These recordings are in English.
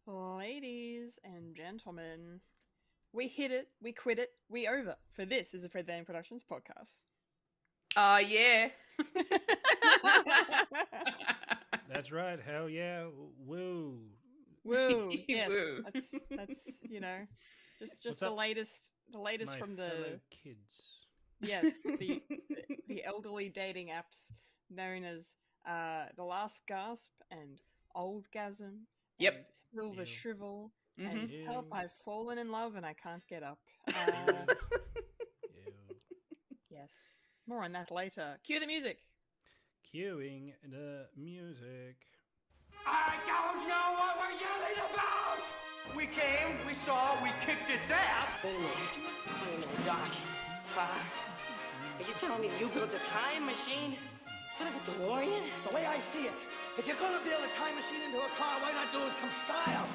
Ladies and gentlemen, we hit it, we quit it, we over. For this is a Fred Lane Productions podcast. Yeah. That's right. Hell yeah. Woo. Woo! Yes, Woo. that's just What's the up, latest My from fellow the kids. the elderly dating apps known as The Last Gasp and Oldgasm. Yep. And Silver Ew. Shrivel Mhm. and Ew. Help! I've fallen in love and I can't get up. Ew. Yes, more on that later. Cue the music. Cueing the music. I don't know what we're yelling about! We came, we saw, we kicked its ass! Wait a minute, Doc. Are you telling me you built a time machine? Kind of a DeLorean? The way I see it, if you're gonna build a time machine into a car, why not do it some style?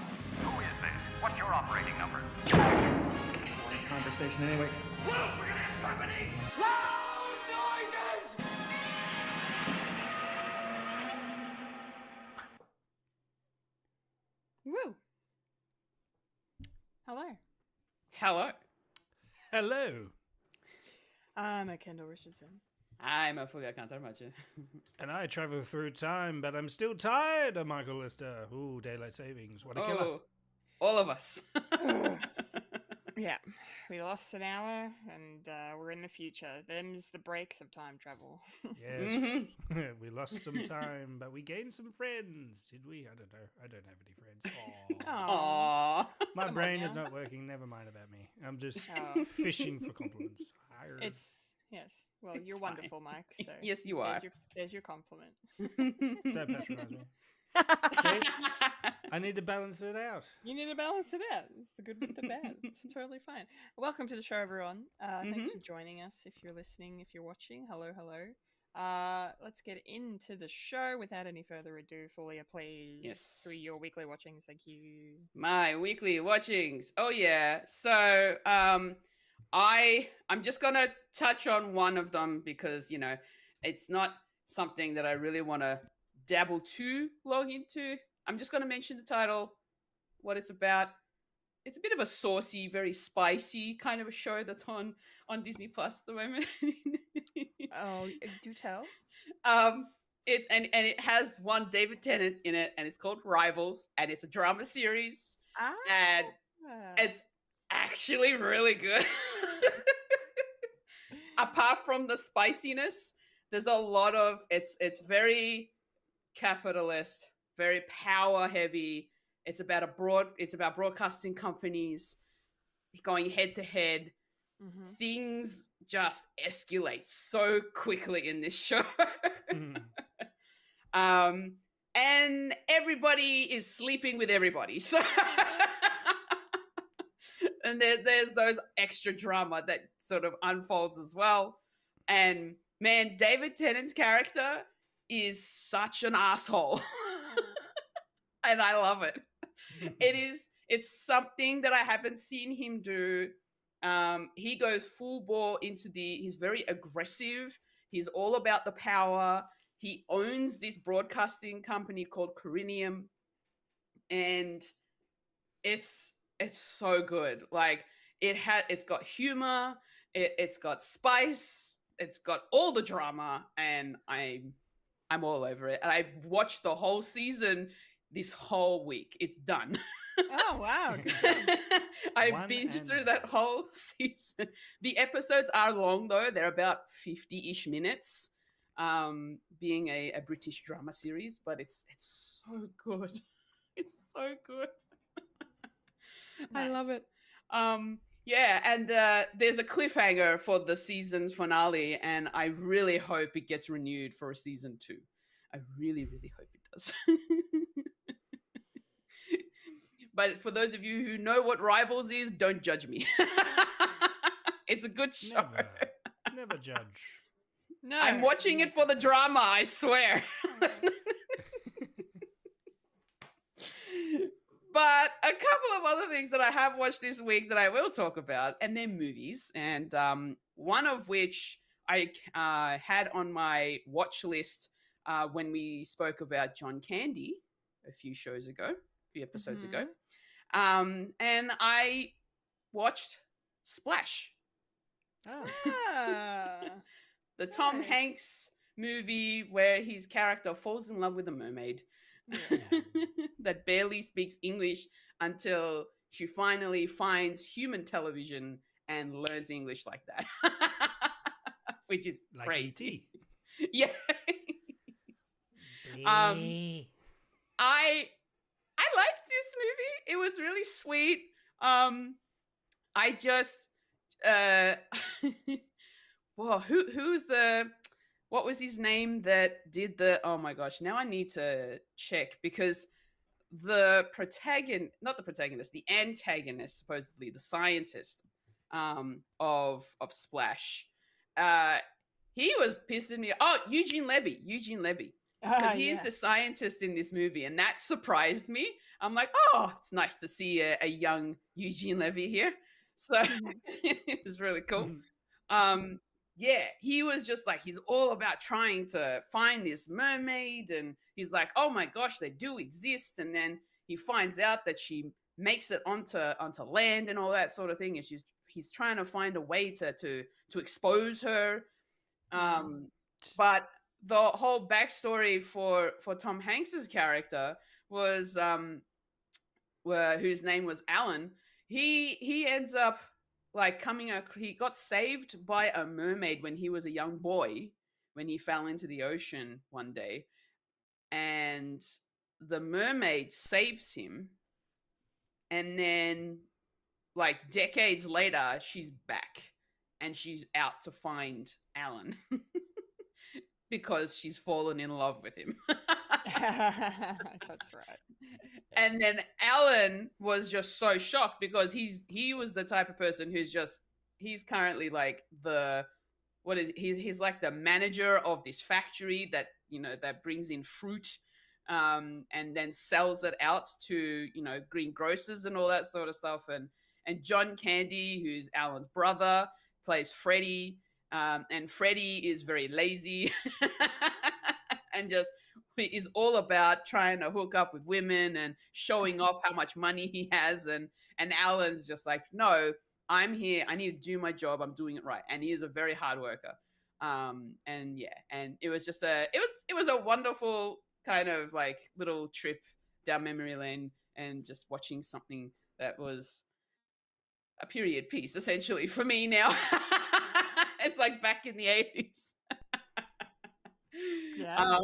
Who is this? What's your operating number? Boring conversation anyway. Whoa, we're gonna have company! Loud noises! Woo! Hello. Hello. Hello. I'm a Kendall Richardson. I'm a Fulya, I can't tell much. And I travel through time, but I'm still tired of Michael Lister. Ooh, daylight savings. What a killer. Oh, all of us. Yeah, we lost an hour and we're in the future. Them's the breaks of time travel. Yes. We lost some time, but we gained some friends. Did we? I don't know. I don't have any friends. Aw. Aww. My on brain now. is not working. Never mind about me. I'm just Oh. fishing for compliments. Arr. Yes. Well, you're fine. wonderful, Mike. So Yes, you are. There's your compliment. Don't patronize me. I need to balance it out. You need to balance it out. It's the good with the bad. It's totally fine. Welcome to the show, everyone. Thanks for joining us. If you're listening, if you're watching, hello. Let's get into the show without any further ado. Fulya, please. Yes. Through your weekly watchings. Thank you. My weekly watchings. Oh yeah. So I'm just gonna touch on one of them because it's not something that I really want to dabble too long into. I'm just gonna mention the title, what it's about. It's a bit of a saucy, very spicy kind of a show that's on Disney Plus at the moment. Oh, do tell. It has one David Tennant in it, and it's called Rivals, and it's a drama series, and it's actually really good. Apart from the spiciness, there's a lot of it's very capitalist, very power heavy. It's about broadcasting companies going head to head. Things just escalate so quickly in this show. And everybody is sleeping with everybody. So and there's those extra drama that sort of unfolds as well. And man, David Tennant's character is such an asshole. And I love it. It's something that I haven't seen him do. He goes full bore into he's very aggressive. He's all about the power. He owns this broadcasting company called Corinium. And it's so good. Like it's got humor, it's got spice, it's got all the drama, and I'm all over it. And I've watched the whole season this whole week. It's done. Oh wow. I binged through that whole season. The episodes are long though. They're about 50-ish minutes. Being a British drama series, but it's so good. It's so good. I love it. Yeah, and there's a cliffhanger for the season finale, and I really hope it gets renewed for a season 2. I really, really hope it does. But for those of you who know what Rivals is, don't judge me. It's a good show. Never judge. No. I'm watching it for the drama, I swear. But a couple of other things that I have watched this week that I will talk about, and they're movies. And one of which I had on my watch list when we spoke about John Candy a few shows ago. few episodes ago. And I watched Splash. The Tom Hanks movie where his character falls in love with a mermaid that barely speaks English until she finally finds human television and learns English like that. Which is like crazy. Yeah. I liked this movie. It was really sweet. I just whoa, who's the what was his name that did the oh my gosh, now I need to check because the antagonist, supposedly the scientist of Splash, he was pissing me. Oh, Eugene Levy. Because he's the scientist in this movie, and that surprised me. I'm like, oh, it's nice to see a young Eugene Levy here. So it was really cool. Yeah, he was just like, he's all about trying to find this mermaid, and he's like, oh my gosh, they do exist. And then he finds out that she makes it onto land and all that sort of thing, and he's trying to find a way to expose her. But the whole backstory for Tom Hanks's character was whose name was Alan. He ends up like he got saved by a mermaid when he was a young boy, when he fell into the ocean one day, and the mermaid saves him, and then like decades later she's back and she's out to find Alan because she's fallen in love with him. That's right. And then Alan was just so shocked because he was the type of person he's currently like he's like the manager of this factory that, that brings in fruit and then sells it out to, greengrocers and all that sort of stuff. And John Candy, who's Alan's brother, plays Freddie. And Freddie is very lazy and just is all about trying to hook up with women and showing off how much money he has. And Alan's just like, no, I'm here. I need to do my job. I'm doing it right. And he is a very hard worker. And it was just it was a wonderful kind of like little trip down memory lane and just watching something that was a period piece essentially for me now. It's like back in the 80s. Yeah.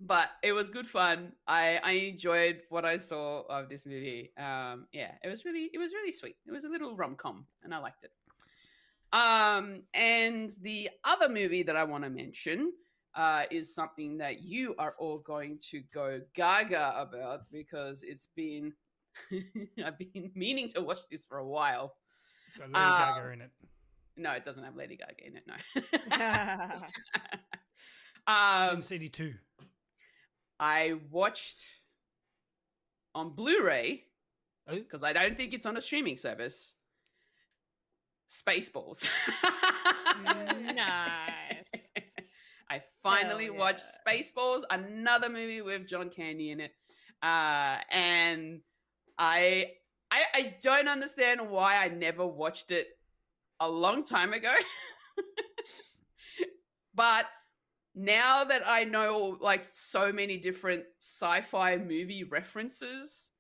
But it was good fun. I enjoyed what I saw of this movie. It was really sweet. It was a little rom-com and I liked it. And the other movie that I want to mention is something that you are all going to go gaga about because it's been I've been meaning to watch this for a while. It's got Lady Gaga in it. No, it doesn't have Lady Gaga in it, no. Sin City 2. I watched on Blu-ray, because I don't think it's on a streaming service, Spaceballs. Nice. I finally watched Spaceballs, another movie with John Candy in it. And I don't understand why I never watched it a long time ago. But now that I know like so many different sci-fi movie references,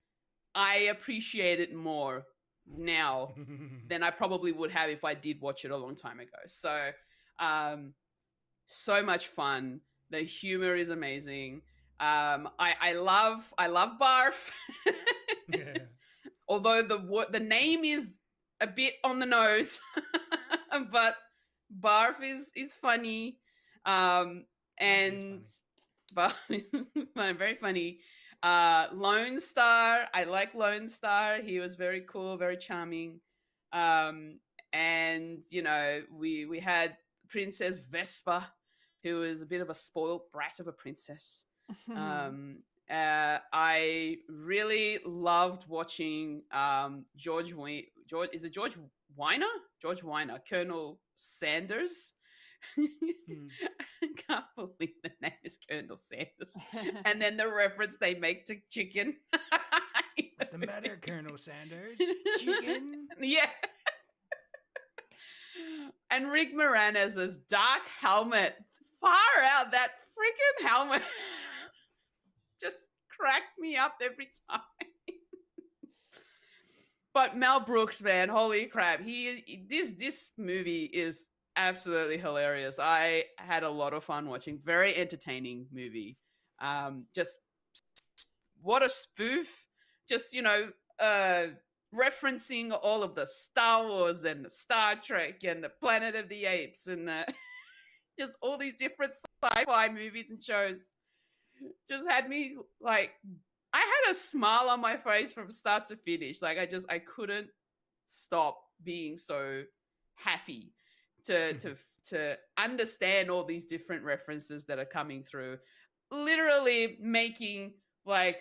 I appreciate it more now than I probably would have if I did watch it a long time ago. So so much fun. The humor is amazing. I love Barf. Yeah. Although the name is a bit on the nose, but Barf is funny. And Barf is very funny. Lone Star, I like Lone Star. He was very cool, very charming. And we had Princess Vespa, who was a bit of a spoiled brat of a princess. I really loved watching George Weiner, Colonel Sanders. I can't believe the name is Colonel Sanders. And then the reference they make to chicken. What's the matter, Colonel Sanders? Chicken? Yeah. And Rick Moranis' dark helmet. Far out, that freaking helmet just cracked me up every time. But Mel Brooks, man, holy crap. This movie is absolutely hilarious. I had a lot of fun watching. Very entertaining movie. Just what a spoof. Just, referencing all of the Star Wars and the Star Trek and the Planet of the Apes and just all these different sci-fi movies and shows. Just had me like, I had a smile on my face from start to finish. Like I couldn't stop being so happy to understand all these different references that are coming through. Literally making like,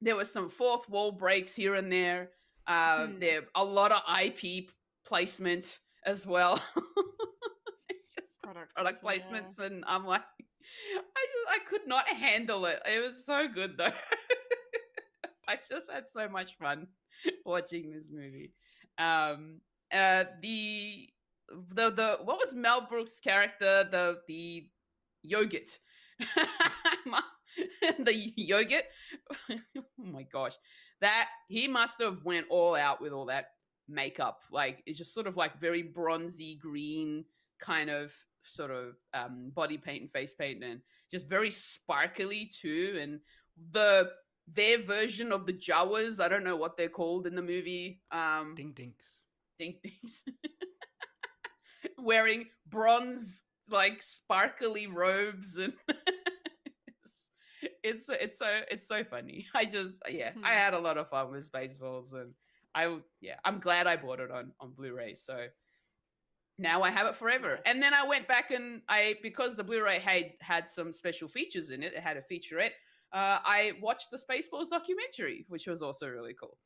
there was some fourth wall breaks here and there. There a lot of IP placement as well. It's just product placements, yeah. And I'm like, I could not handle it. It was so good though. I just had so much fun watching this movie. The what was Mel Brooks' character? The yogurt. The yogurt. Oh my gosh, that he must have went all out with all that makeup. Like it's just sort of like very bronzy green kind of sort of body paint and face paint, and just very sparkly too. And their version of the Jawas, I don't know what they're called in the movie. Ding dinks. Ding dinks. Wearing bronze like sparkly robes, and it's so funny. I had a lot of fun with Spaceballs, and I'm glad I bought it on Blu-ray. So now I have it forever. And then I went back and because the Blu-ray had some special features in it, it had a featurette. I watched the Spaceballs documentary, which was also really cool.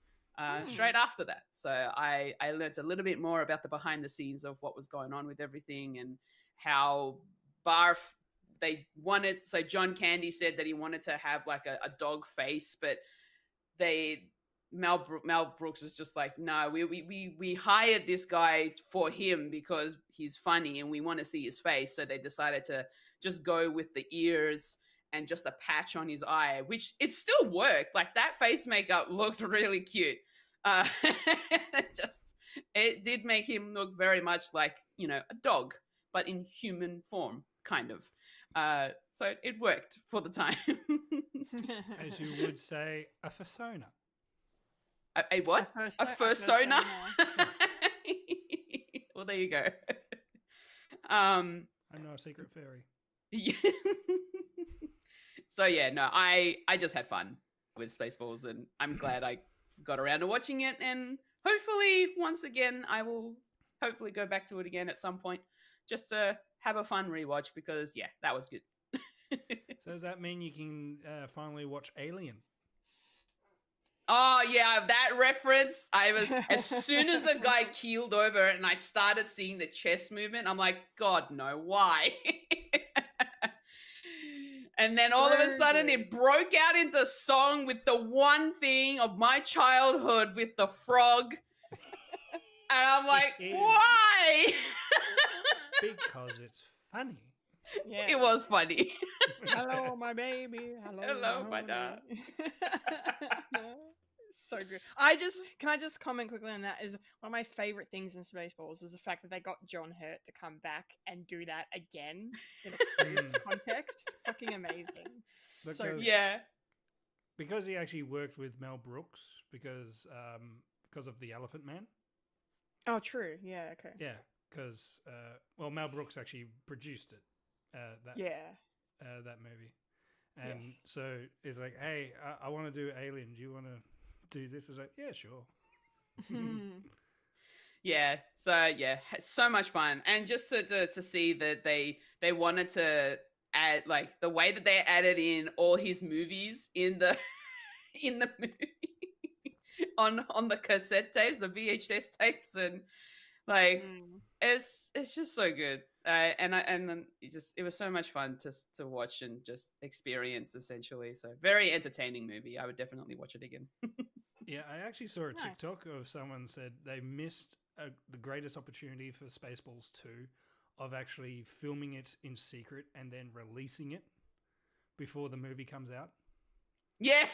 Straight after that. So I learned a little bit more about the behind the scenes of what was going on with everything, and how they wanted, so John Candy said that he wanted to have like a dog face, but Mel Brooks is just like, no, we hired this guy for him because he's funny and we want to see his face. So they decided to just go with the ears and just a patch on his eye, which it still worked. Like that face makeup looked really cute. It did make him look very much like, a dog, but in human form, kind of. So it worked for the time. As you would say, a persona. A what? A persona? Well, there you go. I'm not a secret fairy. So yeah, no, I just had fun with Spaceballs, and I'm glad I got around to watching it, and hopefully once again I will hopefully go back to it again at some point just to have a fun rewatch, because yeah, that was good. So does that mean you can finally watch Alien? Oh yeah, that reference. As soon as the guy keeled over and I started seeing the chest movement, I'm like, God no, why? And then all of a sudden it broke out into song with the one thing of my childhood with the frog. And I'm like, why? Because it's funny. Yeah. It was funny. Hello, my baby. Hello, my dog. So good. Can I just comment quickly on that? Is one of my favorite things in Spaceballs is the fact that they got John Hurt to come back and do that again in a spoof context. Fucking amazing. Because he actually worked with Mel Brooks because of The Elephant Man. Oh, true. Yeah. Okay. Yeah, because Mel Brooks actually produced it. That movie, and so it's like, hey, I want to do Alien. Do you want to do this? It's like, yeah, sure. Yeah. So yeah, so much fun, and just to see that they wanted to add, like, the way that they added in all his movies in the movie on the cassette tapes, the VHS tapes, and like it's just so good. And it was so much fun to watch and just experience, essentially. So very entertaining movie. I would definitely watch it again. Yeah, I actually saw a Nice. TikTok of someone said they missed the greatest opportunity for Spaceballs 2 of actually filming it in secret and then releasing it before the movie comes out. Yeah.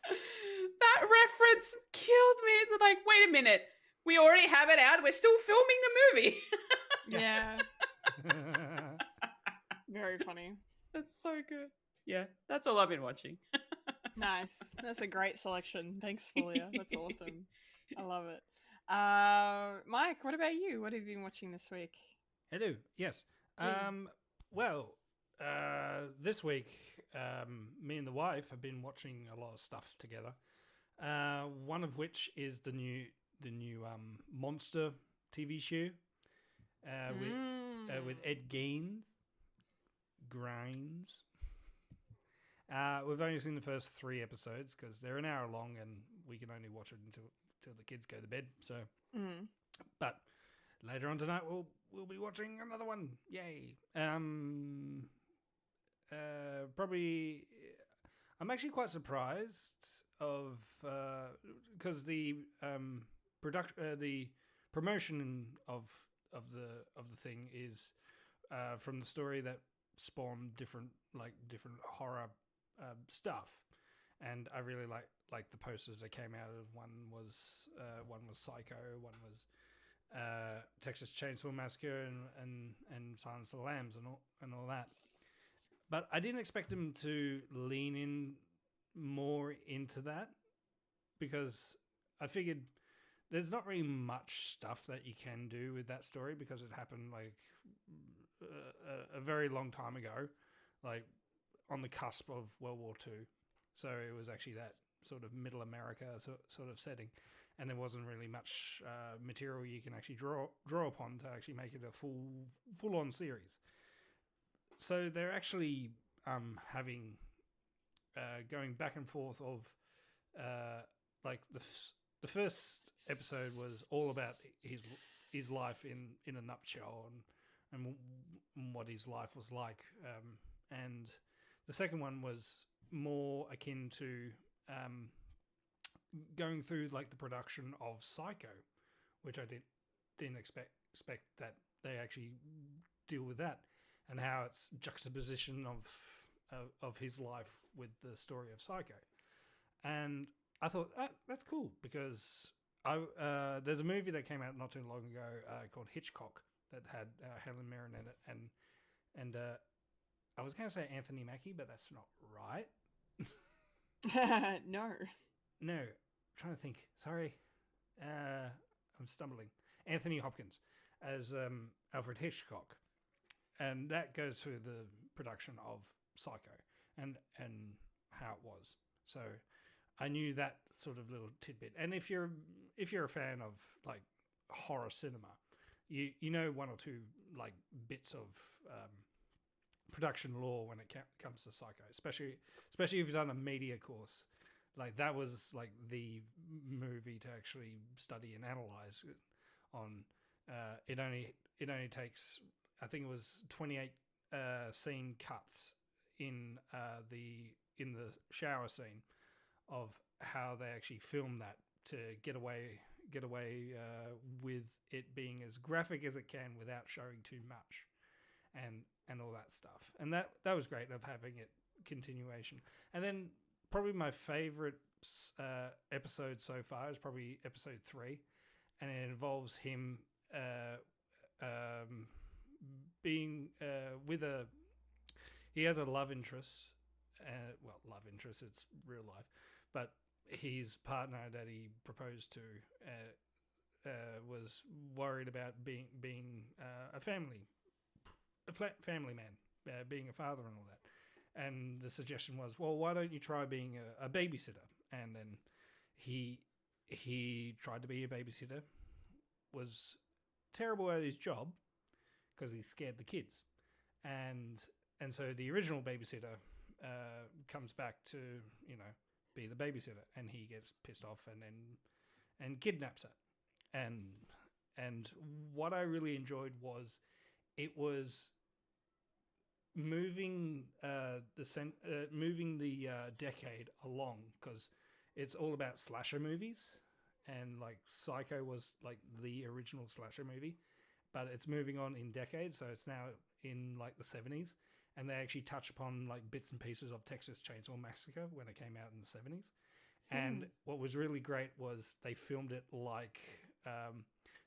That reference killed me. It's like, wait a minute. We already have it out. We're still filming the movie. Yeah. Very funny. That's so good. Yeah, that's all I've been watching. Nice. That's a great selection. Thanks, Fulya. That's awesome. I love it. Mike, what about you? What have you been watching this week? Hello. Yes. Yeah. Well, this week, me and the wife have been watching a lot of stuff together. One of which is the new Monster TV show with Ed Grimes. We've only seen the first 3 episodes because they're an hour long and we can only watch it until the kids go to bed. So, but later on tonight we'll be watching another one. Yay! Probably, I'm actually quite surprised of because the promotion of the thing is from the story that spawned different horror stuff, and I really like the posters that came out of. One was Psycho, one was Texas Chainsaw Massacre, and Silence of the Lambs and all that. But I didn't expect them to lean in more into that because I figured there's not really much stuff that you can do with that story because it happened like a very long time ago, like on the cusp of World War II. So it was actually that sort of middle America sort of setting, and there wasn't really much material you can actually draw upon to actually make it a full on series. So they're actually having going back and forth of like the first episode was all about his life in a nutshell and what his life was like, and the second one was more akin to going through like the production of Psycho, which I didn't expect that they actually deal with that, and how it's juxtaposition of his life with the story of Psycho. And I thought that's cool because there's a movie that came out not too long ago called Hitchcock that had Helen Mirren in it, and I was going to say Anthony Mackie, but that's not right. No. I'm trying to think. Sorry, I'm stumbling. Anthony Hopkins as Alfred Hitchcock, and that goes through the production of Psycho and how it was. So I knew that sort of little tidbit. And if you're a fan of like horror cinema, you know one or two like bits of production law when it comes to Psycho, especially if you've done a media course. Like that was like the movie to actually study and analyze it on. It only takes, I think it was 28 scene cuts in the shower scene of how they actually filmed that to get away with it being as graphic as it can without showing too much and all that stuff. And that was great of having it continuation. And then probably my favorite episode so far is probably episode 3, and it involves him being with he has a love interest, it's real life, but his partner that he proposed to was worried about being a family man, being a father and all that. And the suggestion was, well, why don't you try being a babysitter? And then he tried to be a babysitter, was terrible at his job because he scared the kids, and so the original babysitter comes back to be the babysitter, and he gets pissed off and kidnaps her. And what I really enjoyed was it was moving the decade along, because it's all about slasher movies, and like Psycho was like the original slasher movie, but it's moving on in decades, so it's now in like the 70s, and they actually touch upon like bits and pieces of Texas Chainsaw Massacre when it came out in the 70s. And what was really great was they filmed it like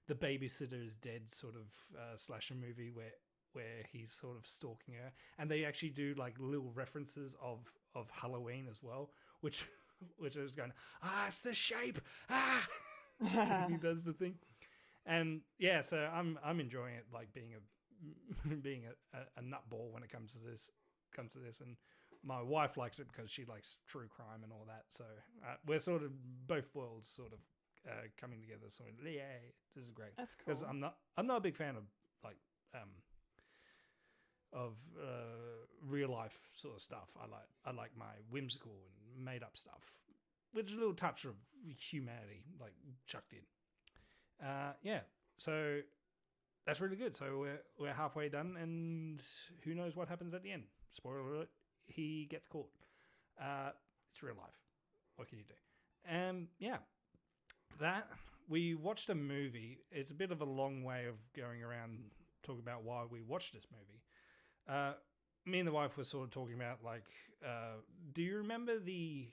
the Babysitter is Dead sort of slasher movie where he's sort of stalking her, and they actually do like little references of Halloween as well, which I was going, it's the shape, he does the thing, and yeah, so I'm enjoying it, like being a nutball when it comes to this, and my wife likes it because she likes true crime and all that. So we're sort of both worlds sort of coming together. So yeah, this is great. That's cool. Because I'm not a big fan of like real life sort of stuff. I like my whimsical and made up stuff with a little touch of humanity like chucked in. Yeah, so that's really good. So we're halfway done, and who knows what happens at the end? Spoiler alert. He gets caught. It's real life. What can you do? Yeah, that we watched a movie. It's a bit of a long way of going around talking about why we watched this movie. Me and the wife were sort of talking about like, do you remember the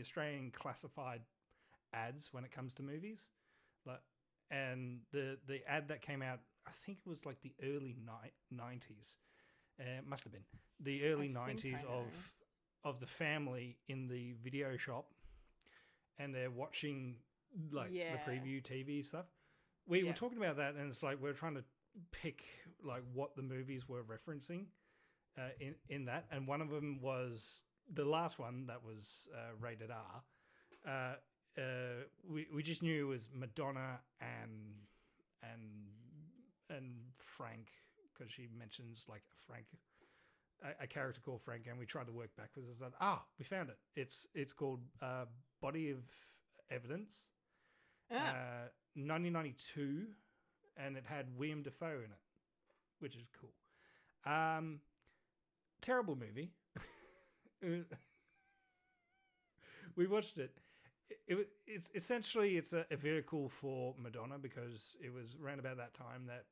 Australian classified ads when it comes to movies? Like, and the ad that came out, I think it was like the early 90s. It must have been the early 90s of the family in the video shop, and they're watching like the preview TV stuff. We were talking about that, and it's like we're trying to pick like what the movies were referencing in that, and one of them was the last one that was rated R. We just knew it was Madonna and Frank, because she mentions like a character called Frank, and we tried to work backwards. I said, we found it. It's called Body of Evidence, 1992, and it had William Dafoe in it, which is cool. Terrible movie. We watched it. It's essentially a vehicle for Madonna, because it was around about that time that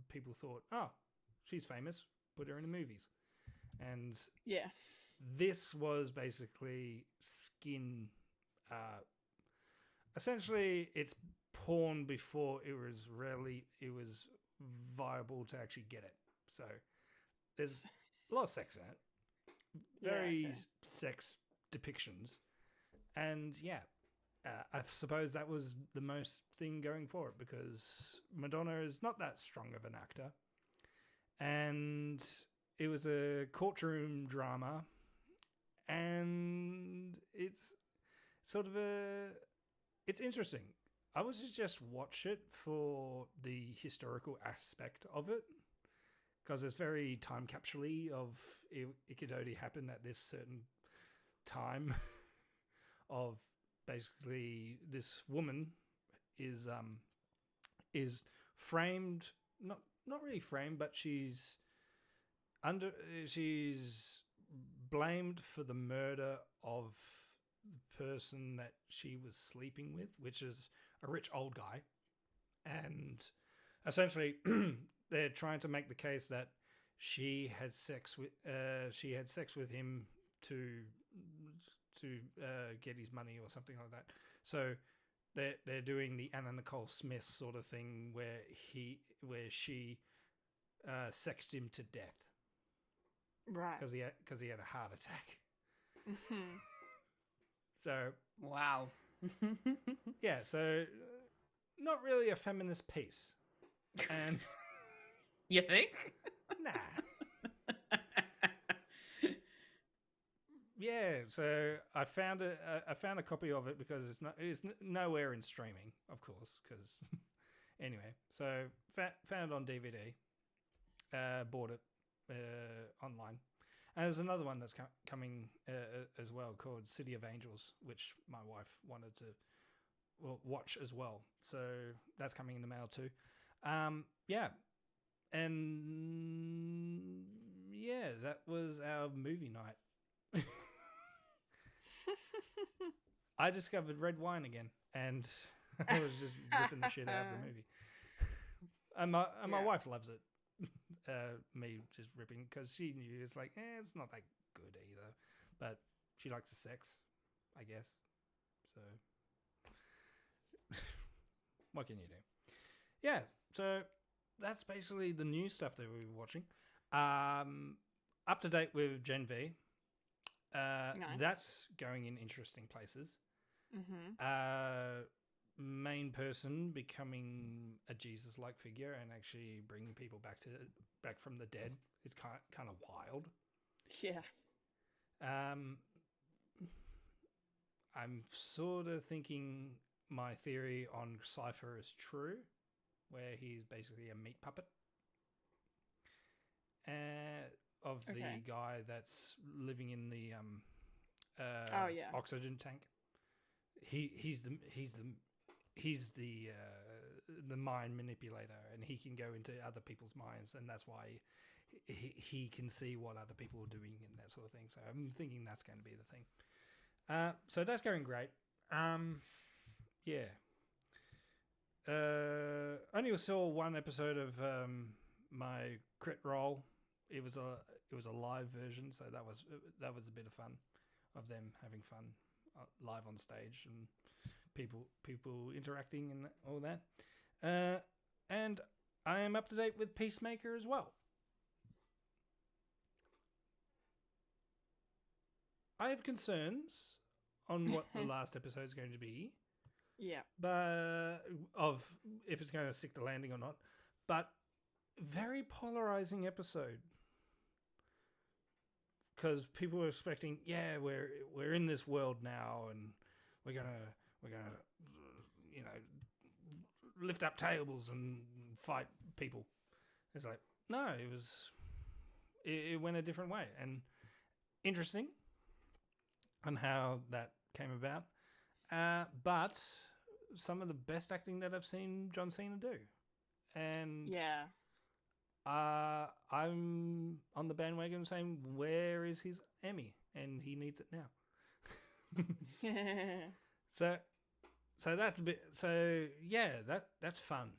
people thought, she's famous, put her in the movies. And this was basically skin. Essentially, it's porn before it was viable to actually get it. So there's a lot of sex in it, very sex depictions, and I suppose that was the most thing going for it, because Madonna is not that strong of an actor, and it was a courtroom drama, and it's sort of it's interesting. I was just watch it for the historical aspect of it, because it's very time capsule-y of it could only happen at this certain time of basically this woman is framed, not really framed, but she's blamed for the murder of the person that she was sleeping with, which is a rich old guy, and essentially they're trying to make the case that she had sex with him to get his money or something like that. So they're doing the Anna Nicole Smith sort of thing where she sexed him to death, right? Because he had a heart attack. Mm-hmm. So wow. Yeah, so not really a feminist piece. And you think? Nah. Yeah, so I found a copy of it because it's nowhere in streaming, of course, because anyway, so found it on DVD, bought it online. And there's another one that's coming as well called City of Angels, which my wife wanted to watch as well. So that's coming in the mail too. Yeah. And yeah, that was our movie night. I discovered red wine again, and I was just ripping the shit out of the movie. And my wife loves it. Me just ripping, because she knew it's like, it's not that good either. But she likes the sex, I guess. So, what can you do? Yeah, so that's basically the new stuff that we were watching. Up to date with Gen V. Nice. That's going in interesting places. Mm-hmm. Main person becoming a Jesus-like figure and actually bringing people back from the dead. It's kind of wild. Yeah. I'm sort of thinking my theory on Cypher is true, where he's basically a meat puppet of the guy that's living in the oxygen tank. He's the mind manipulator, and he can go into other people's minds, and that's why he can see what other people are doing and that sort of thing. So I'm thinking that's going to be the thing. So that's going great. Yeah. Only saw one episode of my crit roll. It was a live version, so that was a bit of fun, of them having fun live on stage and people interacting and all that. And I am up to date with Peacemaker as well. I have concerns on what the last episode is going to be. Yeah. But of if it's going to stick the landing or not. But very polarizing episode. Because people were expecting, we're in this world now, and we're gonna lift up tables and fight people. It's like, no, it went a different way, and interesting on how that came about. But some of the best acting that I've seen John Cena do, and I'm on the bandwagon saying, where is his Emmy? And he needs it now. So that's a bit. So yeah, that's fun.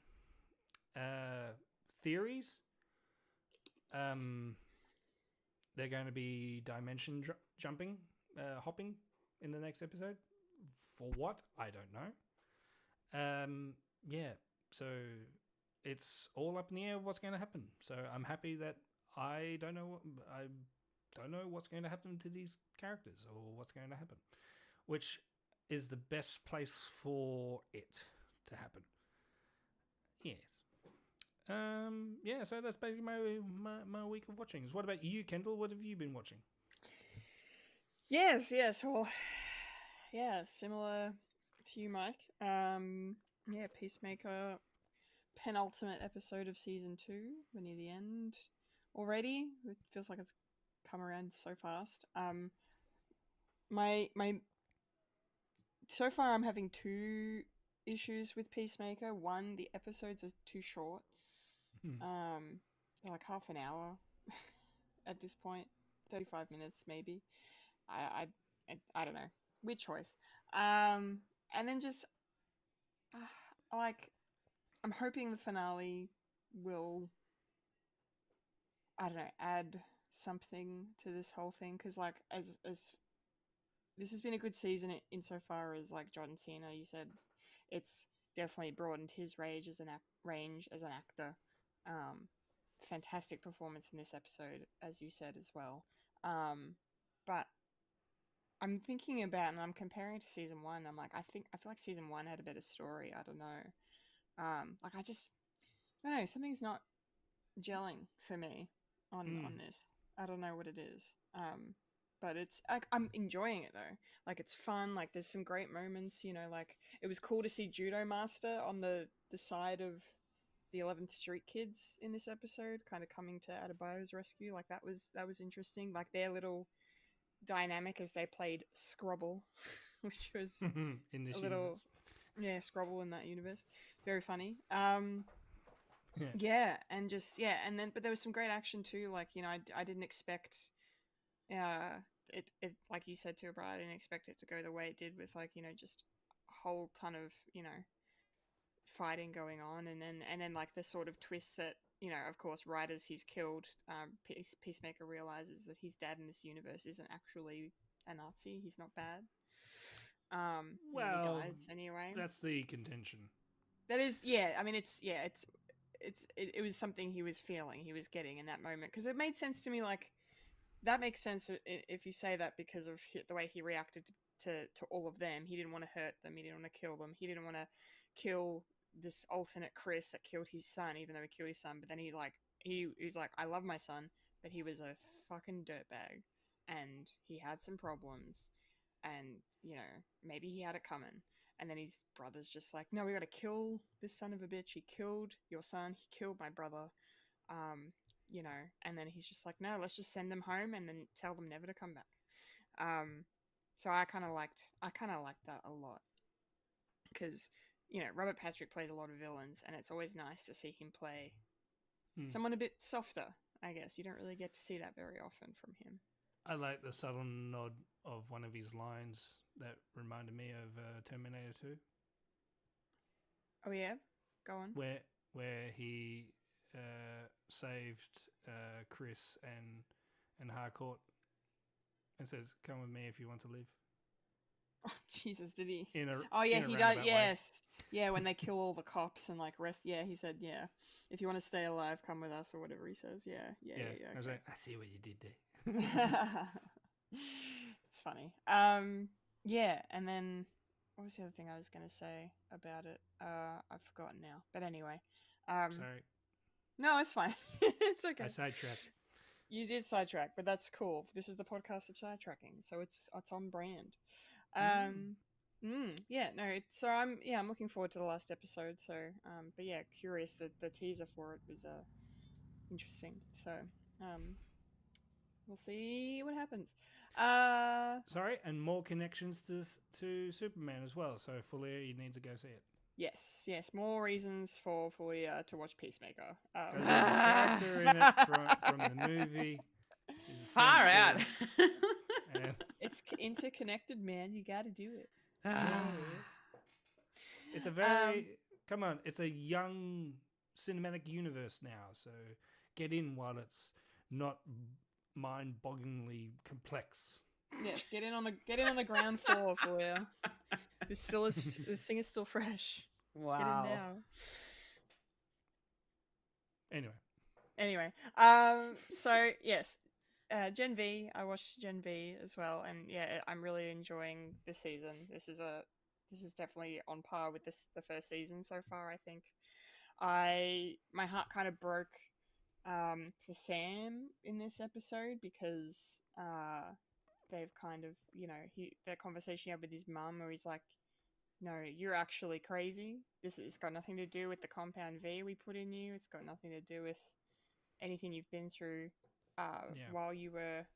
Theories. They're going to be dimension hopping in the next episode. For what? I don't know. Yeah. So it's all up in the air of what's going to happen. So I'm happy that I don't know what's going to happen to these characters or what's going to happen, which is the best place for it to happen. Yes. Yeah, so that's basically my week of watchings. What about you, Kendall? What have you been watching? Yes. Well, yeah, similar to you, Mike. Peacemaker, penultimate episode of season 2. We're near the end already. It feels like it's come around so fast. So far I'm having 2 issues with Peacemaker. One, the episodes are too short. They're like half an hour at this point, 35 minutes maybe. I don't know. Weird choice. And then just I'm hoping the finale will, I don't know, add something to this whole thing, because like as this has been a good season insofar as, like John Cena, you said, it's definitely broadened his range as an actor. Fantastic performance in this episode, as you said as well. But I'm thinking about, and I'm comparing it to season 1. I'm like, I feel like season 1 had a better story. I don't know. I don't know. Something's not gelling for me on this. I don't know what it is. But it's I'm enjoying it though. Like, it's fun. Like, there's some great moments. Like, it was cool to see Judo Master on the side of the 11th Street kids in this episode, kind of coming to Adebayo's rescue. Like, that was interesting. Like, their little dynamic as they played Scrabble, which was in this a little universe. Scrabble in that universe. Very funny. And just and then but there was some great action too. Like, I didn't expect it like you said too, Brian, I didn't expect it to go the way it did with like, you know, just a whole ton of, you know, fighting going on, and then like the sort of twist that, you know, of course, right as he's killed, Peacemaker realizes that his dad in this universe isn't actually a Nazi. He's not bad. Well, he dies anyway. That's the contention. That is, I mean, it was something he was feeling, he was getting in that moment, because it made sense to me. Like, that makes sense if you say that, because of the way he reacted to all of them. He didn't want to hurt them. He didn't want to kill them. He didn't want to kill this alternate Chris that killed his son, even though he killed his son. But then he's like, I love my son, but he was a fucking dirtbag, and he had some problems, and, you know, maybe he had it coming. And then his brother's just like, no, we got to kill this son of a bitch. He killed your son. He killed my brother. You know, and then he's just like, no, let's just send them home and then tell them never to come back. So I kind of liked that a lot, because, you know, Robert Patrick plays a lot of villains, and it's always nice to see him play someone a bit softer. I guess you don't really get to see that very often from him. I like the subtle nod of one of his lines that reminded me of Terminator 2. Oh yeah, go on. Where he saved Chris and Harcourt, and says, "Come with me if you want to live." Oh, Jesus, did he? He does. Yes, yeah. When they kill all the cops and like rest, yeah, he said, yeah, if you want to stay alive, come with us, or whatever he says. Yeah. Okay. I was like, I see what you did there. It's funny. Yeah, and then what was the other thing I was gonna say about it? I've forgotten now. But anyway, Sorry. No, it's fine. It's okay. I sidetracked. You did sidetrack, but that's cool. This is the podcast of sidetracking, so it's on brand. Yeah, no. So I'm looking forward to the last episode. So, but yeah, curious. The teaser for it was interesting. So, we'll see what happens. Sorry, and more connections to Superman as well. So Fulya, you need to go see it. Yes, more reasons for Fulya to watch Peacemaker. Because there's a character in it from the movie. Far out. It's interconnected, man. You got to do it. It's a very come on. It's a young cinematic universe now, so get in while it's not mind-bogglingly complex. Yes, get in on the ground floor for you. The thing is still fresh. Wow. Get in now. Anyway. So yes, Gen V. I watched Gen V as well, and yeah, I'm really enjoying this season. This is definitely on par with the first season so far. I think my heart kind of broke for Sam in this episode, because they've kind of, you know, the conversation he had with his mum, where he's like, no, you're actually crazy. It's got nothing to do with the compound V we put in you. It's got nothing to do with anything you've been through while you were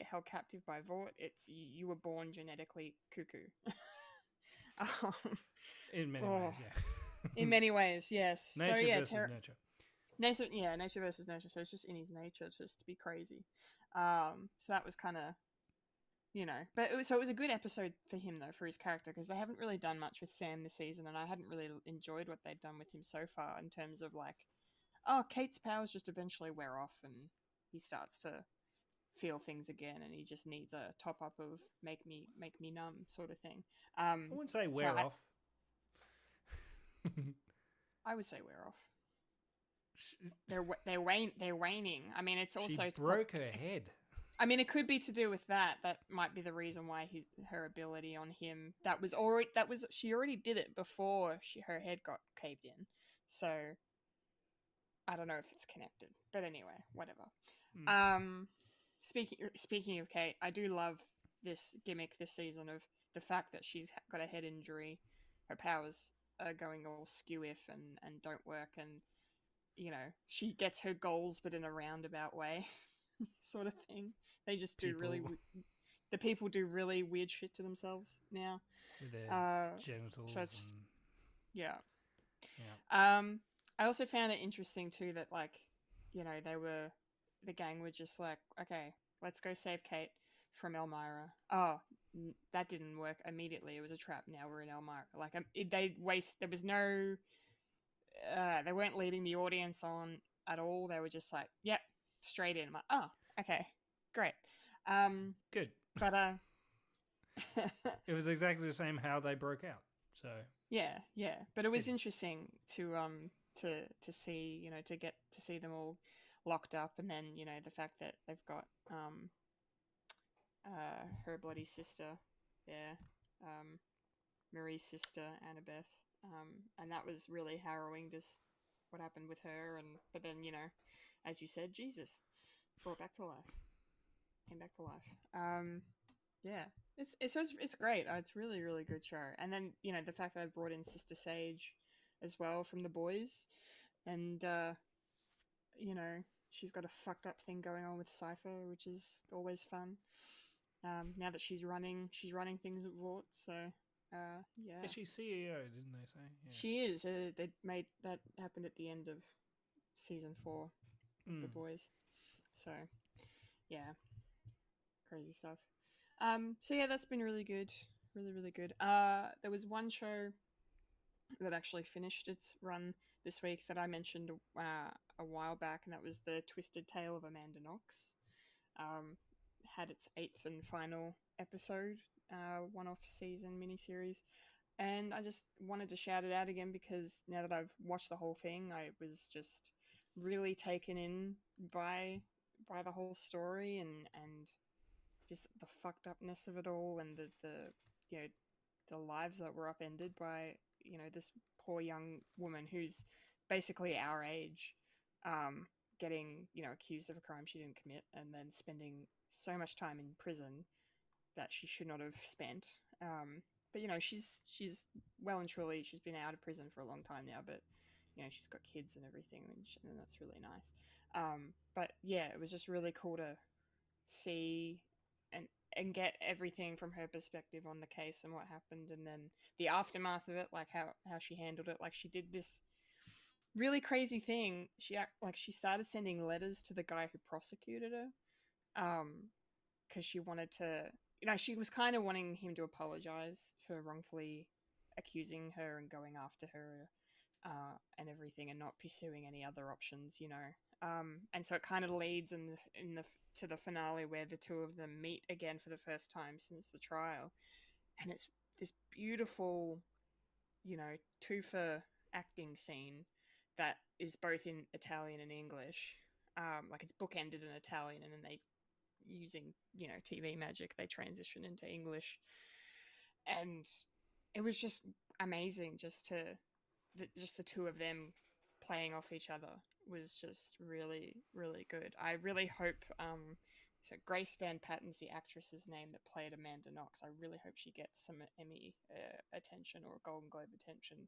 held captive by Vought. You were born genetically cuckoo. In many ways, yeah. In many ways, yes. Nature versus nurture. Nature versus nurture. So it's just in his nature just to be crazy. So that was kind of, you know, but it was a good episode for him though, for his character, because they haven't really done much with Sam this season, and I hadn't really enjoyed what they'd done with him so far, in terms of like, oh, Kate's powers just eventually wear off and he starts to feel things again, and he just needs a top up of make me numb sort of thing. I wouldn't say wear off. I would say wear off. They're waning. I mean, it's also she broke her head. I mean, it could be to do with that. That might be the reason why her ability on him. She already did it before her head got caved in. So I don't know if it's connected, but anyway, whatever. Speaking of Kate, I do love this gimmick this season of the fact that she's got a head injury, her powers are going all skew-if and don't work, and, you know, she gets her goals but in a roundabout way. Sort of thing. They just do the people do really weird shit to themselves now. With their genitals. Yeah. I also found it interesting too that, like, you know, the gang were just like, okay, let's go save Kate from Elmira. Oh, that didn't work immediately. It was a trap. Now we're in Elmira. Like, there was no, they weren't leading the audience on at all. They were just like, yep, straight in. I'm like, oh, okay, great. Good. But, it was exactly the same how they broke out. So yeah. But it was interesting to see, you know, to get to see them all locked up, and then, you know, the fact that they've got her bloody sister there, Marie's sister, Annabeth, and that was really harrowing, just what happened with her. And but then, you know, as you said, Jesus brought back to life, came back to life. Yeah, it's great. It's really, really good show. And then, you know, the fact that I brought in Sister Sage as well from The Boys, and you know, she's got a fucked up thing going on with Cypher, which is always fun. Now that she's running things at Vought, so yeah. Yeah, she's CEO, didn't they say? Yeah. She is. They made that happen at the end of season 4 of The Boys. So yeah, crazy stuff. So yeah, that's been really good, really, really good. There was one show that actually finished its run this week that I mentioned a while back, and that was The Twisted Tale of Amanda Knox. Had its 8th and final episode, one-off season miniseries, and I just wanted to shout it out again because now that I've watched the whole thing, I was just really taken in by the whole story and just the fucked upness of it all, and the you know, the lives that were upended by, you know, this poor young woman who's basically our age, getting, you know, accused of a crime she didn't commit, and then spending so much time in prison that she should not have spent. But you know, she's well and truly, she's been out of prison for a long time now, but you know, she's got kids and everything, and that's really nice. But yeah, it was just really cool to see and get everything from her perspective on the case and what happened, and then the aftermath of it, like how she handled it. Like, she did this really crazy thing. She started sending letters to the guy who prosecuted her, because she wanted to, you know, she was kind of wanting him to apologize for wrongfully accusing her and going after her, and everything, and not pursuing any other options, you know. And so it kind of leads to the finale where the two of them meet again for the first time since the trial, and it's this beautiful, you know, two-for acting scene that is both in Italian and English. Like, it's bookended in Italian, and then they, using, you know, TV magic, they transition into English, and it was just amazing. Just the two of them playing off each other was just really, really good. I really hope, so Grace Van Patten's the actress's name that played Amanda Knox. I really hope she gets some Emmy attention or Golden Globe attention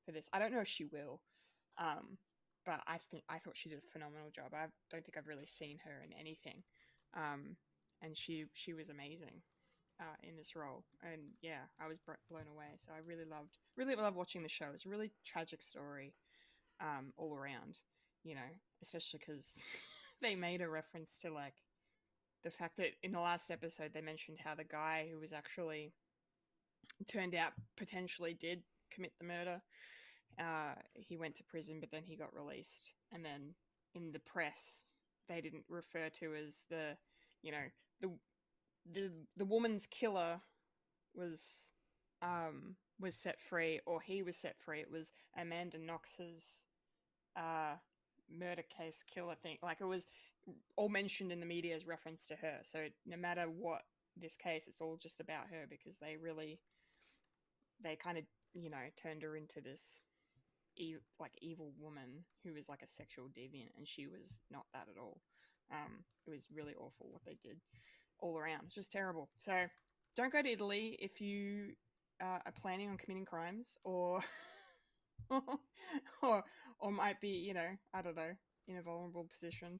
for this. I don't know if she will, but I thought she did a phenomenal job. I don't think I've really seen her in anything, and she was amazing in this role. And yeah, I was blown away. So I really loved watching the show. It's a really tragic story, all around, you know, especially because they made a reference to, like, the fact that in the last episode they mentioned how the guy who was actually turned out potentially did commit the murder, he went to prison, but then he got released. And then in the press, they didn't refer to as the, you know, the woman's killer was set free, or he was set free. It was Amanda Knox's murder case killer thing. Like, it was all mentioned in the media as reference to her. So no matter what this case, it's all just about her, because they kind of, you know, turned her into this evil woman who was like a sexual deviant, and she was not that at all. It was really awful what they did all around. It's just terrible. So don't go to Italy if you are planning on committing crimes, or or might be, you know, I don't know, in a vulnerable position.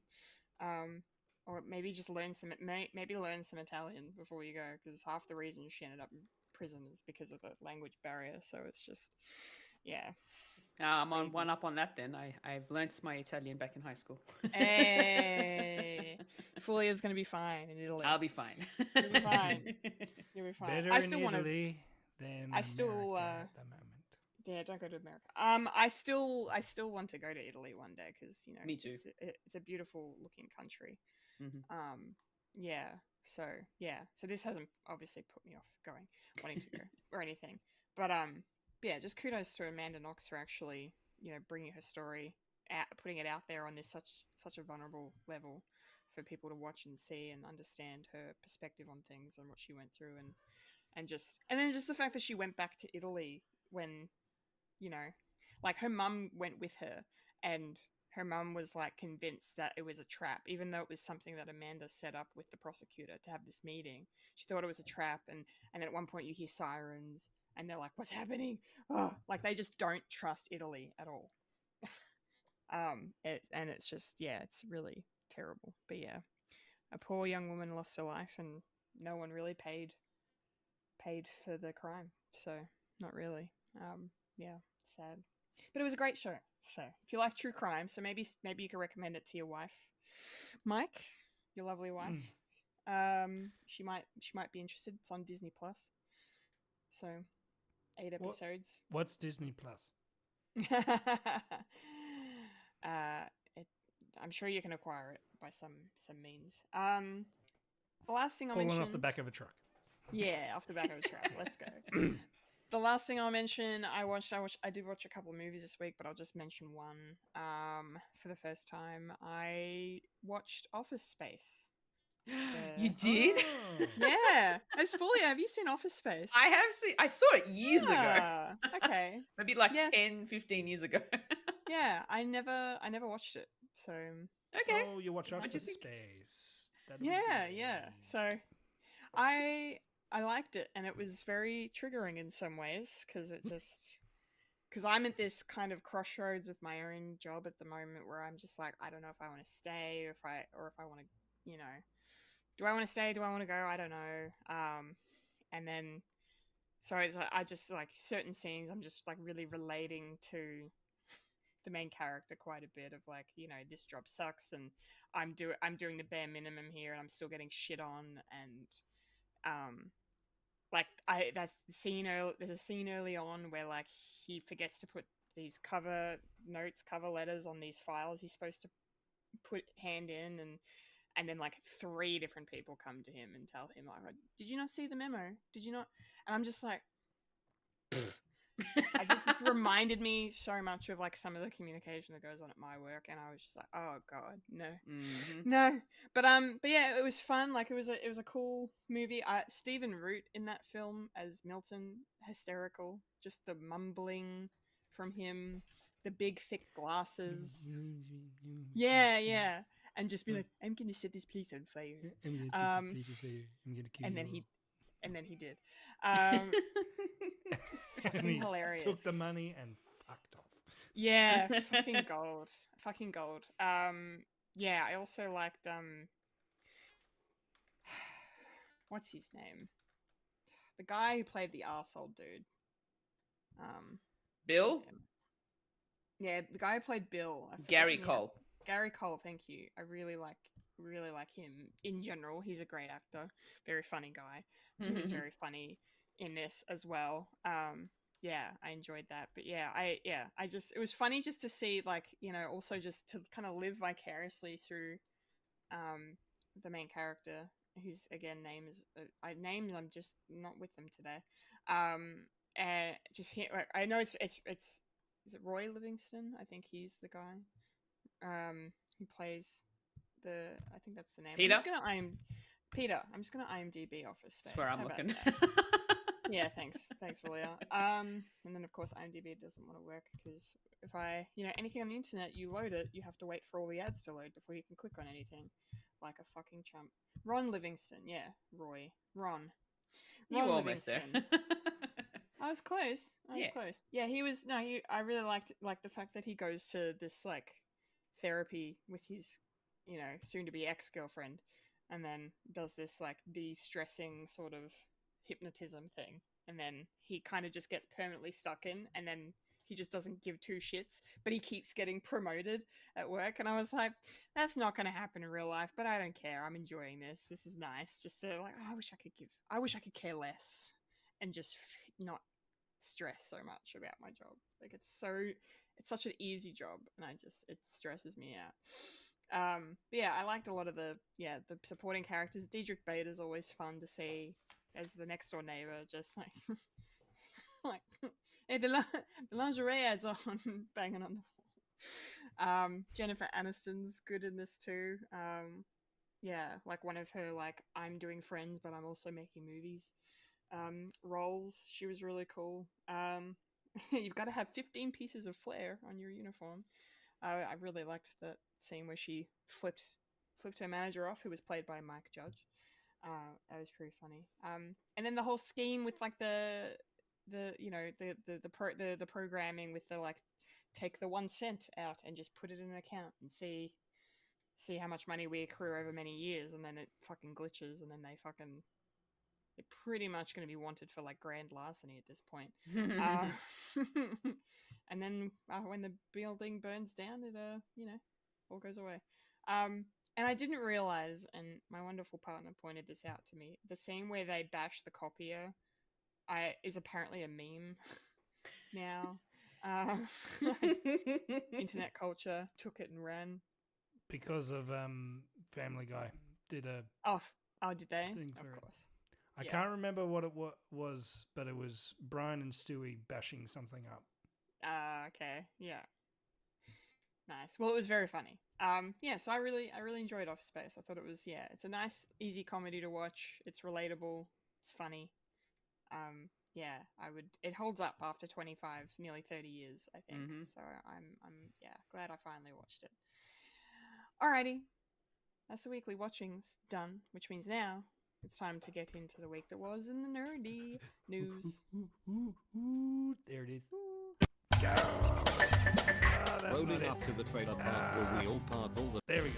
Or maybe just learn some Italian before you go, because half the reason she ended up in prison is because of the language barrier. So it's just, yeah. I'm on one up on that then. I've learnt my Italian back in high school. Hey, Fulya's gonna be fine in Italy. I'll be fine. You'll be fine. You'll be fine. Better I still in want to. Italy than I still. America at the moment. Yeah, don't go to America. I still want to go to Italy one day because Me too. It's a beautiful looking country. Mm-hmm. Yeah. So this hasn't obviously put me off wanting to go or anything. But yeah, just kudos to Amanda Knox for actually bringing her story out, putting it out there on this such a vulnerable level for people to watch and see and understand her perspective on things and what she went through and then just the fact that she went back to Italy when like her mum went with her and her mum was like convinced that it was a trap, even though it was something that Amanda set up with the prosecutor to have this meeting. She thought it was a trap, and at one point you hear sirens and they're like, what's happening? Oh, like they just don't trust Italy at all. It's just, yeah, it's really terrible. But yeah, a poor young woman lost her life and no one really paid for the crime. So not really. Yeah, sad. But it was a great show. So if you like true crime, so maybe you could recommend it to your wife, Mike, your lovely wife. She might be interested. It's on Disney Plus. So 8 episodes. What's Disney Plus? I'm sure you can acquire it by some means. The last thing I'll mention. Falling off the back of a truck. Yeah, off the back of a truck. Let's go. The last thing I'll mention, I did watch a couple of movies this week, but I'll just mention one. For the first time, I watched Office Space. You did? Oh. Yeah. As Fulya, have you seen Office Space? I have seen. I saw it years ago. Okay. Maybe like 10, 15 years ago. Yeah, I never watched it. So okay. Oh, you watch What'd Office you think? Space. Yeah. So I liked it, and it was very triggering in some ways because I'm at this kind of crossroads with my own job at the moment where I'm just like, I don't know if I want to stay or if I want to, do I want to stay? Do I want to go? I don't know. And then, so it's like, I just like certain scenes, I'm just like really relating to the main character quite a bit of like, this job sucks and I'm doing the bare minimum here and I'm still getting shit on and, like there's a scene early on where like he forgets to put these cover letters on these files he's supposed to hand in and then like 3 different people come to him and tell him like, did you not see the memo? Did you not? And I'm just like, it reminded me so much of like some of the communication that goes on at my work, and I was just like, oh god, no. No. But yeah, it was fun. Like it was a cool movie. Stephen Root in that film as Milton, hysterical. Just the mumbling from him, the big thick glasses. Yeah. And just be like, I'm gonna set this place on fire. I'm gonna set this place on fire. I'm gonna kill you. And then he did. Fucking hilarious. Took the money and fucked off. Yeah, fucking gold. Yeah, I also liked what's his name? The guy who played the arsehole dude. Bill? Yeah, the guy who played Bill. Gary Cole. Gary Cole, thank you. I really like him in general. He's a great actor, very funny guy. He was very funny in this as well. Yeah, I enjoyed that. But yeah, it was funny just to see like, also just to kind of live vicariously through the main character, whose again names I'm just not with them today. And just here, I know it's is it Roy Livingston? I think he's the guy who plays I think that's the name. Peter? I'm just gonna IMDb Office Space. That's where I'm looking. Yeah, thanks, Fulya. And then of course IMDb doesn't want to work because if I, anything on the internet, you load it, you have to wait for all the ads to load before you can click on anything, like a fucking chump. Ron Livingston, yeah, Ron You almost Livingston. there. I was close. Yeah, he was. No, I really liked the fact that he goes to this like therapy with his, soon to be ex-girlfriend, and then does this like de-stressing sort of hypnotism thing, and then he kind of just gets permanently stuck in, and then he just doesn't give two shits, but he keeps getting promoted at work. And I was like, that's not going to happen in real life, but I don't care. I'm enjoying this. This is nice. Just to like, I wish I could care less and just not stress so much about my job. Like it's such an easy job, and it stresses me out. But yeah, I liked a lot of the supporting characters. Diedrich Bader's always fun to see as the next door neighbor, just like like, hey, the lingerie ad's on, banging on the wall. Jennifer Aniston's good in this too. Yeah, like one of her like I'm doing Friends, but I'm also making movies roles. She was really cool. You've got to have 15 pieces of flair on your uniform. I really liked that scene where she flipped her manager off, who was played by Mike Judge. That was pretty funny. And then the whole scheme with like the programming with the like take the 1 cent out and just put it in an account and see how much money we accrue over many years, and then it fucking glitches, and then they're pretty much going to be wanted for like grand larceny at this point. And then when the building burns down, it all goes away. And I didn't realize, and my wonderful partner pointed this out to me, the scene where they bash the copier is apparently a meme now. Internet culture took it and ran. Because of Family Guy did a did they? Thing Of for it. course. I can't remember what it was, but it was Brian and Stewie bashing something up. Okay. Yeah. Nice. Well, it was very funny. So I really enjoyed Office Space. I thought it was, it's a nice, easy comedy to watch. It's relatable. It's funny. It holds up after 25, nearly 30 years, I think. Mm-hmm. So I'm glad I finally watched it. Alrighty. That's the weekly watchings done, which means now it's time to get into the week that was in the nerdy news. There it is. Go! Rolling up to the trailer park where we all park all the... There we go.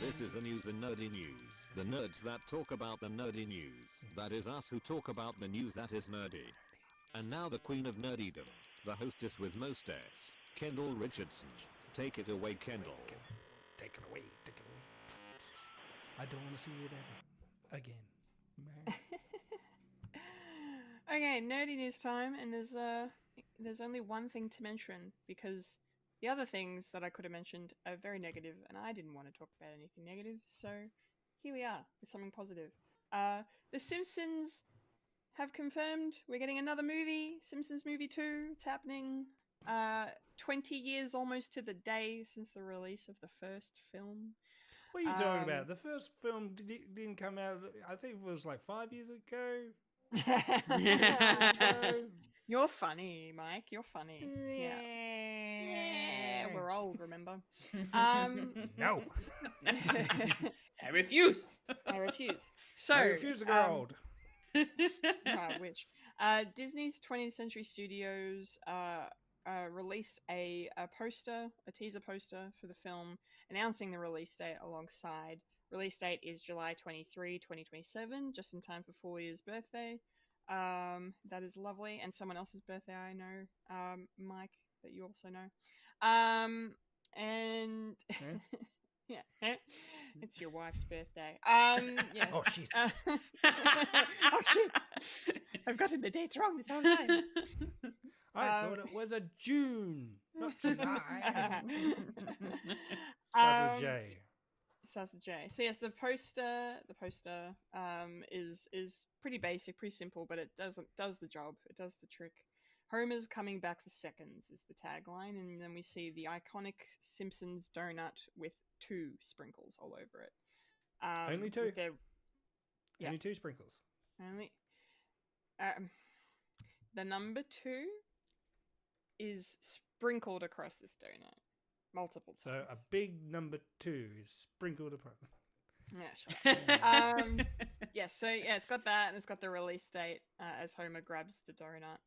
This is the news and nerdy news. The nerds that talk about the nerdy news. That is us who talk about the news that is nerdy. And now the queen of nerdydom, the hostess with mostest, Kendall Richardson. Take it away, Kendall. Take it away. I don't want to see it ever again. Okay, nerdy news time, and there's only one thing to mention, because the other things that I could have mentioned are very negative, and I didn't want to talk about anything negative, so here we are with something positive. The Simpsons have confirmed we're getting another movie, Simpsons Movie 2. It's happening 20 years almost to the day since the release of the first film. What are you talking about? The first film didn't come out, I think it was like 5 years ago. You're funny, Mike. You're funny. Yeah, we're old, remember? No. I refuse. So I refuse to grow old. I wish. Disney's 20th Century Studios released a teaser poster for the film, announcing the release date alongside. Release date is July 23, 2027, just in time for Fulya's birthday. That is lovely. And someone else's birthday I know, Mike, that you also know. And yeah, it's your wife's birthday. Yes. Oh, shit. Oh, shit. I've gotten the dates wrong this whole time. I thought it was a June, not July. Starts with J. So yes, the poster is pretty basic, pretty simple, but it does the job. It does the trick. Homer's coming back for seconds is the tagline, and then we see the iconic Simpsons donut with 2 sprinkles all over it. Only 2? Only 2 sprinkles? Only. The number 2 is sprinkled across this donut multiple times. So a big number 2 is sprinkled upon. Yeah, sure. Yes, so yeah, it's got that, and it's got the release date as Homer grabs the donut.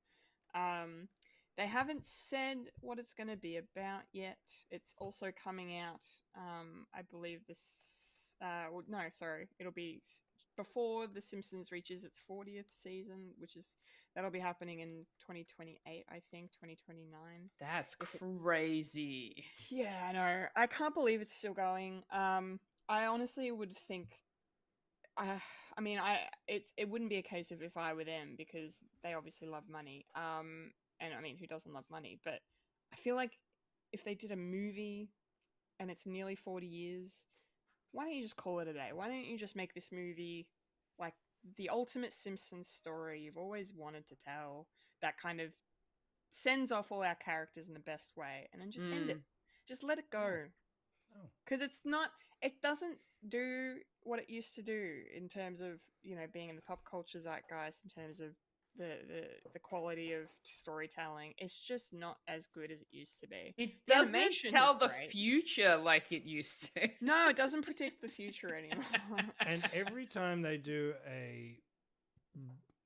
They haven't said what it's going to be about yet. It's also coming out, I believe this. It'll be before The Simpsons reaches its 40th season, that'll be happening in 2028, I think, 2029. That's crazy. Yeah, I know. I can't believe it's still going. I honestly would think. I mean, it wouldn't be a case of if I were them, because they obviously love money. And I mean, who doesn't love money? But I feel like if they did a movie and it's nearly 40 years, why don't you just call it a day? Why don't you just make this movie like the ultimate Simpsons story you've always wanted to tell, that kind of sends off all our characters in the best way, and then just end it. Just let it go. Because it doesn't do what it used to do in terms of, being in the pop culture zeitgeist, in terms of the quality of storytelling. It's just not as good as it used to be. It doesn't tell the future like it used to. No, it doesn't predict the future anymore. And every time they do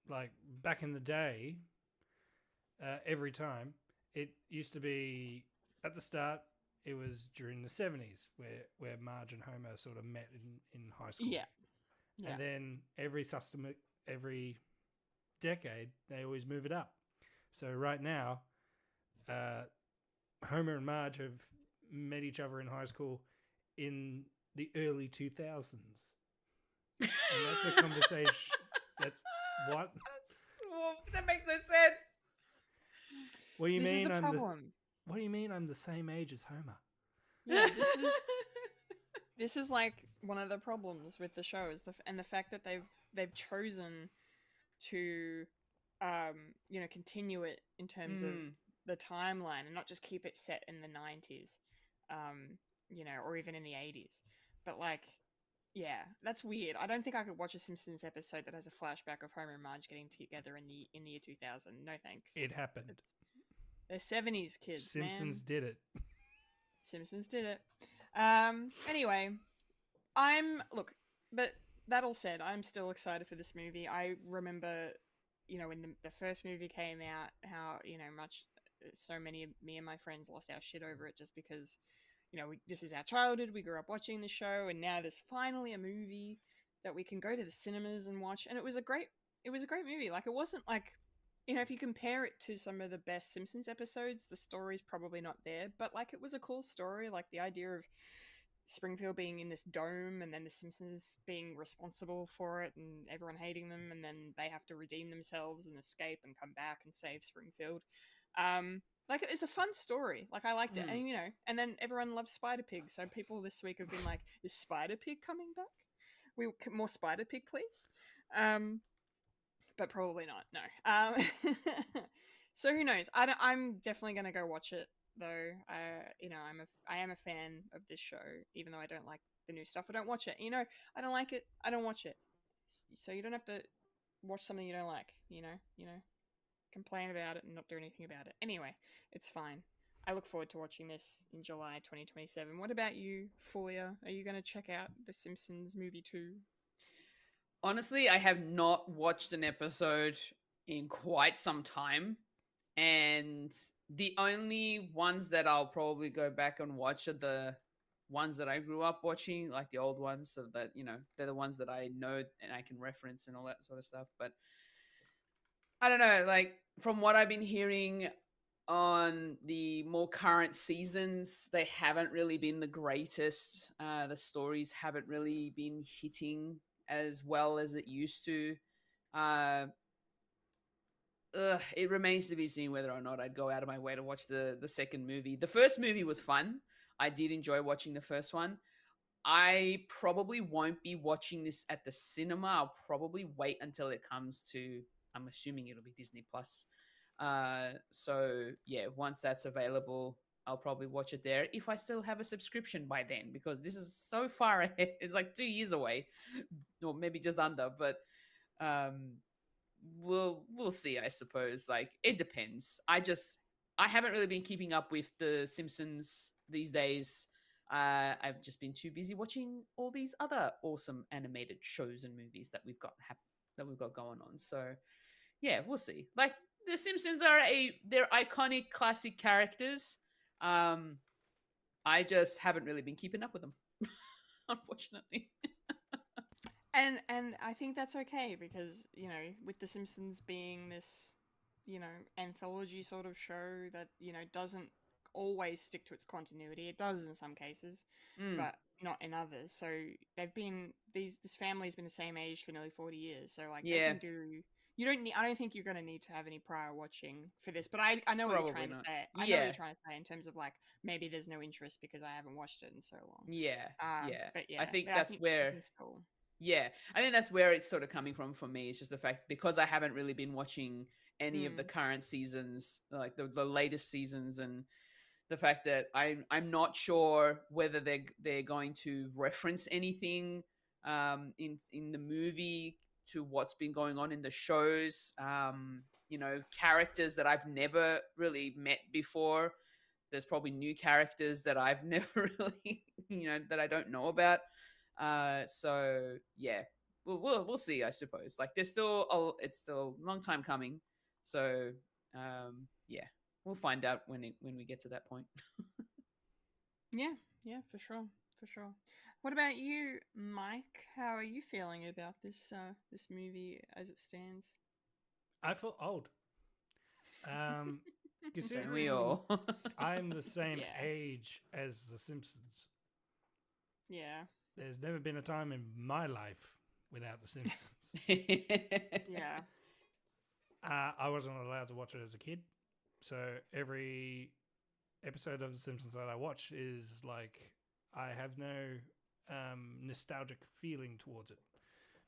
like back in the day, every time, it used to be at the start, it was during the 70s where Marge and Homer sort of met in high school. Yeah. And then every decade, they always move it up. So right now, Homer and Marge have met each other in high school in the early 2000s. And that's a conversation. That's what? That makes no sense. What do you mean? Is the problem. What do you mean I'm the same age as Homer? Yeah, this is like one of the problems with the show is the fact that they've chosen to continue it in terms of the timeline and not just keep it set in the 90s, or even in the 80s. But yeah, that's weird. I don't think I could watch a Simpsons episode that has a flashback of Homer and Marge getting together in the year 2000. No thanks. It happened. They're 70s kids. Simpsons did it. Simpsons did it. Anyway, but that all said, I'm still excited for this movie. I remember, when the first movie came out, how, so many of me and my friends lost our shit over it just because, this is our childhood. We grew up watching the show, and now there's finally a movie that we can go to the cinemas and watch. And it was a great movie. Like, it wasn't like, if you compare it to some of the best Simpsons episodes, the story's probably not there, but it was a cool story. Like the idea of Springfield being in this dome and then the Simpsons being responsible for it and everyone hating them, and then they have to redeem themselves and escape and come back and save Springfield. It's a fun story. I liked it. And, and then everyone loves Spider Pig. So people this week have been like, is Spider Pig coming back? More Spider Pig, please. But probably not. No. So who knows? I'm definitely gonna go watch it though. I am a fan of this show, even though I don't like the new stuff. I don't watch it. I don't like it. I don't watch it. So you don't have to watch something you don't like. Complain about it and not do anything about it. Anyway, it's fine. I look forward to watching this in July 2027. What about you, Fulya? Are you going to check out The Simpsons movie 2? Honestly, I have not watched an episode in quite some time. And the only ones that I'll probably go back and watch are the ones that I grew up watching, like the old ones, so that, they're the ones that I know and I can reference and all that sort of stuff. But I don't know, from what I've been hearing on the more current seasons, they haven't really been the greatest. The stories haven't really been hitting as well as it used to. It remains to be seen whether or not I'd go out of my way to watch the second movie. The first movie was fun. I did enjoy watching the first one. I probably won't be watching this at the cinema. I'll probably wait until it comes to, I'm assuming it'll be Disney Plus. So yeah, once that's available, I'll probably watch it there if I still have a subscription by then, because this is so far ahead. It's 2 years away, or maybe just under, but we'll see, I suppose. It depends. I haven't really been keeping up with the Simpsons these days. I've just been too busy watching all these other awesome animated shows and movies that we've got going on. So yeah, we'll see. The Simpsons they're iconic classic characters. I just haven't really been keeping up with them, unfortunately. And I think that's okay because, you know, with The Simpsons being this, you know, anthology sort of show that, you know, doesn't always stick to its continuity. It does in some cases, but not in others. So they've been this family's been the same age for nearly 40 years. So like they can do you don't need I don't think you're going to need to have any prior watching for this, but I know what you're trying to say. I know what you're trying to say in terms of like maybe there's no interest because I haven't watched it in so long. Yeah. But yeah, I think that's where I think that's where it's sort of coming from for me. It's just the fact because I haven't really been watching any of the current seasons, like the latest seasons, and the fact that I'm not sure whether they're going to reference anything in the movie to what's been going on in the shows. You know, characters that I've never really met before. There's probably new characters that I've never really, you know, that I don't know about. So yeah, we'll see. I suppose like it's still a long time coming. So yeah, we'll find out when we get to that point. Yeah, for sure, for sure. What about you, Mike? How are you feeling about this this movie as it stands? I feel old. Don't we Considering all? I'm the same Yeah. age as The Simpsons, Yeah, there's never been a time in my life without The Simpsons. yeah, I wasn't allowed to watch it as a kid, so every episode of The Simpsons that I watch is like I have no nostalgic feeling towards it,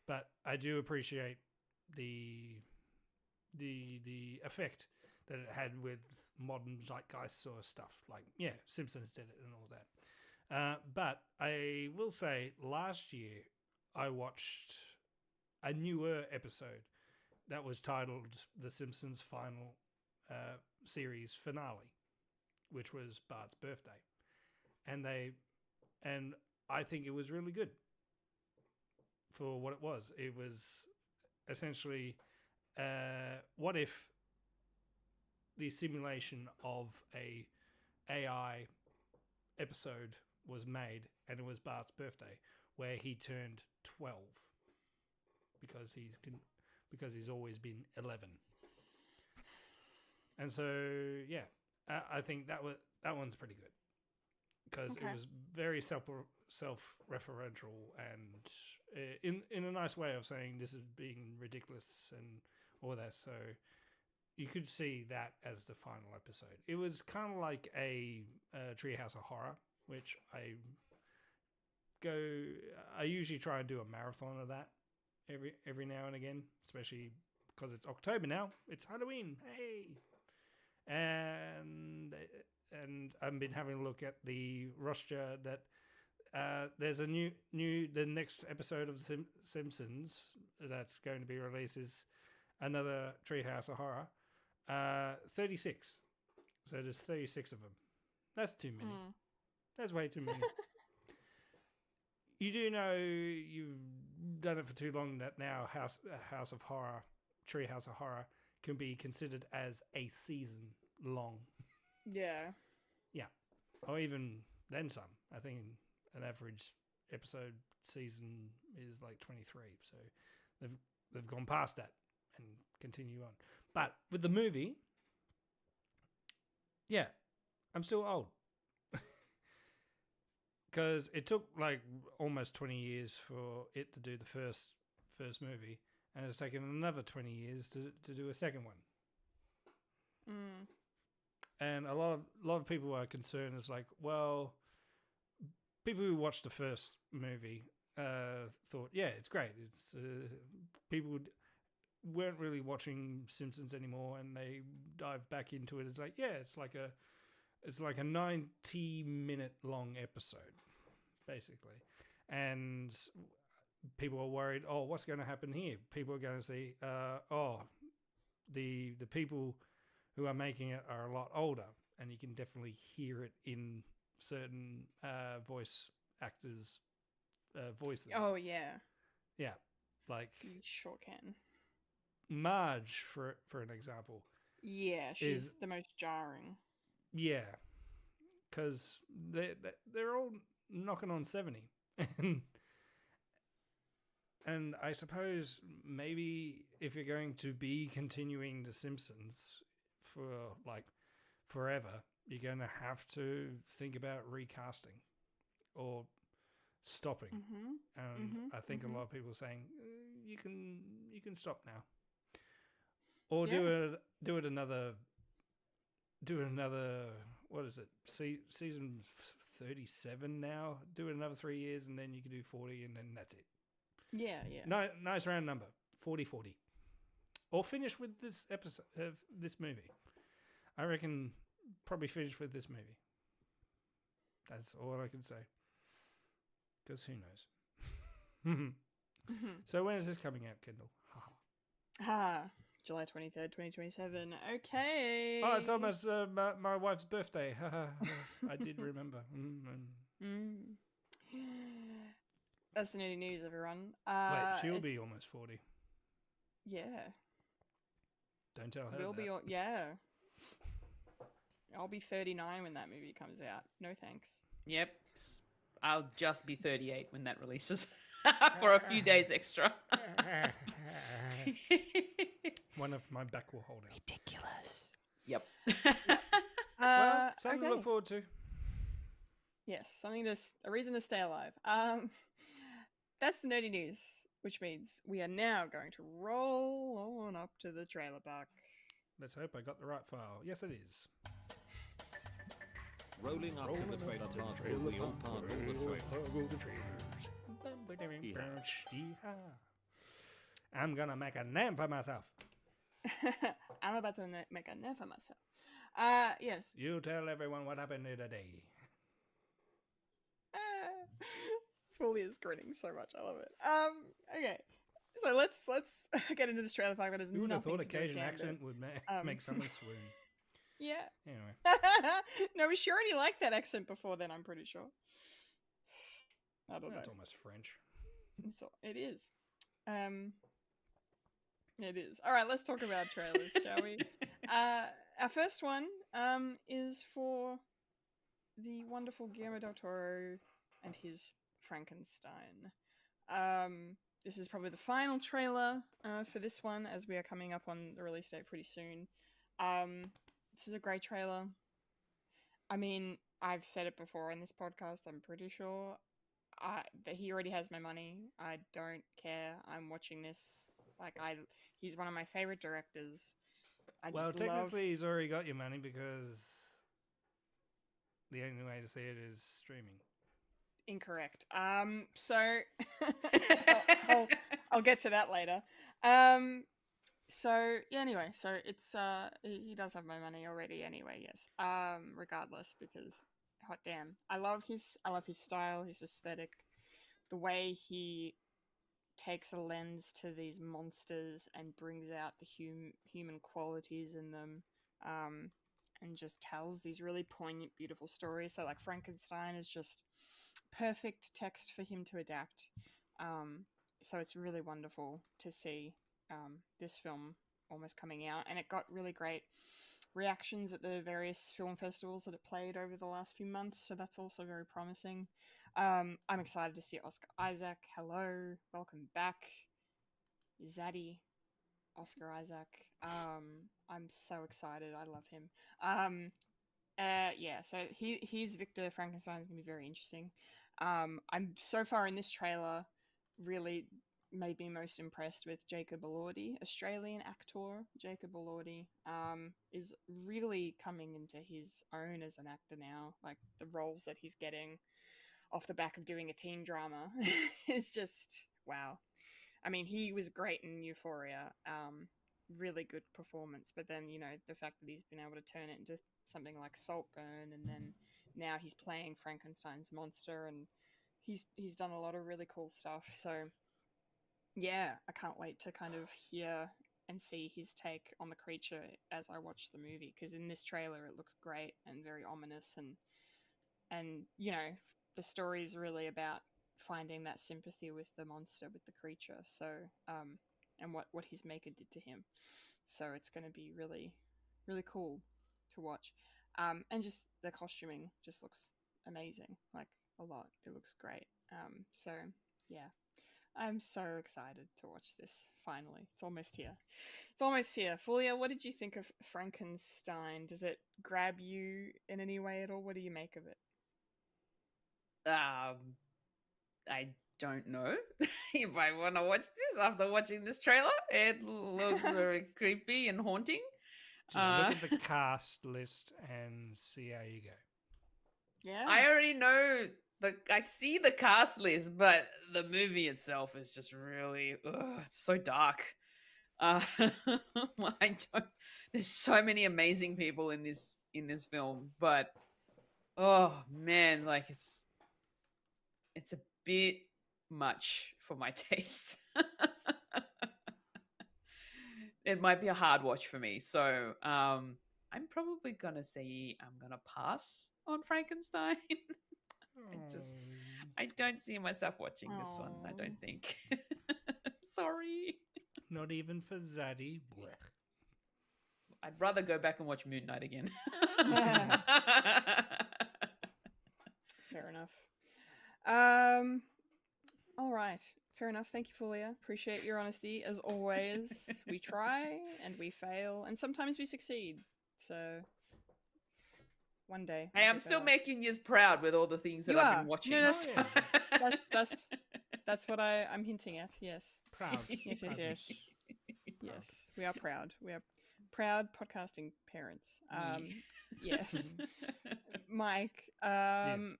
but I do appreciate the effect that it had with modern zeitgeist sort of stuff. Like, yeah, Simpsons did it and all that. But I will say, last year I watched a newer episode that was titled The Simpsons Final Series Finale, which was Bart's birthday. And I think it was really good for what it was. It was essentially, what if the simulation of a AI episode was made and it was Bart's birthday, where he turned 12 because he's always been 11. And so yeah, I think that one's pretty good because it was very self-referential and in a nice way of saying this is being ridiculous and all that. So you could see that as the final episode. It was kind of like a Treehouse of Horror, which I usually try and do a marathon of that every now and again, especially because it's October now. It's Halloween, hey! And I've been having a look at the roster that there's a the next episode of The Simpsons that's going to be released is another Treehouse of Horror. 36. So there's 36 of them. That's too many. That's way too many. You do know you've done it for too long that now House of Horror, Treehouse of Horror, can be considered as a season long. yeah. Yeah. Or even then some. I think an average episode season is like 23. So they've gone past that and continue on. But with the movie, yeah, I'm still old. Because it took like almost 20 years for it to do the first movie, and it's taken another 20 years to do a second one. And a lot of people are concerned. It's like, well, people who watched the first movie thought, yeah, it's great. It's people weren't really watching Simpsons anymore, and they dive back into it. It's like, yeah, it's like a 90-minute long episode, basically. And people are worried, oh, what's going to happen here? People are going to see, the people who are making it are a lot older, and you can definitely hear it in certain voice actors' voices. Oh yeah. Yeah, like You sure can. Marge, for an example. Yeah, she's the most jarring. Yeah, because they're all knocking on 70, And I suppose maybe if you're going to be continuing The Simpsons for like forever, you're going to have to think about recasting or stopping. And I think a lot of people are saying you can stop now, or do another. What is it? Season 37 now. Do it another 3 years, and then you can do 40, and then that's it. Yeah. No, nice round number, 40-40. Or finish with this episode of this movie. I reckon probably finish with this movie. That's all I can say. Because who knows? So when is this coming out, Kendall? July 23rd, 2027. Okay. Oh, it's almost my wife's birthday. I did remember. That's the nerdy news, everyone. Wait, she'll be almost 40. Yeah. Don't tell her. Yeah. I'll be 39 when that movie comes out. No thanks. Yep. I'll just be 38 when that releases for a few days extra. One of my back will hold out. Ridiculous. Yep. Well, something to look forward to. Yes, a reason to stay alive. That's the nerdy news, which means we are now going to roll on up to the trailer park. Let's hope I got the right file. Yes, it is. Rolling up to the trailer park where we all park all the trailers. I'm gonna make a name for myself. I'm about to make a name for myself. Yes. You tell everyone what happened here today. Fulya is grinning so much. I love it. Okay. So let's get into this trailer park that is Who would have nothing thought a to do with Cajun Canada. accent would make someone swoon? Yeah. Anyway. No, she already liked that accent before then, I'm pretty sure. I don't know. It's almost French. So it is. It is. All right, let's talk about trailers, shall we? Our first one is for the wonderful Guillermo del Toro and his Frankenstein. This is probably the final trailer for this one, as we are coming up on the release date pretty soon. This is a great trailer. I mean, I've said it before in this podcast, I'm pretty sure. That he already has my money. I don't care. I'm watching this. He's one of my favorite directors. Technically, he's already got your money because the only way to see it is streaming. Incorrect. So I'll get to that later. So yeah, anyway, so it's he does have my money already anyway, yes. Regardless, because hot damn. I love his style, his aesthetic, the way he takes a lens to these monsters and brings out the human qualities in them, and just tells these really poignant, beautiful stories. So like Frankenstein is just perfect text for him to adapt. So it's really wonderful to see this film almost coming out, and it got really great reactions at the various film festivals that it played over the last few months, so that's also very promising. I'm excited to see Oscar Isaac. Hello, welcome back, Zaddy, Oscar Isaac. I'm so excited. I love him. Yeah, so he's Victor Frankenstein is going to be very interesting. I'm so far in this trailer really made me most impressed with Jacob Elordi. Australian actor Jacob Elordi is really coming into his own as an actor now. Like the roles that he's getting off the back of doing a teen drama is just wow. I mean, he was great in Euphoria. Really good performance, but then, you know, the fact that he's been able to turn it into something like Saltburn, and then now he's playing Frankenstein's monster, and he's done a lot of really cool stuff. So yeah, I can't wait to kind of hear and see his take on the creature as I watch the movie, because in this trailer it looks great and very ominous, and you know, the story is really about finding that sympathy with the monster, with the creature. So and what his maker did to him. So it's going to be really, really cool to watch. And just the costuming just looks amazing, like a lot. It looks great. So yeah, I'm so excited to watch this. Finally, it's almost here. It's almost here. Fulya, what did you think of Frankenstein? Does it grab you in any way at all? What do you make of it? I don't know if I want to watch this after watching this trailer. It looks very creepy and haunting. Just look at the cast list and see how you go. Yeah, I already know I see the cast list, but the movie itself is just really it's so dark. I don't. There's so many amazing people in this film, but oh man, like it's a bit much for my taste. It might be a hard watch for me, so I'm probably gonna say I'm gonna pass on Frankenstein. I don't see myself watching this one. I don't think. Sorry. Not even for Zaddy. Blech. I'd rather go back and watch Moon Knight again. Fair enough. All right. Fair enough. Thank you, Fulya. Appreciate your honesty as always. We try and we fail, and sometimes we succeed. So one day. Hey, I'm still making you proud with all the things that I've been watching. No, that's what I'm hinting at. Yes. Proud. Yes. Yes, we are proud. We are proud podcasting parents. Yes. Mike, I'm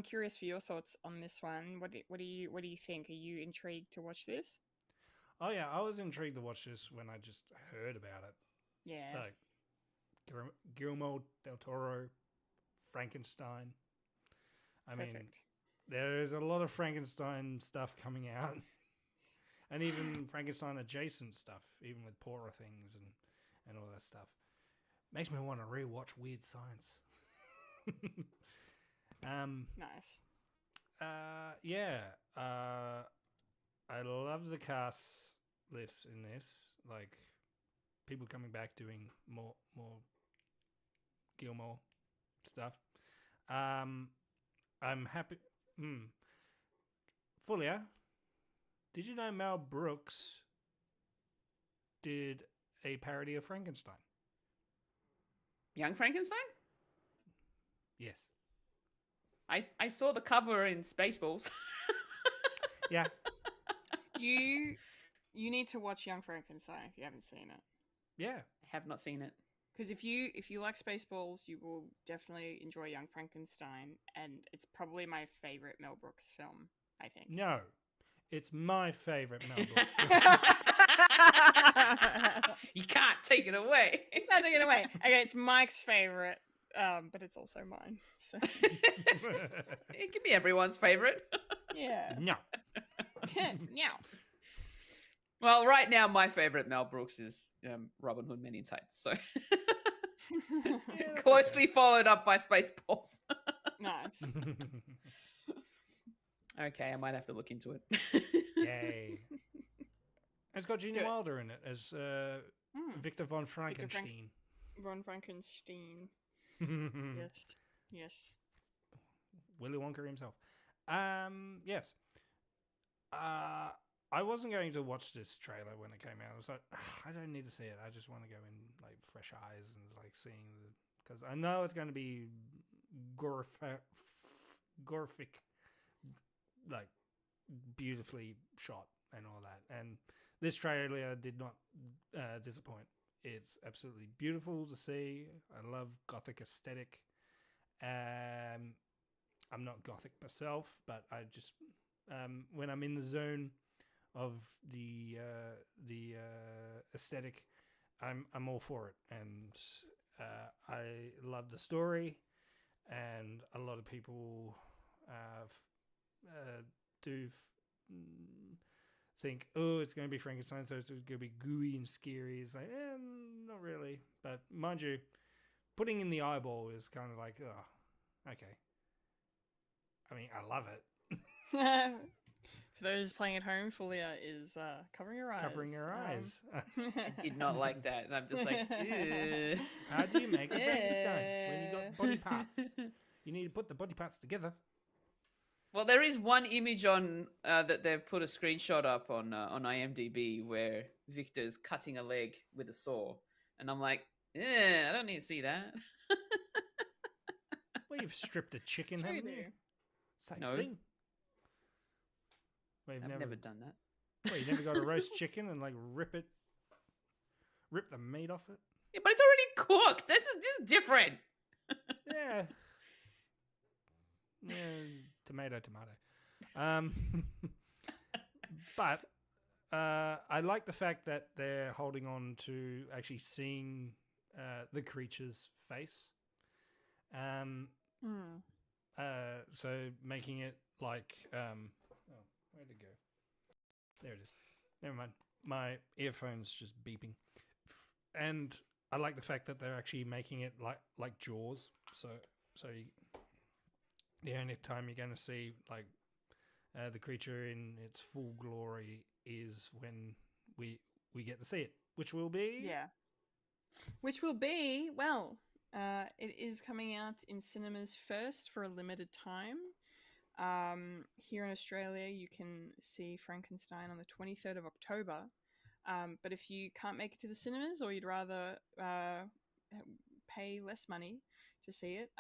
curious for your thoughts on this one. What do you think? Are you intrigued to watch this? Oh yeah, I was intrigued to watch this when I just heard about it. Yeah. Like Guillermo del Toro, Frankenstein. I mean, there's a lot of Frankenstein stuff coming out. And even Frankenstein adjacent stuff, even with poorer things and all that stuff. Makes me want to rewatch Weird Science. Nice. I love the cast list in this. Like people coming back doing more Gilmore stuff. I'm happy. Fulya, did you know Mel Brooks did a parody of Frankenstein? Young Frankenstein? Yes. I saw the cover in Spaceballs. Yeah. You need to watch Young Frankenstein if you haven't seen it. Yeah. I have not seen it. Because if you like Spaceballs, you will definitely enjoy Young Frankenstein, and it's probably my favorite Mel Brooks film, I think. No. It's my favorite Mel Brooks film. You can't take it away. You can't take it away. Okay, it's Mike's favorite, but it's also mine. So. It can be everyone's favorite. Yeah. No. Yeah. Well, right now my favorite Mel Brooks is Robin Hood Men in Tights. So closely followed up by Spaceballs. Nice. Okay, I might have to look into it. Yay. It's got Gene Wilder in it as Victor von Frankenstein. Von Frankenstein. Yes. Willy Wonka himself. Yes. I wasn't going to watch this trailer when it came out. I was like, I don't need to see it. I just want to go in like fresh eyes and like seeing because I know it's going to be gorfic, like beautifully shot and all that. And this trailer did not disappoint. It's absolutely beautiful to see. I love gothic aesthetic. I'm not gothic myself, but I just when I'm in the zone of the aesthetic, I'm all for it, and I love the story, and a lot of people do think, oh, it's going to be Frankenstein, so it's going to be gooey and scary. It's like, not really, but mind you, putting in the eyeball is kind of like, oh, okay. I mean, I love it. For those playing at home, Fulya is covering her eyes. Covering her eyes. I did not like that. And I'm just like, ew. How do you make a Frankenstein when you got body parts? You need to put the body parts together. Well, there is one image on that they've put a screenshot up on IMDb where Victor's cutting a leg with a saw, and I'm like, I don't need to see that. Well, you've stripped a chicken, Sure you haven't you? do. Same No. thing. Well, I've never done that. Well, you never got a roast chicken and like rip the meat off it. Yeah, but it's already cooked. This is different. Yeah. Yeah, tomato. But I like the fact that they're holding on to actually seeing the creature's face. So making it like where'd it go? There it is. Never mind. My earphone's just beeping. And I like the fact that they're actually making it like Jaws. So the only time you're going to see like the creature in its full glory is when we get to see it, which will be it is coming out in cinemas first for a limited time. Here in Australia, you can see Frankenstein on the 23rd of October. But if you can't make it to the cinemas, or you'd rather pay less money to see it,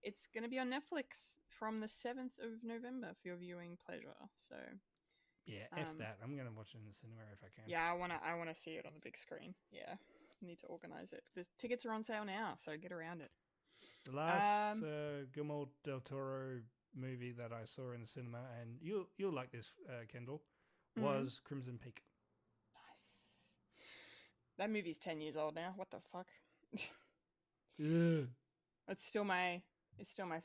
it's going to be on Netflix from the 7th of November for your viewing pleasure. So yeah, F that. I'm going to watch it in the cinema if I can. yeah, I wanna see it on the big screen. Yeah, need to organize it. The tickets are on sale now, so get around it. The last Guillermo del Toro movie that I saw in the cinema, and you'll like this, Kendall, was Crimson Peak. Nice. That movie's 10 years old now. What the fuck? Yeah. It's still my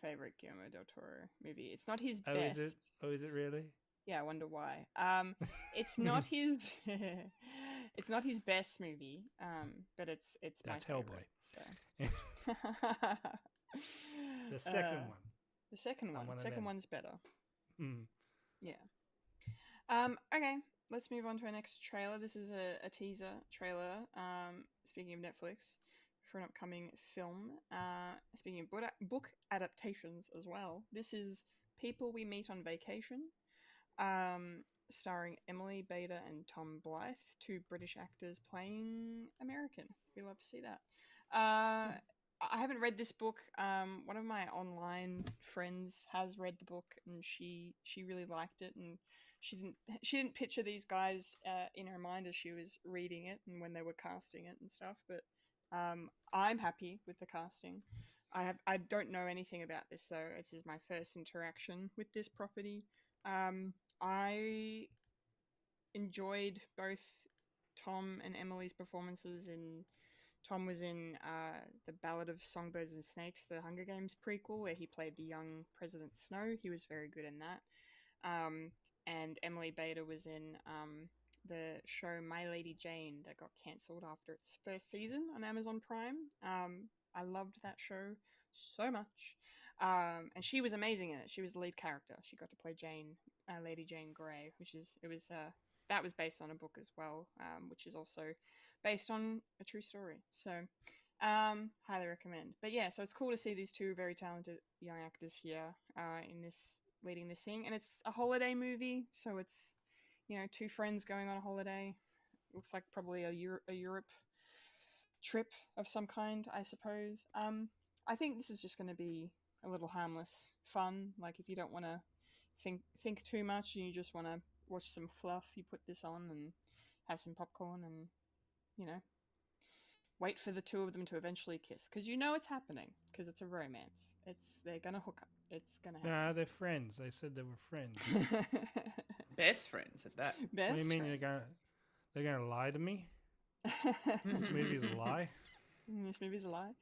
favorite Guillermo del Toro movie. It's not his best. Is it really? Yeah, I wonder why. It's not his it's not his best movie. But it's That's my Hellboy. favorite. So. The second one. The second one. The second one's better. Yeah. Okay, let's move on to our next trailer. This is a teaser trailer. Speaking of Netflix, for an upcoming film. Speaking of book adaptations as well. This is People We Meet on Vacation, starring Emily Bader and Tom Blythe, two British actors playing American. We love to see that. I haven't read this book. One of my online friends has read the book, and she really liked it, and she didn't picture these guys in her mind as she was reading it and when they were casting it and stuff. But I'm happy with the casting. I don't know anything about this though. This is my first interaction with this property. I enjoyed both Tom and Emily's performances in. Tom was in the Ballad of Songbirds and Snakes, the Hunger Games prequel, where he played the young President Snow. He was very good in that. And Emily Bader was in the show My Lady Jane that got cancelled after its first season on Amazon Prime. I loved that show so much. And she was amazing in it. She was the lead character. She got to play Lady Jane Grey, that was based on a book as well, which is also based on a true story. So, highly recommend. But yeah, so it's cool to see these two very talented young actors here leading this thing. And it's a holiday movie, so it's, two friends going on a holiday. Looks like probably a Europe trip of some kind, I suppose. I think this is just going to be a little harmless fun. Like, if you don't want to think too much and you just want to watch some fluff, you put this on and have some popcorn and, wait for the two of them to eventually kiss. Because it's happening. Because it's a romance. They're going to hook up. It's going to happen. Nah, they're friends. They said they were friends. Best friends at that. What do you mean they're gonna lie to me? This movie's a lie. This movie's a lie.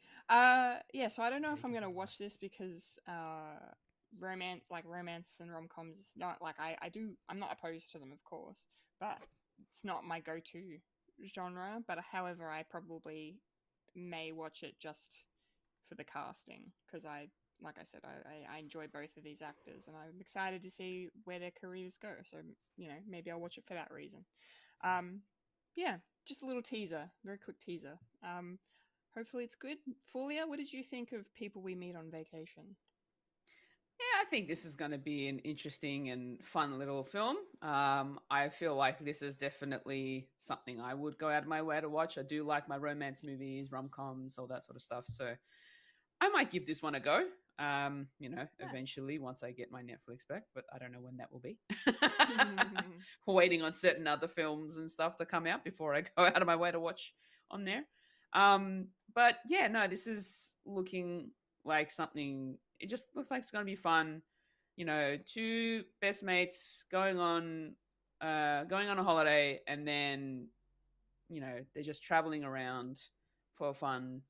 Yeah, so I don't know if I'm gonna watch this because romance and rom-coms is not like I'm not opposed to them, of course, but it's not my go-to genre. But however, I probably may watch it just for the casting, because like I said, I enjoy both of these actors, and I'm excited to see where their careers go. So, maybe I'll watch it for that reason. Yeah, just a little teaser, very quick teaser. Hopefully it's good. Fulya, what did you think of People We Meet on Vacation? Yeah, I I think this is going to be an interesting and fun little film. I feel like this is definitely something I would go out of my way to watch. I do like my romance movies, rom-coms, all that sort of stuff. So I might give this one a go. Eventually once I get my Netflix back, but I don't know when that will be. Waiting on certain other films and stuff to come out before I go out of my way to watch on there. But yeah, no, this is looking like something. It just looks like it's going to be fun. Two best mates going on a holiday, and then they're just traveling around for fun.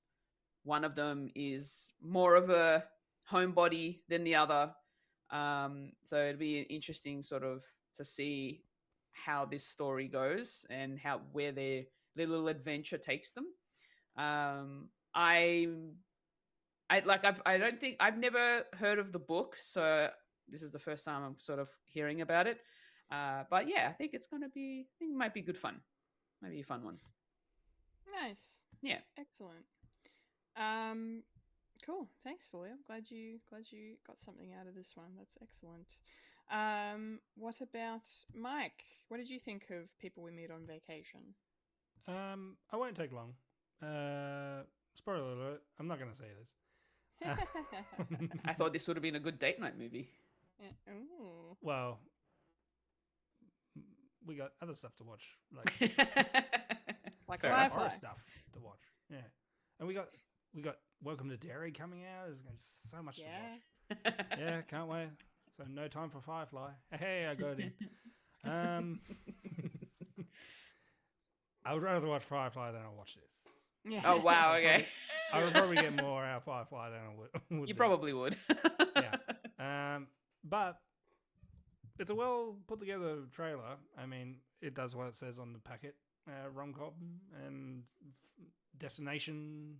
One of them is more of a homebody than the other. So it'd be interesting sort of to see how this story goes and where their little adventure takes them. I've never heard of the book, so this is the first time I'm sort of hearing about it. But yeah, I think it might be good fun. Might be a fun one. Nice. Yeah. Excellent. Cool. Thanks, Fulya. Glad you got something out of this one. That's excellent. What about Mike? What did you think of People We Meet on Vacation? I won't take long. Spoiler alert, I'm not going to say this. I thought this would have been a good date night movie. Ooh. Well, we got other stuff to watch, like Firefly stuff to watch. Yeah, and we got Welcome to Derry coming out. There's going to be so much to watch. Yeah, can't wait. So no time for Firefly. Hey, I got it. I would rather watch Firefly than I'll watch this. Yeah. Oh wow. Okay. I would probably get more out of Firefly than I would. You probably would. Yeah. But it's a well put together trailer. I mean, it does what it says on the packet. Rom-com and destination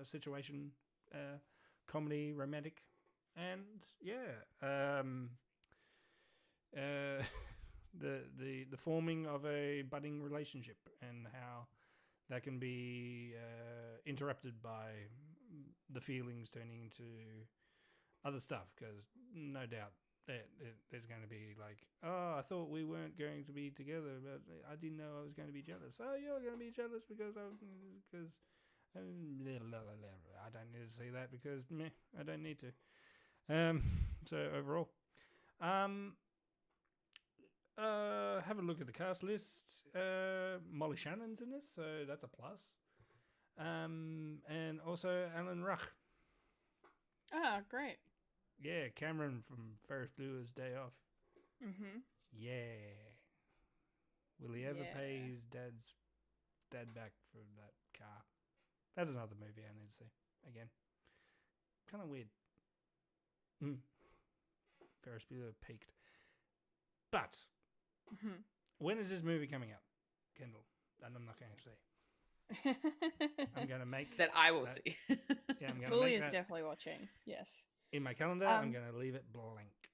situation, comedy, romantic, and the forming of a budding relationship and how that can be interrupted by the feelings turning into other stuff, because no doubt there's going to be like, oh, I thought we weren't going to be together, but I didn't know I was going to be jealous. Oh, you're going to be jealous because I don't need to see that because I don't need to. So overall, have a look at the cast list. Molly Shannon's in this, so that's a plus. And also Alan Ruck. Ah, great. Yeah, Cameron from Ferris Bueller's Day Off. Mm-hmm. Yeah. Will he ever pay his dad back for that car? That's another movie I need to see again. Kind of weird. Ferris Bueller peaked. But when is this movie coming up, Kendall? And I'm not going to see. I'm going to make that. I will see. Yeah, I'm going to Fully is definitely watching. Yes. In my calendar, I'm going to leave it blank.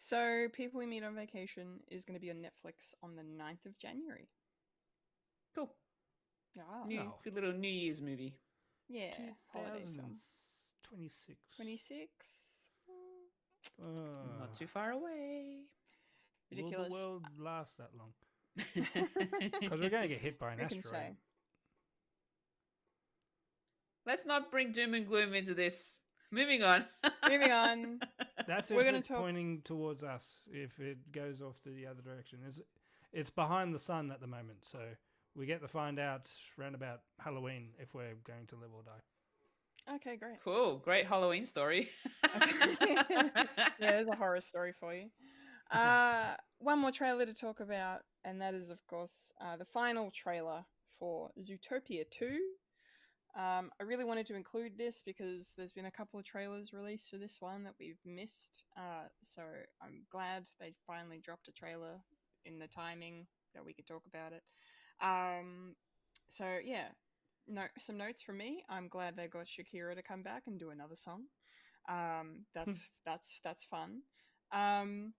So, People We Meet on Vacation is going to be on Netflix on the 9th of January. Cool. Oh. Good little New Year's movie. Yeah. Holiday film. 26. Not too far away. Ridiculous. Will the world last that long? Because we're going to get hit by an asteroid. Let's not bring doom and gloom into this. Moving on. That's if it's pointing towards us. If it goes off to the other direction, it's behind the sun at the moment. So we get to find out round about Halloween if we're going to live or die. Okay, great. Cool. Great Halloween story. Yeah, there's a horror story for you. One more trailer to talk about, and that is, of course, the final trailer for Zootopia 2. I really wanted to include this because there's been a couple of trailers released for this one that we've missed. So I'm glad they finally dropped a trailer in the timing that we could talk about it. So yeah, some notes from me. I'm glad they got Shakira to come back and do another song. That's fun. And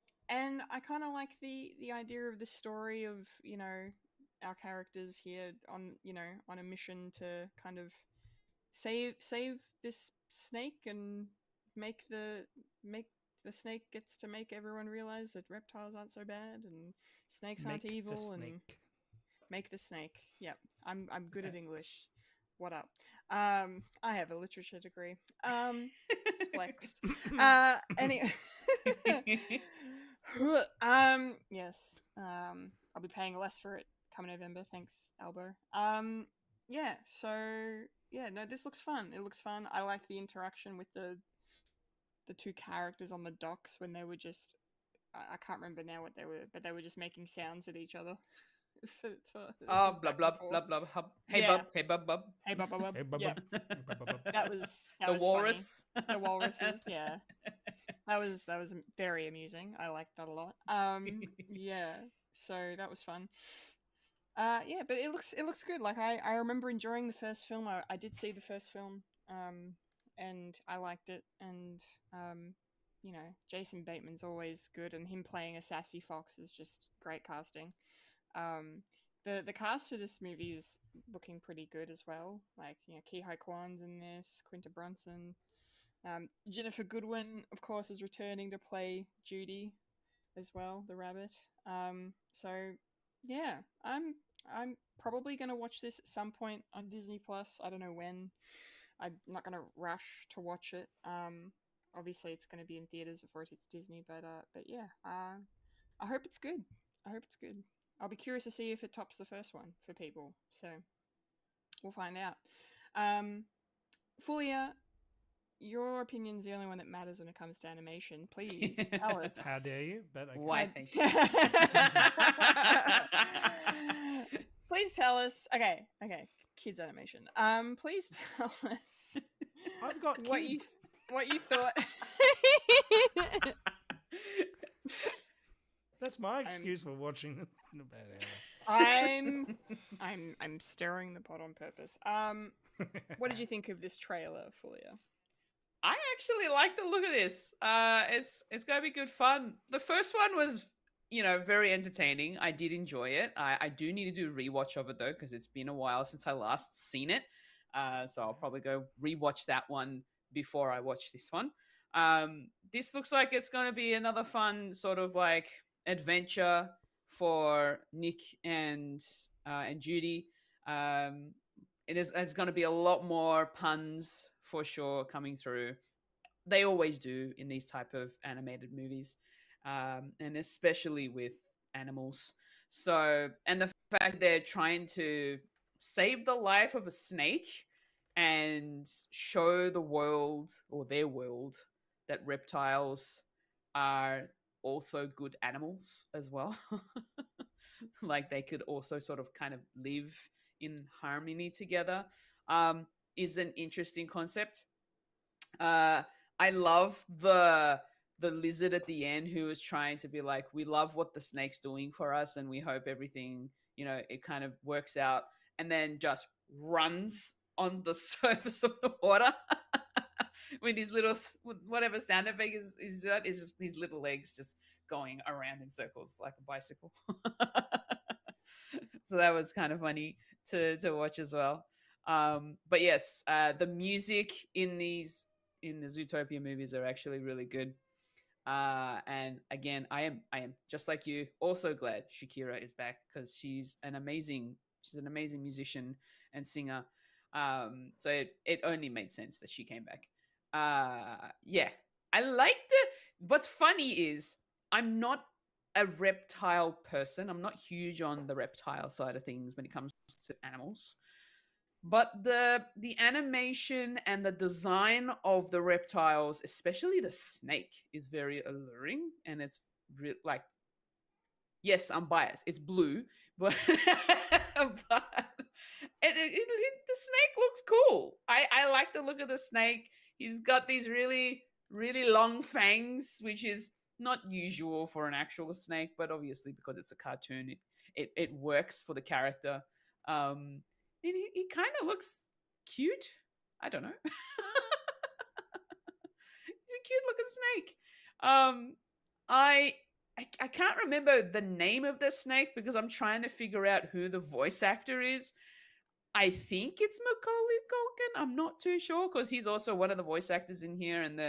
I kind of like the idea of the story of, our characters here on a mission to kind of save this snake and make the snake gets to make everyone realize that reptiles aren't so bad and snakes aren't evil and make the snake. Yep, I'm good at English. What up? I have a literature degree. Flex. Anyway. Yes. I'll be paying less for it come November. Thanks, Albo. Yeah. So yeah, no, this looks fun. It looks fun. I like the interaction with the two characters on the docks when they were just. I can't remember now what they were, but they were just making sounds at each other. Oh, blah blah blah blah blah. Hey bub, hey bub bub, hey bub bub bub. Hey, bub, Yep. bub. That was the walrus. Funny. The walruses, yeah. That was very amusing. I liked that a lot. Yeah. So that was fun. Yeah, but it looks good. Like I remember enjoying the first film. I did see the first film. And I liked it. And you know, Jason Bateman's always good, and him playing a sassy fox is just great casting. The cast for this movie is looking pretty good as well. Like, you know, Ki Hai Kwan's in this, Quinta Brunson. Jennifer Goodwin, of course, is returning to play Judy as well, the rabbit. So yeah, I'm probably gonna watch this at some point on Disney Plus. I don't know when. I'm not gonna rush to watch it. Obviously it's gonna be in theaters before it hits Disney, but yeah, I hope it's good. I hope it's good. I'll be curious to see if it tops the first one for people. So we'll find out. Fulya, your opinion's the only one that matters when it comes to animation. Please tell us. How dare you? But okay. Why? Thank you. Please tell us. Okay, kids animation. Please tell us. I've got kids. What you thought. That's my excuse for watching in a bad hour. I'm stirring the pot on purpose. What did you think of this trailer, Fulya? I actually like the look of this. It's gonna be good fun. The first one was, you know, very entertaining. I did enjoy it. I do need to do a rewatch of it though, because it's been a while since I last seen it. So I'll probably go rewatch that one before I watch this one. This looks like it's gonna be another fun sort of like adventure for Nick and Judy. It's going to be a lot more puns for sure coming through. They always do in these type of animated movies, and especially with animals. So, and the fact they're trying to save the life of a snake and show the world, or their world, that reptiles are also good animals as well. Like they could also sort of kind of live in harmony together, is an interesting concept. I love the lizard at the end who was trying to be like, we love what the snake's doing for us and we hope everything, you know, it kind of works out, and then just runs on the surface of the water with his little, whatever sound effect is his little legs just going around in circles like a bicycle. So that was kind of funny to watch as well. But yes, the music in the Zootopia movies are actually really good. And again, I am just like you, also glad Shakira is back, because she's an amazing musician and singer. So it only made sense that she came back. Yeah, I like what's funny is I'm not a reptile person. I'm not huge on the reptile side of things when it comes to animals. But the animation and the design of the reptiles, especially the snake, is very alluring. And it's like, yes, I'm biased. It's blue, but but the snake looks cool. I like the look of the snake. He's got these really, really long fangs, which is not usual for an actual snake, but obviously because it's a cartoon, it works for the character. And he kind of looks cute. I don't know. He's a cute looking snake. I can't remember the name of the snake because I'm trying to figure out who the voice actor is. I think it's Macaulay Culkin. I'm not too sure because he's also one of the voice actors in here, and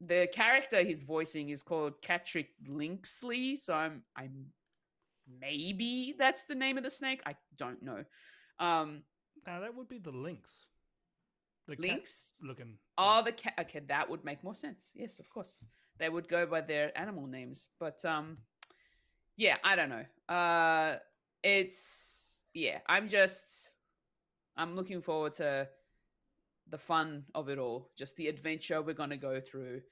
the character he's voicing is called Catrick Linksley. So I'm maybe that's the name of the snake. I don't know. That would be the lynx. The Lynx looking. Oh, the cat. Okay, that would make more sense. Yes, of course. They would go by their animal names. But yeah, I don't know. I'm looking forward to the fun of it all. Just the adventure we're gonna go through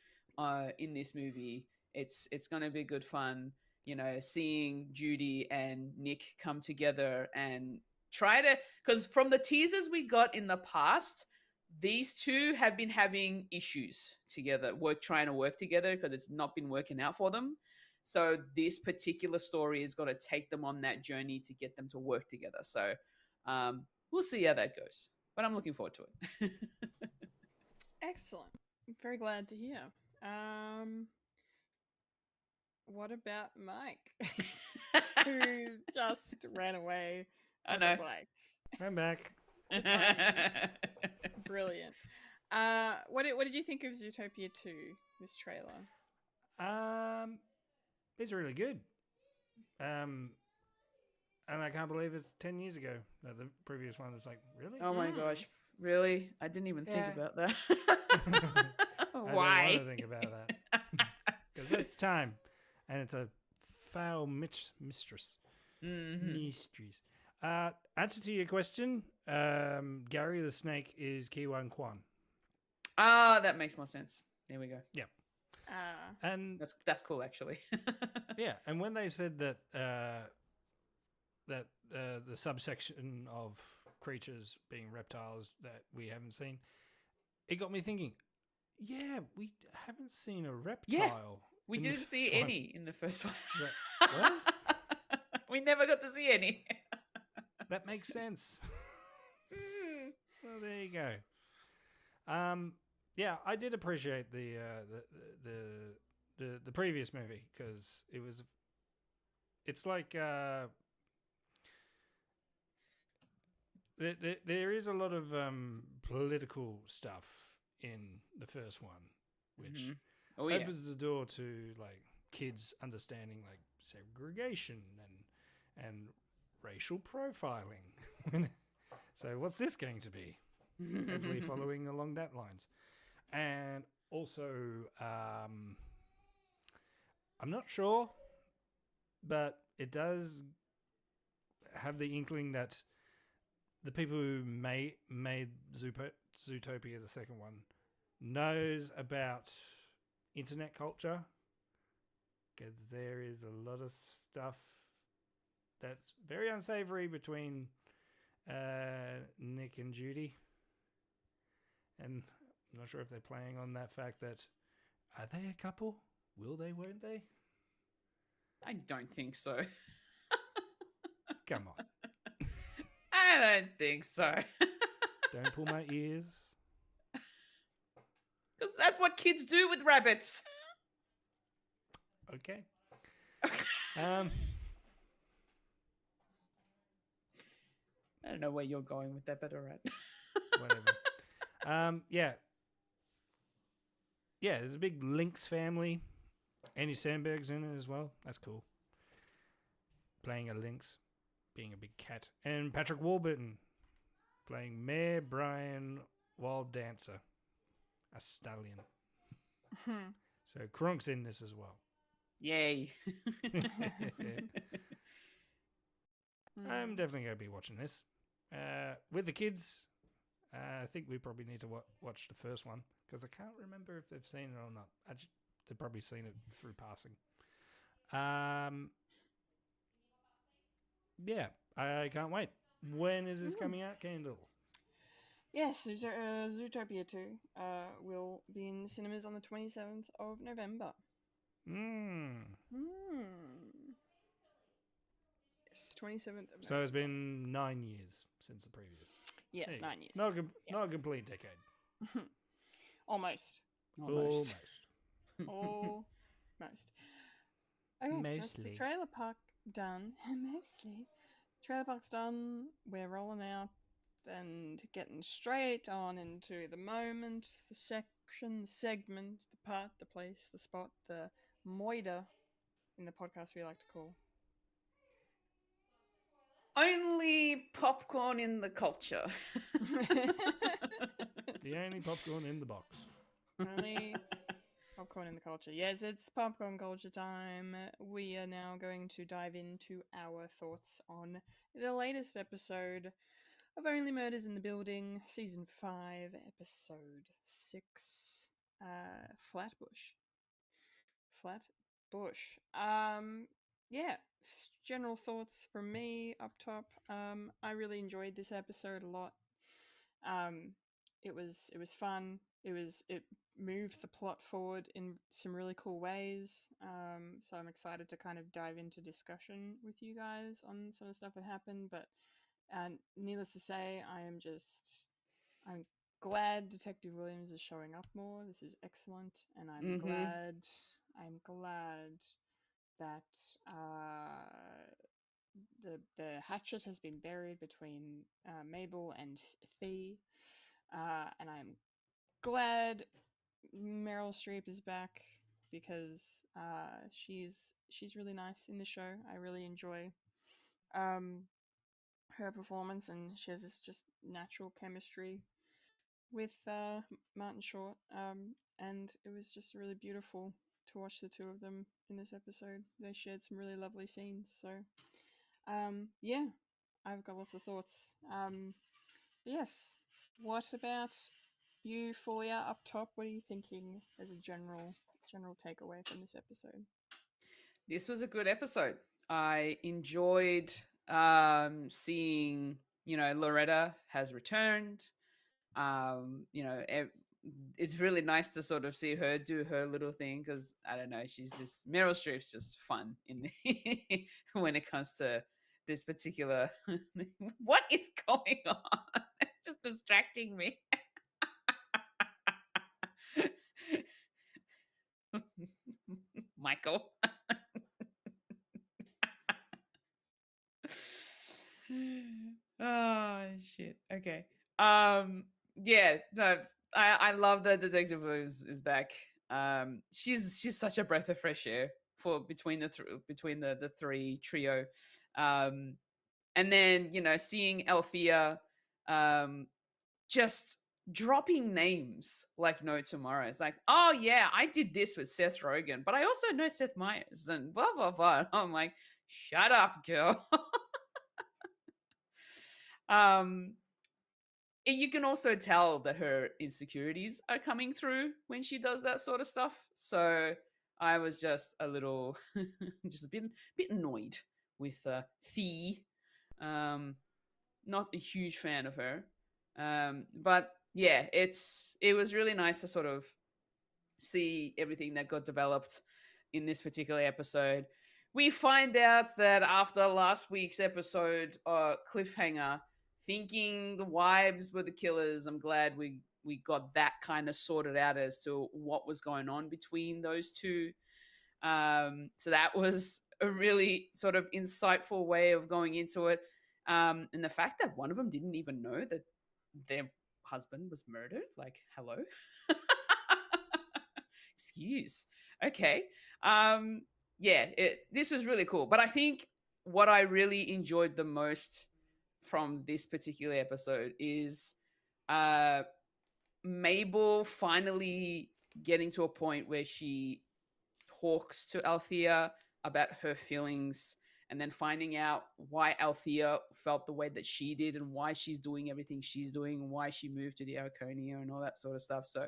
in this movie. It's gonna be good fun, seeing Judy and Nick come together and try to, because from the teasers we got in the past, these two have been having issues together, trying to work together because it's not been working out for them. So this particular story is going to take them on that journey to get them to work together. So we'll see how that goes. But I'm looking forward to it. Excellent. I'm very glad to hear. What about Mike? Who just ran away? I know. I'm back. Brilliant. What did you think of Zootopia 2, this trailer? It's really good. And I can't believe it's 10 years ago that the previous one is like, really? Oh my gosh, really? I didn't even think about that. Why? I don't want to think about that. Because it's time. And it's a foul mistress. Mm-hmm. Mysteries. Answer to your question, Gary the Snake is Kiwan Kwan. Ah, that makes more sense. There we go. Yeah. And that's cool, actually. Yeah, and when they said that the subsection of creatures being reptiles that we haven't seen, it got me thinking. Yeah, we haven't seen a reptile. Yeah, we didn't see any in the first one. What? We never got to see any. That makes sense. Well, there you go. Yeah, I did appreciate the previous movie because it's like there is a lot of political stuff in the first one, which opens the door to like kids understanding like segregation and racial profiling. So what's this going to be? Hopefully following along that lines. And also, I'm not sure, but it does have the inkling that the people who made Zootopia, the second one, knows about internet culture, because there is a lot of stuff that's very unsavory between Nick and Judy. And I'm not sure if they're playing on that fact that, are they a couple? Will they, won't they? I don't think so. Come on. I don't think so. Don't pull my ears. Because that's what kids do with rabbits. Okay. I don't know where you're going with that, but all right. Whatever. Yeah. Yeah, there's a big Lynx family. Andy Samberg's in it as well. That's cool. Playing a lynx, being a big cat. And Patrick Warburton playing Mayor Brian Wild Dancer, a stallion. So Kronk's in this as well. Yay. I'm definitely going to be watching this. With the kids, I think we probably need to watch the first one because I can't remember if they've seen it or not. They've probably seen it through passing. Yeah, I can't wait. When is this coming out, Kendall? Yes, Zootopia 2 will be in cinemas on the 27th of November. Yes, 27th of November. So it's been 9 years since the previous. Yes, 9 years. Not a complete decade. Almost. Almost. Okay, that's the trailer park done. Mostly. trailer park's done. We're rolling out and getting straight on into the moment, the section, the segment, the part, the place, the spot, the moida in the podcast we like to call. Only popcorn in the culture. The only popcorn in the box. Only popcorn in the culture. Yes, it's popcorn culture time. We are now going to dive into our thoughts on the latest episode of Only Murders in the Building, Season 5, Episode 6, Flatbush. Flatbush. Yeah, general thoughts from me up top. I really enjoyed this episode a lot. It was fun. It moved the plot forward in some really cool ways. So I'm excited to kind of dive into discussion with you guys on some of the stuff that happened. But needless to say, I'm glad Detective Williams is showing up more. This is excellent, and I'm glad that the hatchet has been buried between Mabel and Thea, and I'm glad Meryl Streep is back because she's really nice in the show. I really enjoy her performance, and she has this just natural chemistry with Martin Short, and it was just really beautiful to watch the two of them in this episode. They shared some really lovely scenes, so yeah, I've got lots of thoughts. Yes, what about you, Fulya, up top? What are you thinking as a general takeaway from this episode? This was a good episode. I enjoyed seeing, Loretta has returned. It's really nice to sort of see her do her little thing because I don't know, Meryl Streep's just fun in when it comes to this particular. What is going on? It's just distracting me. Michael. Oh shit. Okay. Yeah, no, I love that Detective Williams is back. She's such a breath of fresh air for between the three trio. And then, seeing Althea just dropping names like no tomorrow. It's like, oh yeah, I did this with Seth Rogen, but I also know Seth Meyers and blah blah blah. I'm like, shut up, girl. You can also tell that her insecurities are coming through when she does that sort of stuff. So I was just a little, just a bit annoyed with Fee. Not a huge fan of her, but yeah, it was really nice to sort of see everything that got developed in this particular episode. We find out that after last week's episode, cliffhanger, thinking the wives were the killers, I'm glad we got that kind of sorted out as to what was going on between those two. So that was a really sort of insightful way of going into it. And the fact that one of them didn't even know that their husband was murdered, like, hello. Excuse. Okay. This was really cool. But I think what I really enjoyed the most from this particular episode is Mabel finally getting to a point where she talks to Althea about her feelings and then finding out why Althea felt the way that she did and why she's doing everything she's doing and why she moved to the Arconia and all that sort of stuff. So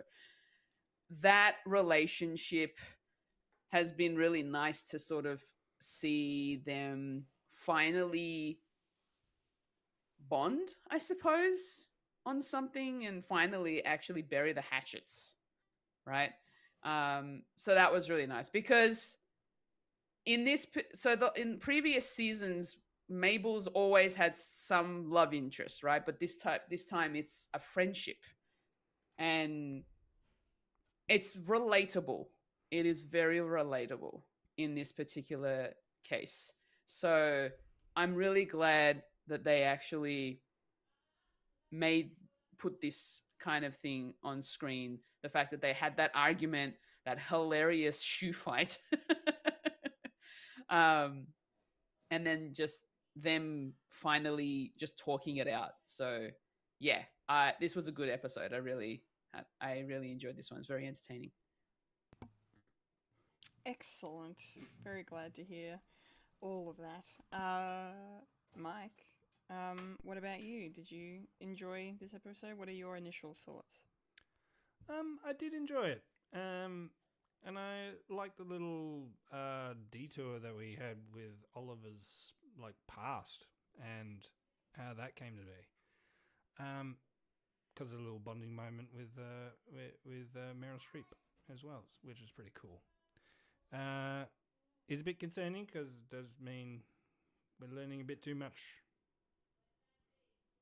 that relationship has been really nice to sort of see them finally bond, I suppose, on something and finally actually bury the hatchets, right? So that was really nice because in previous seasons, Mabel's always had some love interest, right? But this time it's a friendship, and it's relatable. It is very relatable in this particular case. So I'm really glad that they actually put this kind of thing on screen. The fact that they had that argument, that hilarious shoe fight, and then just them finally just talking it out. So yeah, this was a good episode. I really enjoyed this one. It's very entertaining. Excellent. Very glad to hear all of that. Mike, what about you? Did you enjoy this episode? What are your initial thoughts? I did enjoy it. And I liked the little detour that we had with Oliver's like past and how that came to be. Because of a little bonding moment with Meryl Streep as well, which is pretty cool. Is a bit concerning because it does mean we're learning a bit too much.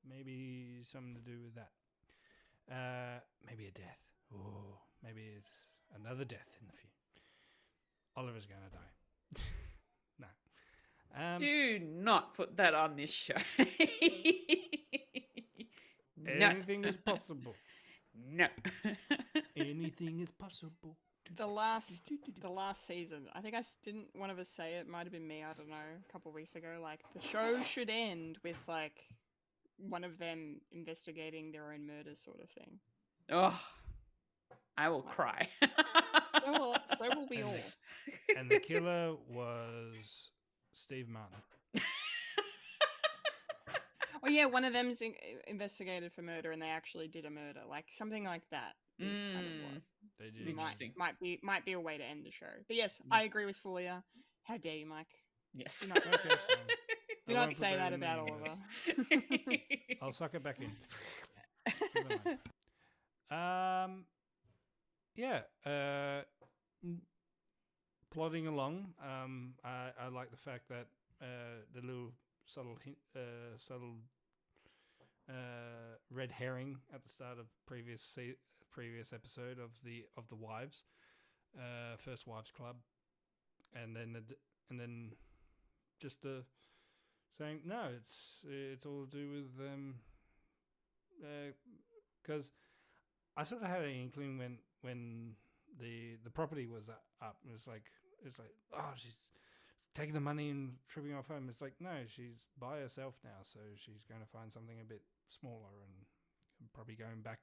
Maybe something to do with that. Maybe a death. Oh, maybe it's another death in the future. Oliver's going to die. No. Do not put that on this show. Anything is possible. No. Anything is possible. The last season, I think didn't one of us say it, might have been me, I don't know, a couple of weeks ago, like the show should end with like one of them investigating their own murder sort of thing. Oh, I will cry. So will we all. And the killer was Steve Martin. Oh yeah, one of them's investigated for murder, and they actually did a murder, like something like that. Is kind of what they did. Interesting. Might be a way to end the show. But yes, I agree with Fulya. How dare you, Mike? Yes. Do not say that about Oliver. I'll suck it back in. Plodding along. I like the fact that the little subtle red herring at the start of previous episode of the wives, First Wives Club, and then just the saying no, it's all to do with because I sort of had an inkling when the property was up. It's like oh, she's taking the money and tripping off home. It's like no, she's by herself now, so she's going to find something a bit smaller and probably going back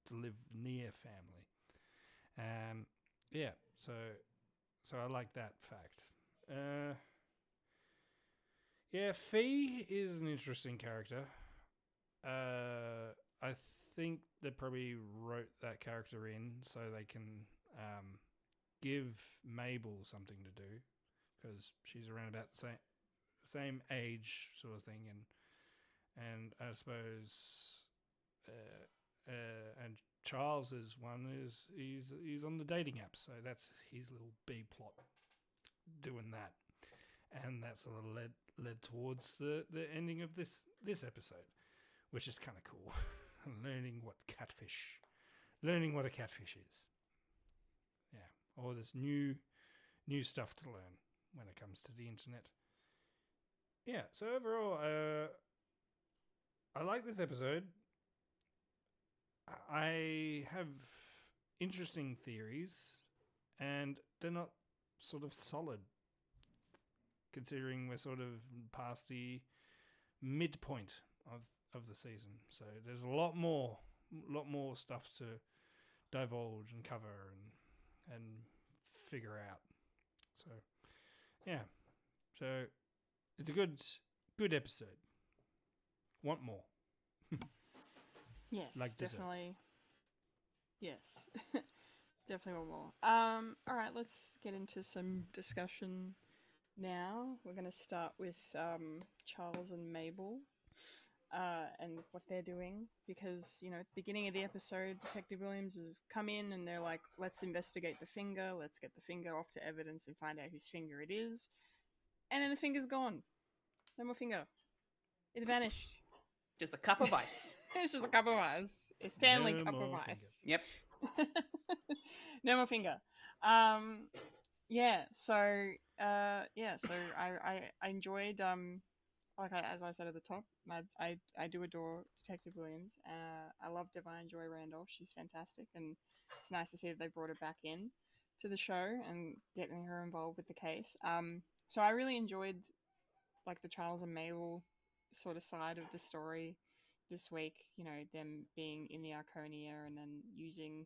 to live near family. So I like that fact. Fee is an interesting character. I think they probably wrote that character in so they can give Mabel something to do because she's around about the same age sort of thing, and I suppose and Charles's one is he's on the dating app, so that's his little B plot doing that, and that sort of led towards the ending of this episode, which is kind of cool. learning what a catfish is. Yeah, all this new stuff to learn when it comes to the internet. Yeah, so overall, I like this episode. I have interesting theories, and they're not sort of solid, considering we're sort of past the midpoint of the season. So there's a lot more stuff to divulge and cover and figure out. So yeah, so it's a good episode. Want more? Yes, like definitely. Yes, definitely want more. All right, let's get into some discussion now. We're going to start with Charles and Mabel and what they're doing, because, at the beginning of the episode, Detective Williams has come in and they're like, let's investigate the finger, let's get the finger off to evidence and find out whose finger it is. And then the finger's gone. No more finger. It vanished. Just a cup of ice. It's just a cup of ice. A Stanley cup of ice. Yep. No more finger. So I enjoyed as I said at the top, I do adore Detective Williams. I love Divine Joy Randolph. She's fantastic, and it's nice to see that they brought her back in to the show and getting her involved with the case. So I really enjoyed like the Charles and Mabel sort of side of the story this week. You know, them being in the Arconia and then using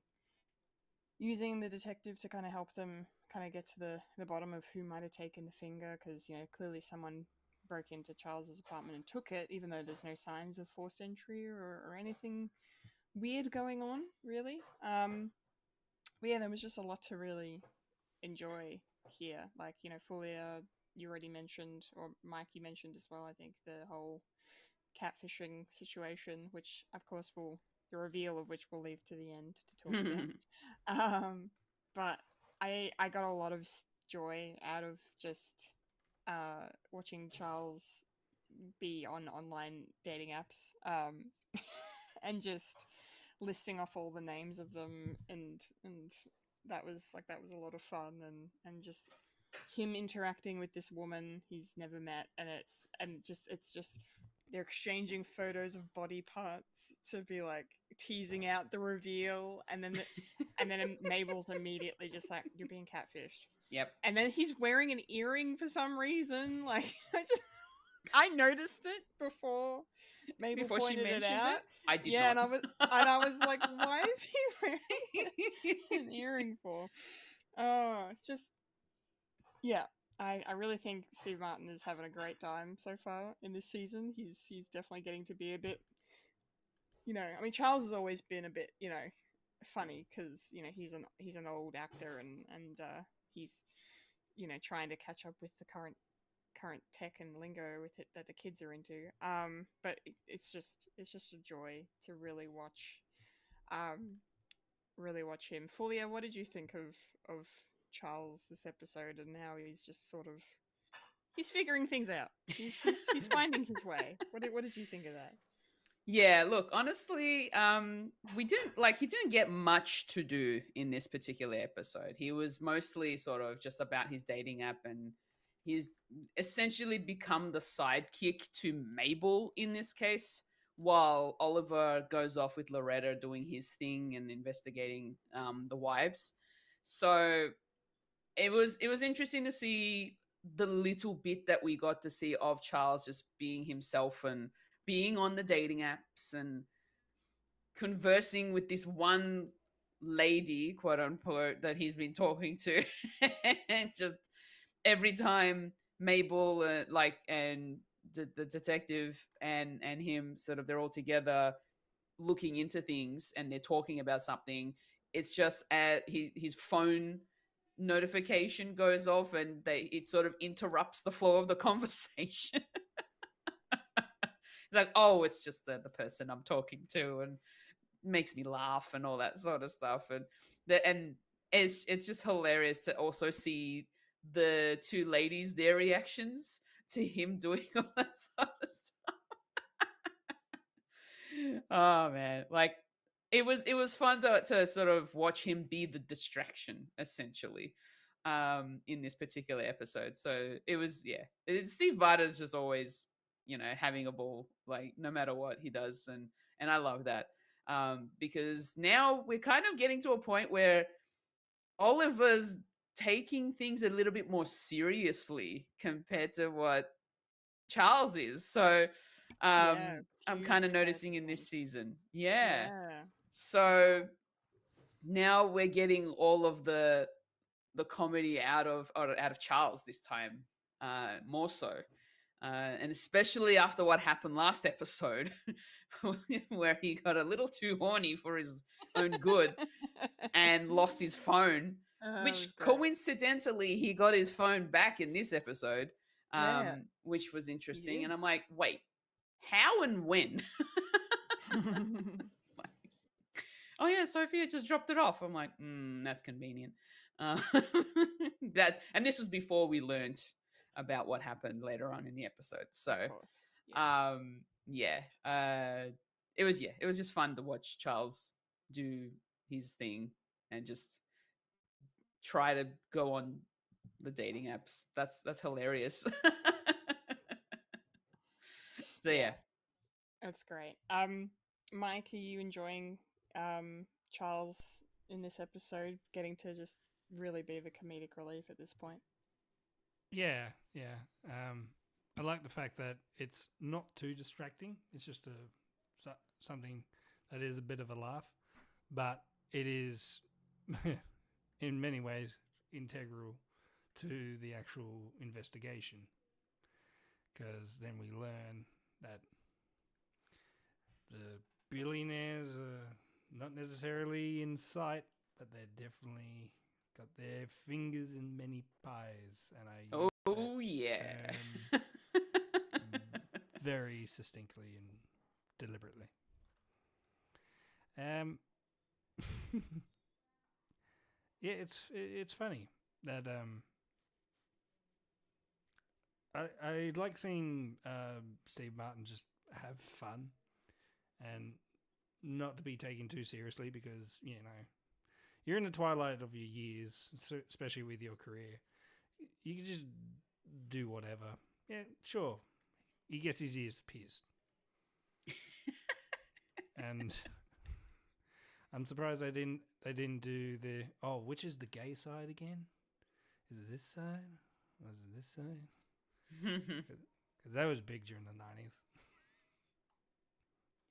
the detective to kind of help them kind of get to the bottom of who might have taken the finger, because, you know, clearly someone broke into Charles's apartment and took it, even though there's no signs of forced entry or anything weird going on, really. But yeah, there was just a lot to really enjoy here. Like, you know, Fulia, you already mentioned, or Mike, you mentioned as well, I think, the whole catfishing situation, which of course the reveal of which we'll leave to the end to talk about. But I got a lot of joy out of just watching Charles be on online dating apps, and just listing off all the names of them, and that was a lot of fun, and just him interacting with this woman he's never met, and it's just they're exchanging photos of body parts to be like teasing out the reveal, and then Mabel's immediately just like, you're being catfished. Yep. And then he's wearing an earring for some reason. Like, I noticed it before Before she pointed mentioned it out. it, I did Yeah, not. and I was like, why is he wearing an earring for? Oh, it's just, yeah. I really think Steve Martin is having a great time so far in this season. He's definitely getting to be a bit, you know, I mean, Charles has always been a bit, you know, funny because, you know, he's an old actor, and he's, you know, trying to catch up with the current tech and lingo with it that the kids are into. But it's just a joy to really watch him. Fulia, what did you think of Charles this episode, and now he's just sort of he's figuring things out. He's finding his way. What did you think of that? Yeah, look, honestly, he didn't get much to do in this particular episode. He was mostly sort of just about his dating app, and he's essentially become the sidekick to Mabel in this case, while Oliver goes off with Loretta doing his thing and investigating the wives. So it was interesting to see the little bit that we got to see of Charles just being himself and being on the dating apps and conversing with this one lady, quote unquote, that he's been talking to. And just every time Mabel and the detective and him sort of, they're all together looking into things and they're talking about something, it's just his phone notification goes off and it sort of interrupts the flow of the conversation. It's like, oh, it's just the person I'm talking to, and makes me laugh and all that sort of stuff. And it's just hilarious to also see the two ladies, their reactions to him doing all that sort of stuff. Oh man, like it was fun to sort of watch him be the distraction essentially in this particular episode. So it was, yeah, Steve Barter's just always, you know, having a ball, like no matter what he does, and I love that because now we're kind of getting to a point where Oliver's taking things a little bit more seriously compared to what Charles is. So I'm kind of noticing in this season. Yeah. So now we're getting all of the comedy out of Charles this time, more so. And especially after what happened last episode, where he got a little too horny for his own good and lost his phone, which coincidentally he got his phone back in this episode, which was interesting. And I'm like, wait, how and when? It's like, oh yeah, Sophia just dropped it off. I'm like, that's convenient. And this was before we learned about what happened later on in the episode. So, it was just fun to watch Charles do his thing and just try to go on the dating apps. That's hilarious. So yeah. That's great. Mike, are you enjoying Charles in this episode getting to just really be the comedic relief at this point? Yeah. I like the fact that it's not too distracting. It's just something that is a bit of a laugh, but it is in many ways integral to the actual investigation, because then we learn that the billionaires are not necessarily in sight, but they're definitely got their fingers in many pies, and I use Oh yeah. term very succinctly and deliberately. Yeah, it's funny that I like seeing Steve Martin just have fun and not to be taken too seriously, because you're in the twilight of your years, especially with your career. You can just do whatever. Yeah, sure. He gets his ears pierced. And I'm surprised they didn't do the which is the gay side again? Is it this side? Was it this side? Because that was big during the 90s.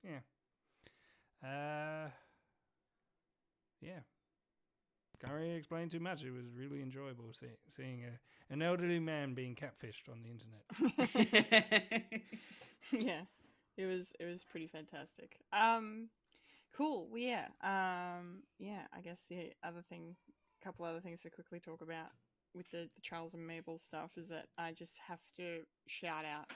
Yeah. Yeah. Can't really explain too much. It was really enjoyable seeing an elderly man being catfished on the internet. Yeah, it was pretty fantastic. Cool. Well, yeah. I guess the other thing, a couple other things to quickly talk about with the Charles and Mabel stuff is that I just have to shout out,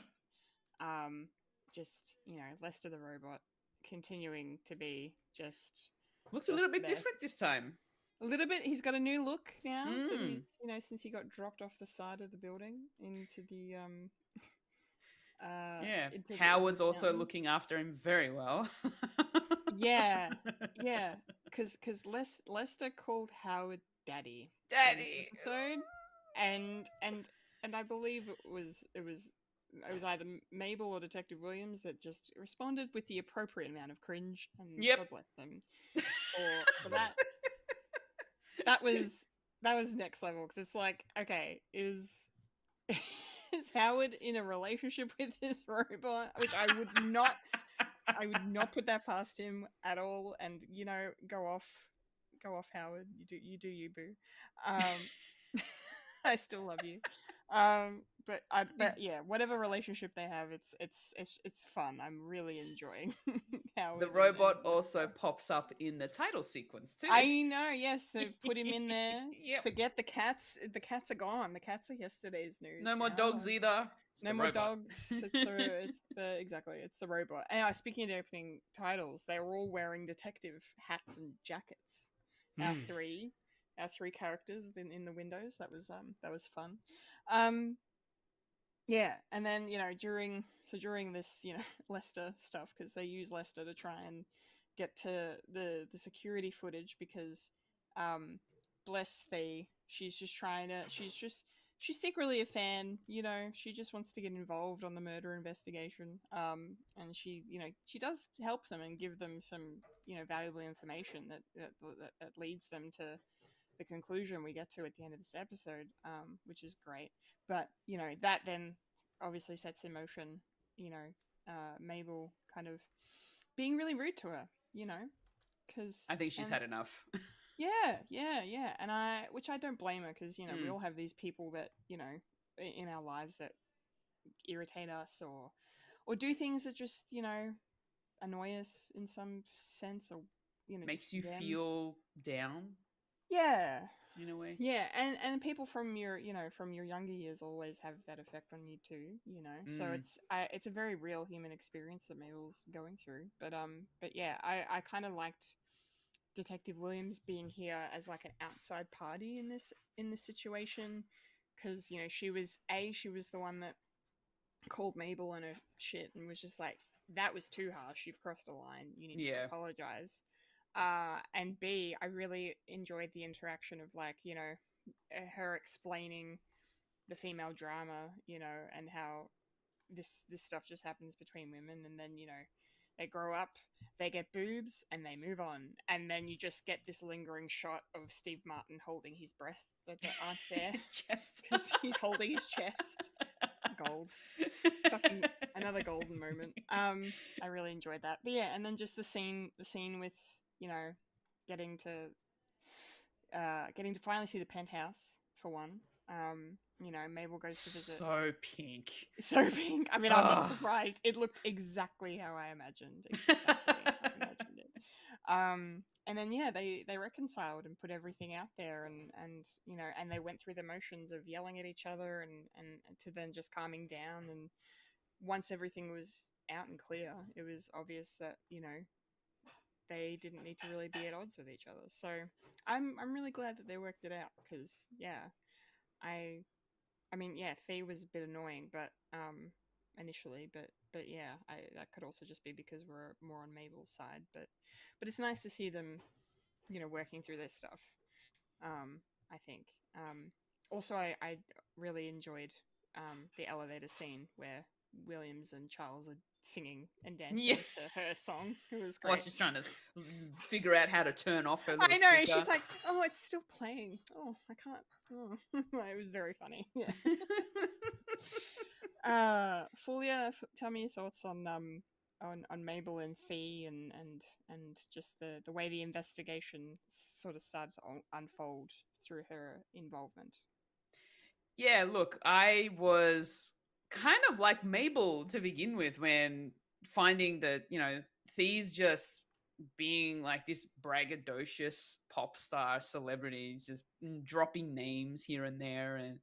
Lester the robot continuing to be just looks a little bit best. different this time. A little bit. He's got a new look now that he's, since he got dropped off the side of the building into the Howard's also looking after him very well. yeah, because Lester called Howard Daddy. Episode, and I believe it was either Mabel or Detective Williams that just responded with the appropriate amount of cringe, and God bless them for that. That was next level, because it's like, okay, is Howard in a relationship with this robot? Which I would not put that past him at all. And go off, Howard. You do you, boo. I still love you. But yeah, whatever relationship they have, it's fun. I'm really enjoying how the robot also pops up in the title sequence too. I know, yes, they've put him in there. Forget the cats. The cats are gone. The cats are yesterday's news. No more dogs either. No more dogs. It's the robot. And speaking of the opening titles, they were all wearing detective hats and jackets. Our three characters in the windows. That was fun. Yeah, and then during this Lester stuff, because they use Lester to try and get to the security footage, because bless thee, she's secretly a fan. She just wants to get involved on the murder investigation, and she does help them and give them some valuable information that leads them to the conclusion we get to at the end of this episode, which is great. But that then obviously sets in motion Mabel kind of being really rude to her, because I think she's had enough. yeah, and which I don't blame her, because we all have these people that in our lives that irritate us or do things that just annoy us in some sense, or makes you feel down. Yeah, in a way. Yeah, and people from your younger years always have that effect on you too. So it's a very real human experience that Mabel's going through. But yeah, I kind of liked Detective Williams being here as like an outside party in this situation, because she was the one that called Mabel on her shit and was just like, that was too harsh, you've crossed a line, you need to apologize. And B, I really enjoyed the interaction of her explaining the female drama, and how this stuff just happens between women, and then they grow up, they get boobs, and they move on, and then you just get this lingering shot of Steve Martin holding his breasts that aren't there. His chest, because he's holding his chest. Gold. Fucking another golden moment. I really enjoyed that. But yeah, and then just the scene with getting to finally see the penthouse for one. Mabel goes to visit. So pink. So pink. I mean, I'm not surprised. It looked exactly how I imagined. Exactly how I imagined it. And then they reconciled and put everything out there, and they went through the motions of yelling at each other and to then just calming down. And once everything was out and clear, it was obvious that they didn't need to really be at odds with each other. So I'm really glad that they worked it out, because I mean, Fee was a bit annoying, but initially, but yeah, that could also just be because we're more on Mabel's side. But it's nice to see them, working through their stuff. I think. Also, I really enjoyed the elevator scene where Williams and Charles are singing and dancing to her song. It was great. Oh, she's trying to figure out how to turn off her little I know, speaker. she's like, oh, it's still playing. Oh, I can't. Oh. It was very funny. Yeah. Fulya, tell me your thoughts on Mabel and Fee and just the way the investigation sort of started to unfold through her involvement. Yeah, look, I was kind of like Mabel to begin with, when finding that, Fee's just being like this braggadocious pop star celebrity, just dropping names here and there, and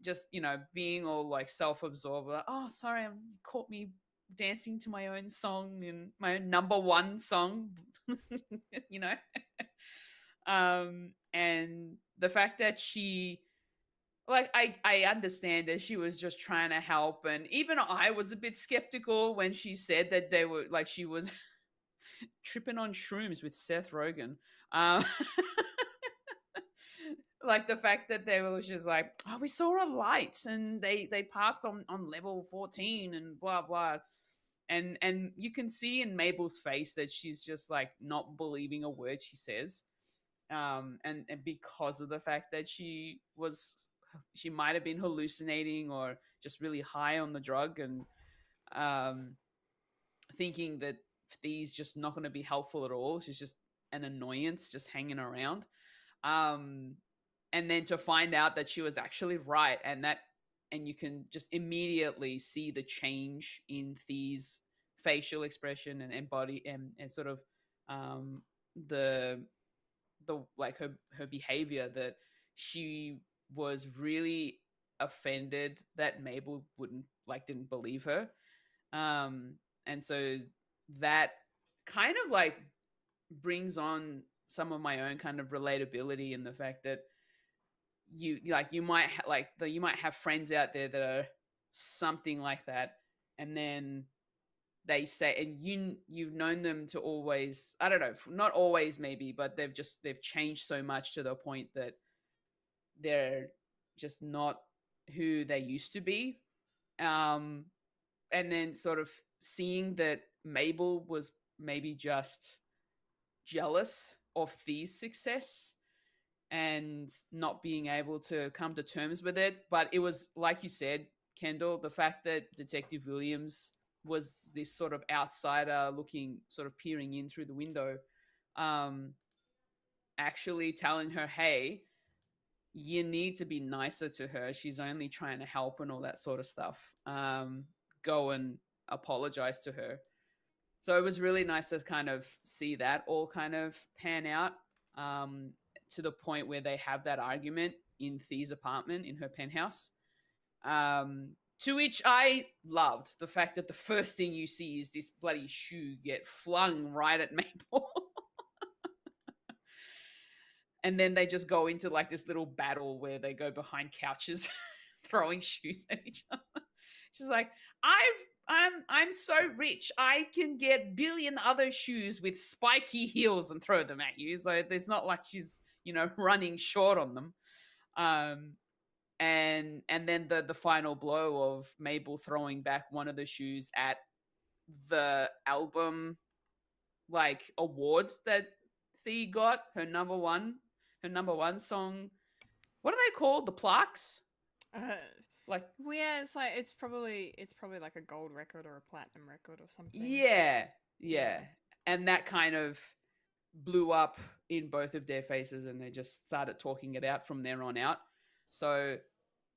just, being all like self-absorbed, like, oh, sorry, you caught me dancing to my own song and my own number one song, and the fact that she, like, I understand that she was just trying to help, and even I was a bit skeptical when she said that they were, like, she was tripping on shrooms with Seth Rogen. Like the fact that they were just like, oh, we saw a light and they passed on level 14 and blah, blah. And you can see in Mabel's face that she's just like not believing a word she says. And because of the fact that she might have been hallucinating or just really high on the drug, and thinking that Thee's just not going to be helpful at all. She's just an annoyance, just hanging around. And then to find out that she was actually right, and you can just immediately see the change in Thee's facial expression and body and sort of the like her behavior, that she was really offended that Mabel didn't believe her. And so that kind of like brings on some of my own kind of relatability in the fact that you might have friends out there that are something like that, and then they say, and you've known them to always, I don't know, not always maybe, but they've changed so much to the point that they're just not who they used to be. And then sort of seeing that Mabel was maybe just jealous of Thee's success and not being able to come to terms with it. But it was, like you said, Kendall, the fact that Detective Williams was this sort of outsider looking, sort of peering in through the window, actually telling her, hey, you need to be nicer to her. She's only trying to help and all that sort of stuff. Go and apologize to her. So it was really nice to kind of see that all kind of pan out, to the point where they have that argument in Thee's apartment in her penthouse. To which I loved the fact that the first thing you see is this bloody shoe get flung right at Mabel. And then they just go into like this little battle where they go behind couches throwing shoes at each other. She's like, I'm so rich, I can get billion other shoes with spiky heels and throw them at you. So there's not like she's, running short on them. and then the final blow of Mabel throwing back one of the shoes at the album like awards that Thea got, her number one song. What are they called? The plaques? Like, well, yeah, it's probably like a gold record or a platinum record or something. yeah. And that kind of blew up in both of their faces, and they just started talking it out from there on out. So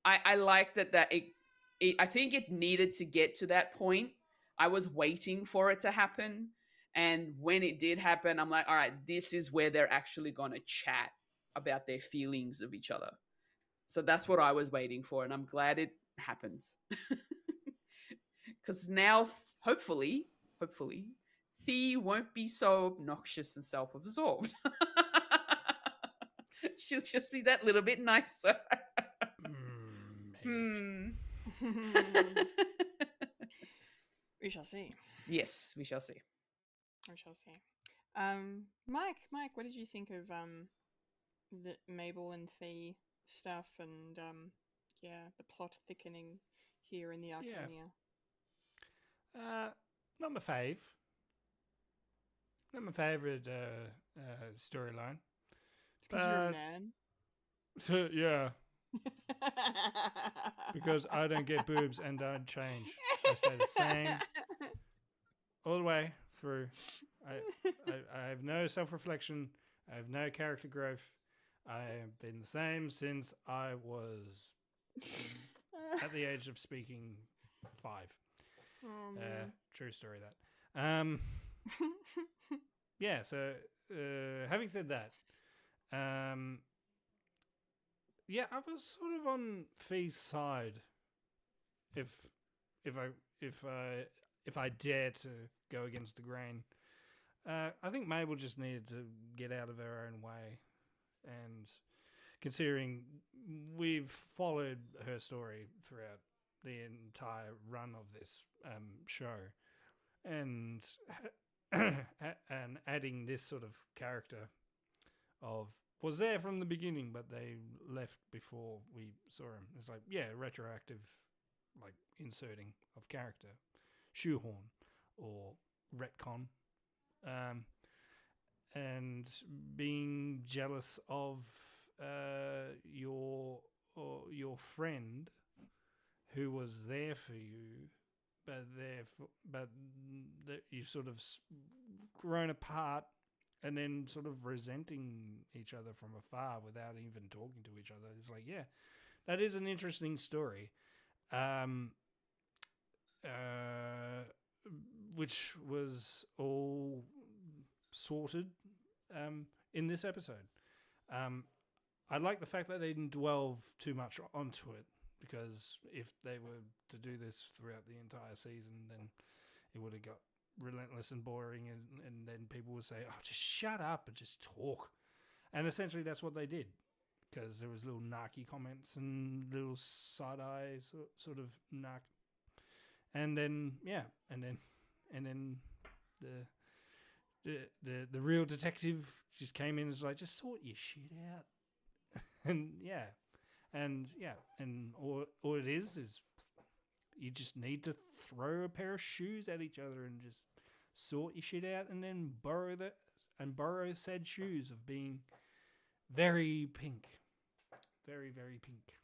I like that I think it needed to get to that point. I was waiting for it to happen. And when it did happen, I'm like, all right, this is where they're actually going to chat about their feelings of each other. So that's what I was waiting for. And I'm glad it happens. Because now, hopefully, Thea won't be so obnoxious and self-absorbed. She'll just be that little bit nicer. We shall see. Yes, we shall see. We shall see. Mike, what did you think of the Mabel and Thea stuff and the plot thickening here in the Arconia? Not my fave. Not my favourite storyline. Because you're a man. So yeah. Because I don't get boobs and don't change. I stay the same all the way through. I have no self-reflection. I have no character growth. I have been the same since I was at the age of speaking 5. True story that. Yeah, so having said that, yeah, I was sort of on Fee's side. If I dare to go against the grain, I think Mabel just needed to get out of her own way, and considering we've followed her story throughout the entire run of this show, and and adding this sort of character of was there from the beginning, but they left before we saw him. It's like, yeah, retroactive, like inserting of character, shoehorn or retcon, and being jealous of your friend who was there for you, but you've sort of grown apart. And then sort of resenting each other from afar without even talking to each other. It's like, yeah, that is an interesting story. Which was all sorted in this episode. I like the fact that they didn't dwell too much onto it, because if they were to do this throughout the entire season, then it would have got relentless and boring, and then people would say, oh, just shut up and just talk. And essentially that's what they did, because there was little narky comments and little side-eye sort of narc. And then, yeah, and then the real detective just came in and was like, just sort your shit out. and all it is you just need to throw a pair of shoes at each other and just sort your shit out, and then borrow said shoes of being very pink. Very, very pink.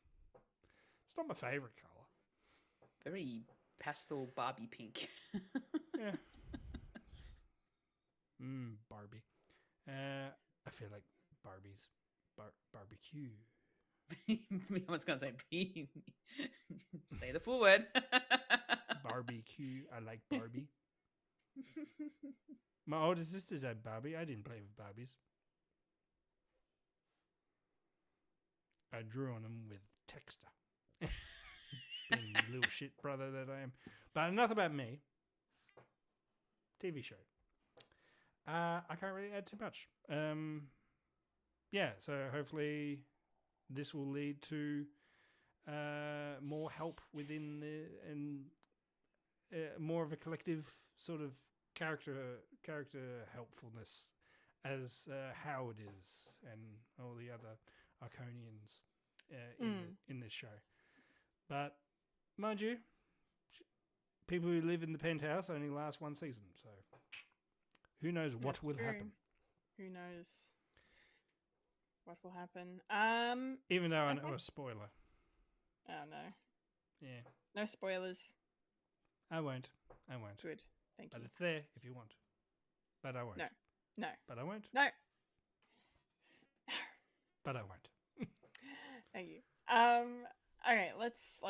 It's not my favourite colour. Very pastel Barbie pink. Yeah. Barbie. I feel like Barbie's barbecue. I was going to say pink. Say the full word. Barbecue. I like Barbie. My older sisters had Barbie. I didn't play with Barbies. I drew on them with texture. Being the little shit brother that I am. But enough about me. TV show. I can't really add too much. Yeah, so hopefully this will lead to more help within more of a collective sort of character helpfulness as Howard is and all the other Arconians in this show. But mind you, people who live in the penthouse only last one season, so who knows what will happen. Who knows what will happen? Even though I know a spoiler. Oh no. Yeah. No spoilers. I won't. Good. Thank you. But it's there if you want. But I won't. No. But I won't. No. But I won't. Thank you. Okay, let's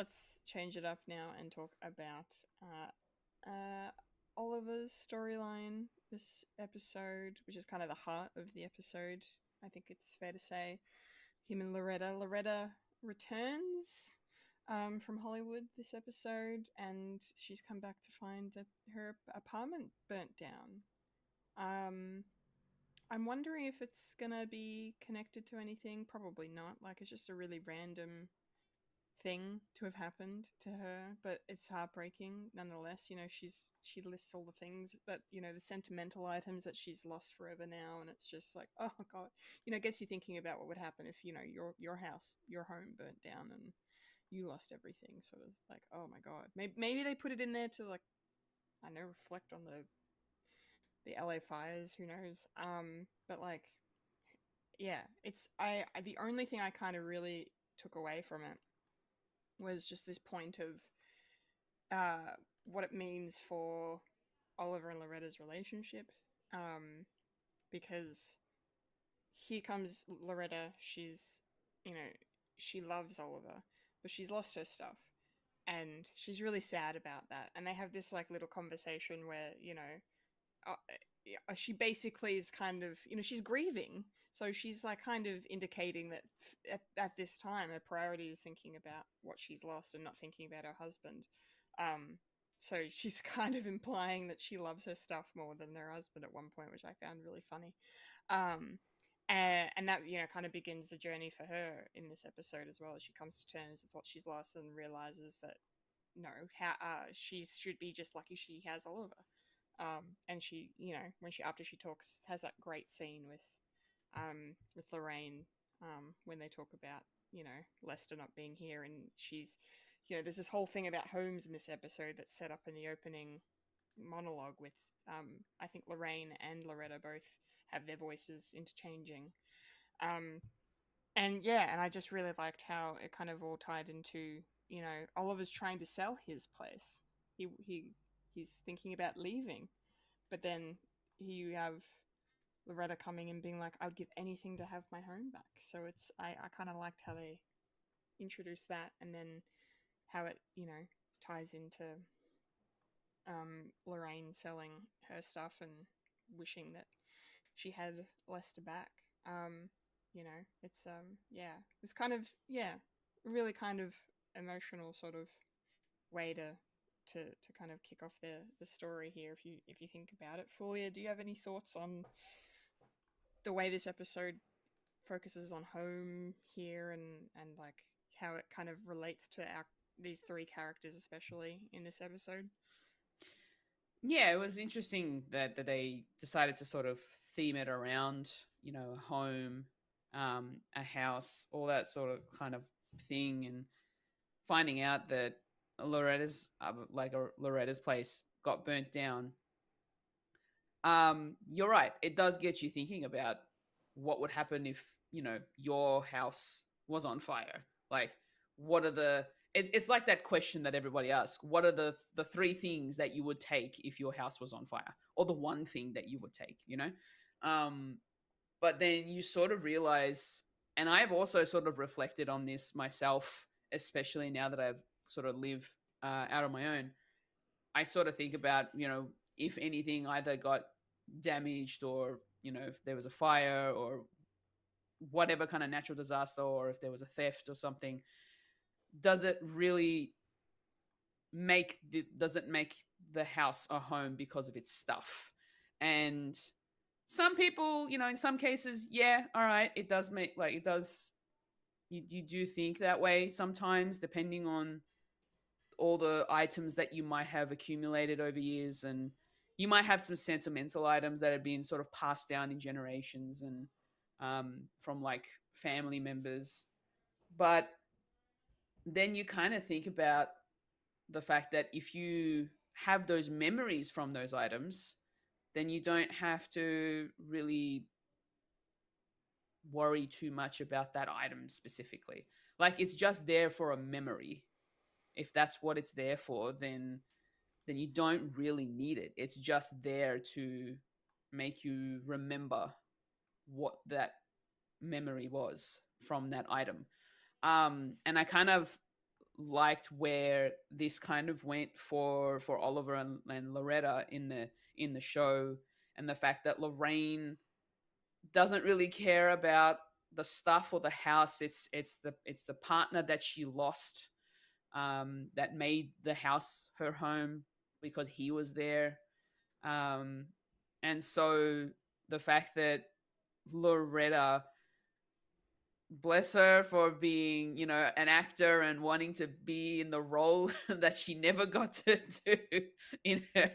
change it up now and talk about Oliver's storyline this episode, which is kind of the heart of the episode. I think it's fair to say him and Loretta. Loretta returns from Hollywood this episode, and she's come back to find that her apartment burnt down. I'm wondering if it's gonna be connected to anything. Probably not. Like, it's just a really random thing to have happened to her, but it's heartbreaking nonetheless. You know, she lists all the things that, you know, the sentimental items that she's lost forever now, and it's just like, oh god, you know, it gets you thinking about what would happen if, you know, your house, your home burnt down and you lost everything. Sort of like, oh my god, maybe they put it in there to, like, I know, reflect on the LA fires, who knows. But like, yeah, it's the only thing I kind of really took away from it was just this point of what it means for Oliver and Loretta's relationship. Because here comes Loretta, she's, you know, she loves Oliver, but she's lost her stuff. And she's really sad about that. And they have this, like, little conversation where, you know, she basically is kind of, you know, she's grieving. So she's, like, kind of indicating that at this time, her priority is thinking about what she's lost and not thinking about her husband. So she's kind of implying that she loves her stuff more than her husband at one point, which I found really funny. And that, you know, kind of begins the journey for her in this episode as well, as she comes to terms with what she's lost and realizes that, no, she should be just lucky she has Oliver. And she, you know, after she talks, has that great scene with Lorraine, when they talk about, you know, Lester not being here, and she's, you know, there's this whole thing about homes in this episode that's set up in the opening monologue with, I think Lorraine and Loretta both have their voices interchanging. And yeah, and I just really liked how it kind of all tied into, you know, Oliver's trying to sell his place. He's thinking about leaving, but then you have Loretta coming and being like, I would give anything to have my home back. So it's, I kind of liked how they introduced that, and then how it, you know, ties into Lorraine selling her stuff and wishing that she had Lester back. You know, it's yeah, it's kind of, yeah, really kind of emotional sort of way to kind of kick off the story here, if you think about it. Fulya, do you have any thoughts on the way this episode focuses on home here, and like how it kind of relates to these three characters, especially in this episode? Yeah, it was interesting that they decided to sort of theme it around, you know, a home, a house, all that sort of kind of thing, and finding out that Loretta's place got burnt down. You're right. It does get you thinking about what would happen if, you know, your house was on fire. Like, what are it's like that question that everybody asks. What are the three things that you would take if your house was on fire? Or the one thing that you would take, you know? But then you sort of realize, and I've also sort of reflected on this myself, especially now that I've sort of lived out on my own. I sort of think about, you know, if anything either got damaged, or, you know, if there was a fire or whatever kind of natural disaster, or if there was a theft or something, does it make the house a home because of its stuff? And some people, you know, in some cases, yeah, all right, it does make, like, it does, you do think that way sometimes, depending on all the items that you might have accumulated over years, and you might have some sentimental items that have been sort of passed down in generations and from like family members. But then you kind of think about the fact that if you have those memories from those items, then you don't have to really worry too much about that item specifically. Like, it's just there for a memory. If that's what it's there for, then you don't really need it. It's just there to make you remember what that memory was from that item. And I kind of liked where this kind of went for Oliver and Loretta in the show, and the fact that Lorraine doesn't really care about the stuff or the house. It's the partner that she lost, that made the house her home because he was there. And so the fact that Loretta, bless her for being, an actor and wanting to be in the role that she never got to do in her,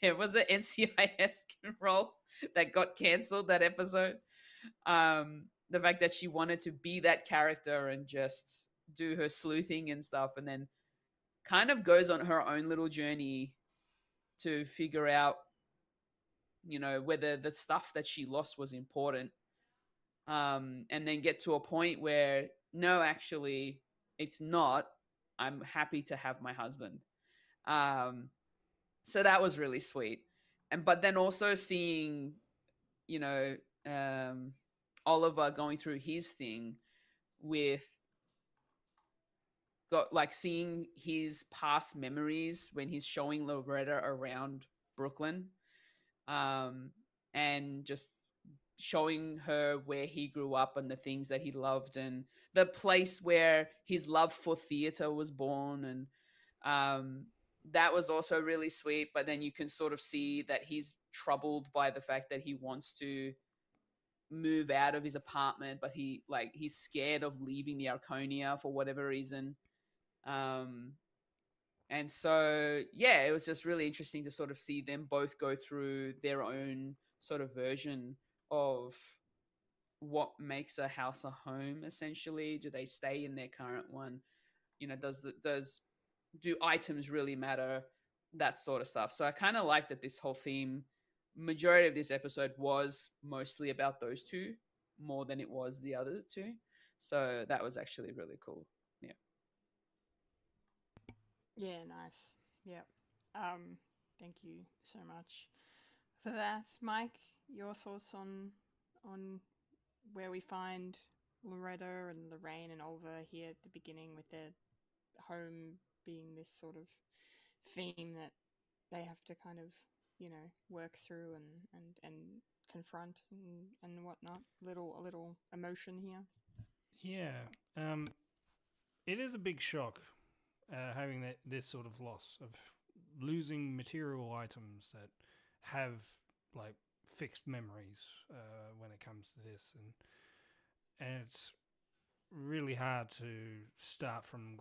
it was an NCIS role that got cancelled, that episode. The fact that she wanted to be that character and just do her sleuthing and stuff, and then kind of goes on her own little journey to figure out, whether the stuff that she lost was important. And then get to a point where, no, actually, it's not. I'm happy to have my husband. So that was really sweet. But then also seeing, Oliver going through his thing with seeing his past memories when he's showing Loretta around Brooklyn, and just showing her where he grew up and the things that he loved and the place where his love for theater was born. And that was also really sweet. But then you can sort of see that he's troubled by the fact that he wants to move out of his apartment, but he's scared of leaving the Arconia for whatever reason. And so, yeah, it was just really interesting to sort of see them both go through their own sort of version of what makes a house a home, essentially. Do they stay in their current one? Do items really matter? That sort of stuff. So I kind of like that this whole theme, majority of this episode was mostly about those two more than it was the other two. So that was actually really cool. Yeah. Yeah, nice. Yep. Thank you so much for that, Mike. Your thoughts on where we find Loretta and Lorraine and Oliver here at the beginning, with their home being this sort of theme that they have to kind of, work through and confront and whatnot. A little emotion here. Yeah. It is a big shock having this sort of loss of losing material items that have like fixed memories when it comes to this, and it's really hard to start from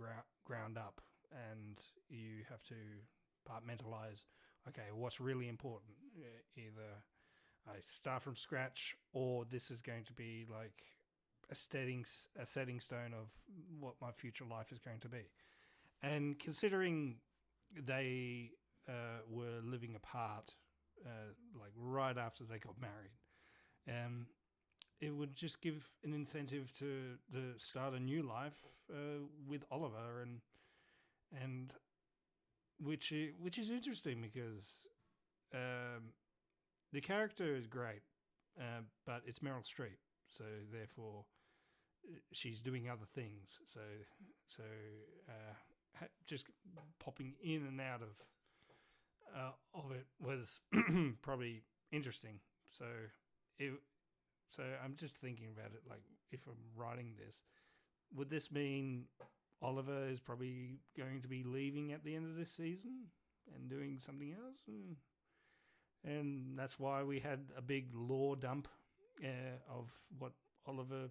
ground up, and you have to compartmentalize. Okay, what's really important? Either I start from scratch, or this is going to be like a setting stone of what my future life is going to be. And considering they were living apart, like right after they got married, it would just give an incentive to start a new life with Oliver, and which is interesting because the character is great, but it's Meryl Streep, so therefore she's doing other things. So just popping in and out of it was probably interesting. So I'm just thinking about it, like, if I'm writing this, would this mean Oliver is probably going to be leaving at the end of this season and doing something else? And that's why we had a big lore dump of what Oliver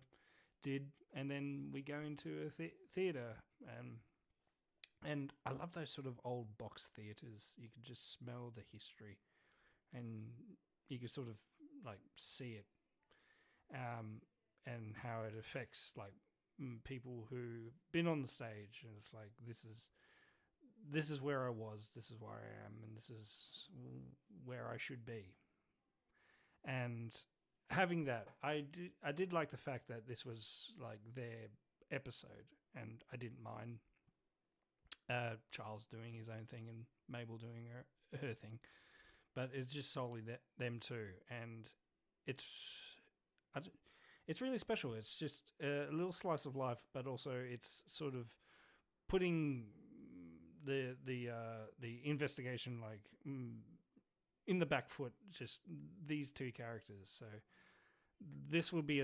did, and then we go into a theatre. And I love those sort of old box theatres. You could just smell the history, and you could sort of like see it, and how it affects like people who've been on the stage, and it's like this is where I was, this is where I am, and this is where I should be. And having that, I did like the fact that this was like their episode, and I didn't mind Charles doing his own thing and Mabel doing her thing, but it's just solely them two, and it's really special. It's just a little slice of life, but also it's sort of putting the investigation in the back foot. Just these two characters. So this will be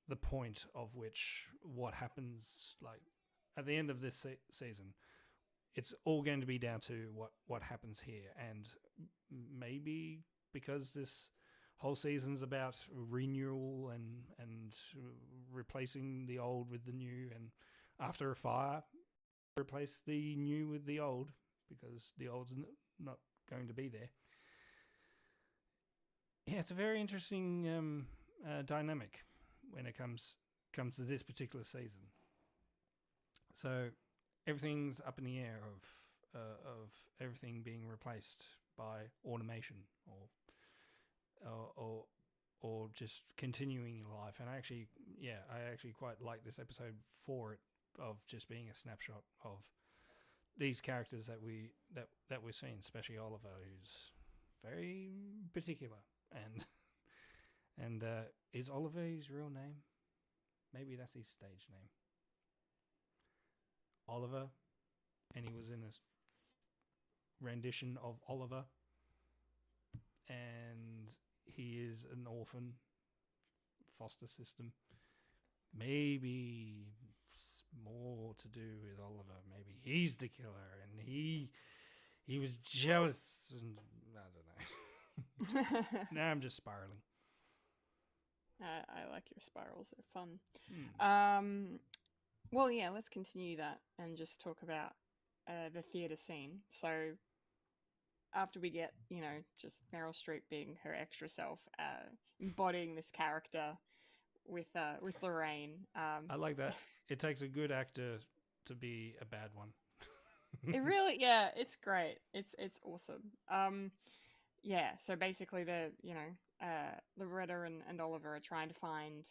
the point of which what happens like at the end of this season. It's all going to be down to what happens here, and maybe because this whole season's about renewal and replacing the old with the new, and after a fire, replace the new with the old because the old's not going to be there. Yeah, it's a very interesting dynamic when it comes to this particular season. So everything's up in the air of everything being replaced by automation or just continuing in life. And I actually quite like this episode for it, of just being a snapshot of these characters that we've seen, especially Oliver, who's very particular, and is Oliver his real name? Maybe that's his stage name, Oliver, and he was in this rendition of Oliver, and he is an orphan, foster system. Maybe more to do with Oliver. Maybe he's the killer, and he was jealous, and I don't know. Now I'm just spiraling. I like your spirals; they're fun. Well, yeah, let's continue that and just talk about the theatre scene. So after we get, just Meryl Streep being her extra self, embodying this character with Lorraine. I like that. It takes a good actor to be a bad one. It really, yeah, it's great. It's awesome. Yeah. So basically, Loretta and Oliver are trying to find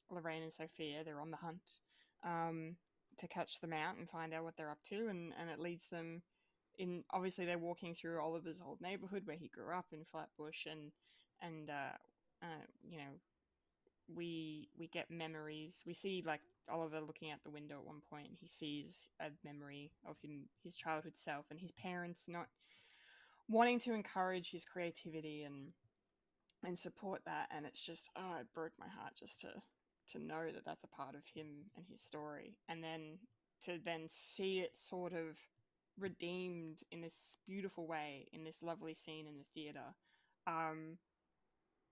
Lorraine and Sophia. They're on the hunt to catch them out and find out what they're up to, and it leads them in. Obviously, they're walking through Oliver's old neighborhood where he grew up in Flatbush, and we get memories. We see like Oliver looking out the window at one point, and he sees a memory of his childhood self, and his parents not wanting to encourage his creativity and support that. And it's just, it broke my heart just to know that that's a part of him and his story, and then to see it sort of redeemed in this beautiful way in this lovely scene in the theater.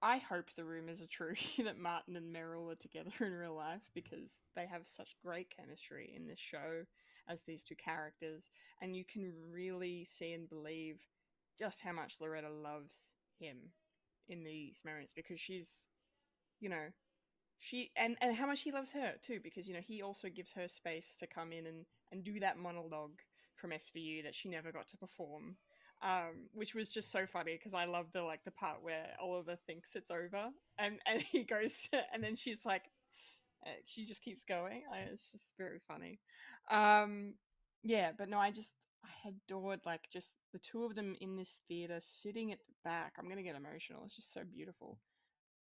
I hope the rumors are true that Martin and Meryl are together in real life, because they have such great chemistry in this show as these two characters, and you can really see and believe just how much Loretta loves him in these moments, because she's, and how much he loves her too, because he also gives her space to come in and do that monologue from SVU that she never got to perform. Which was just so funny, because I love the part where Oliver thinks it's over, and he goes and then she's like, she just keeps going. It's just very funny. Yeah, but no, I adored just the two of them in this theater sitting at the back. I'm gonna get emotional. It's just so beautiful,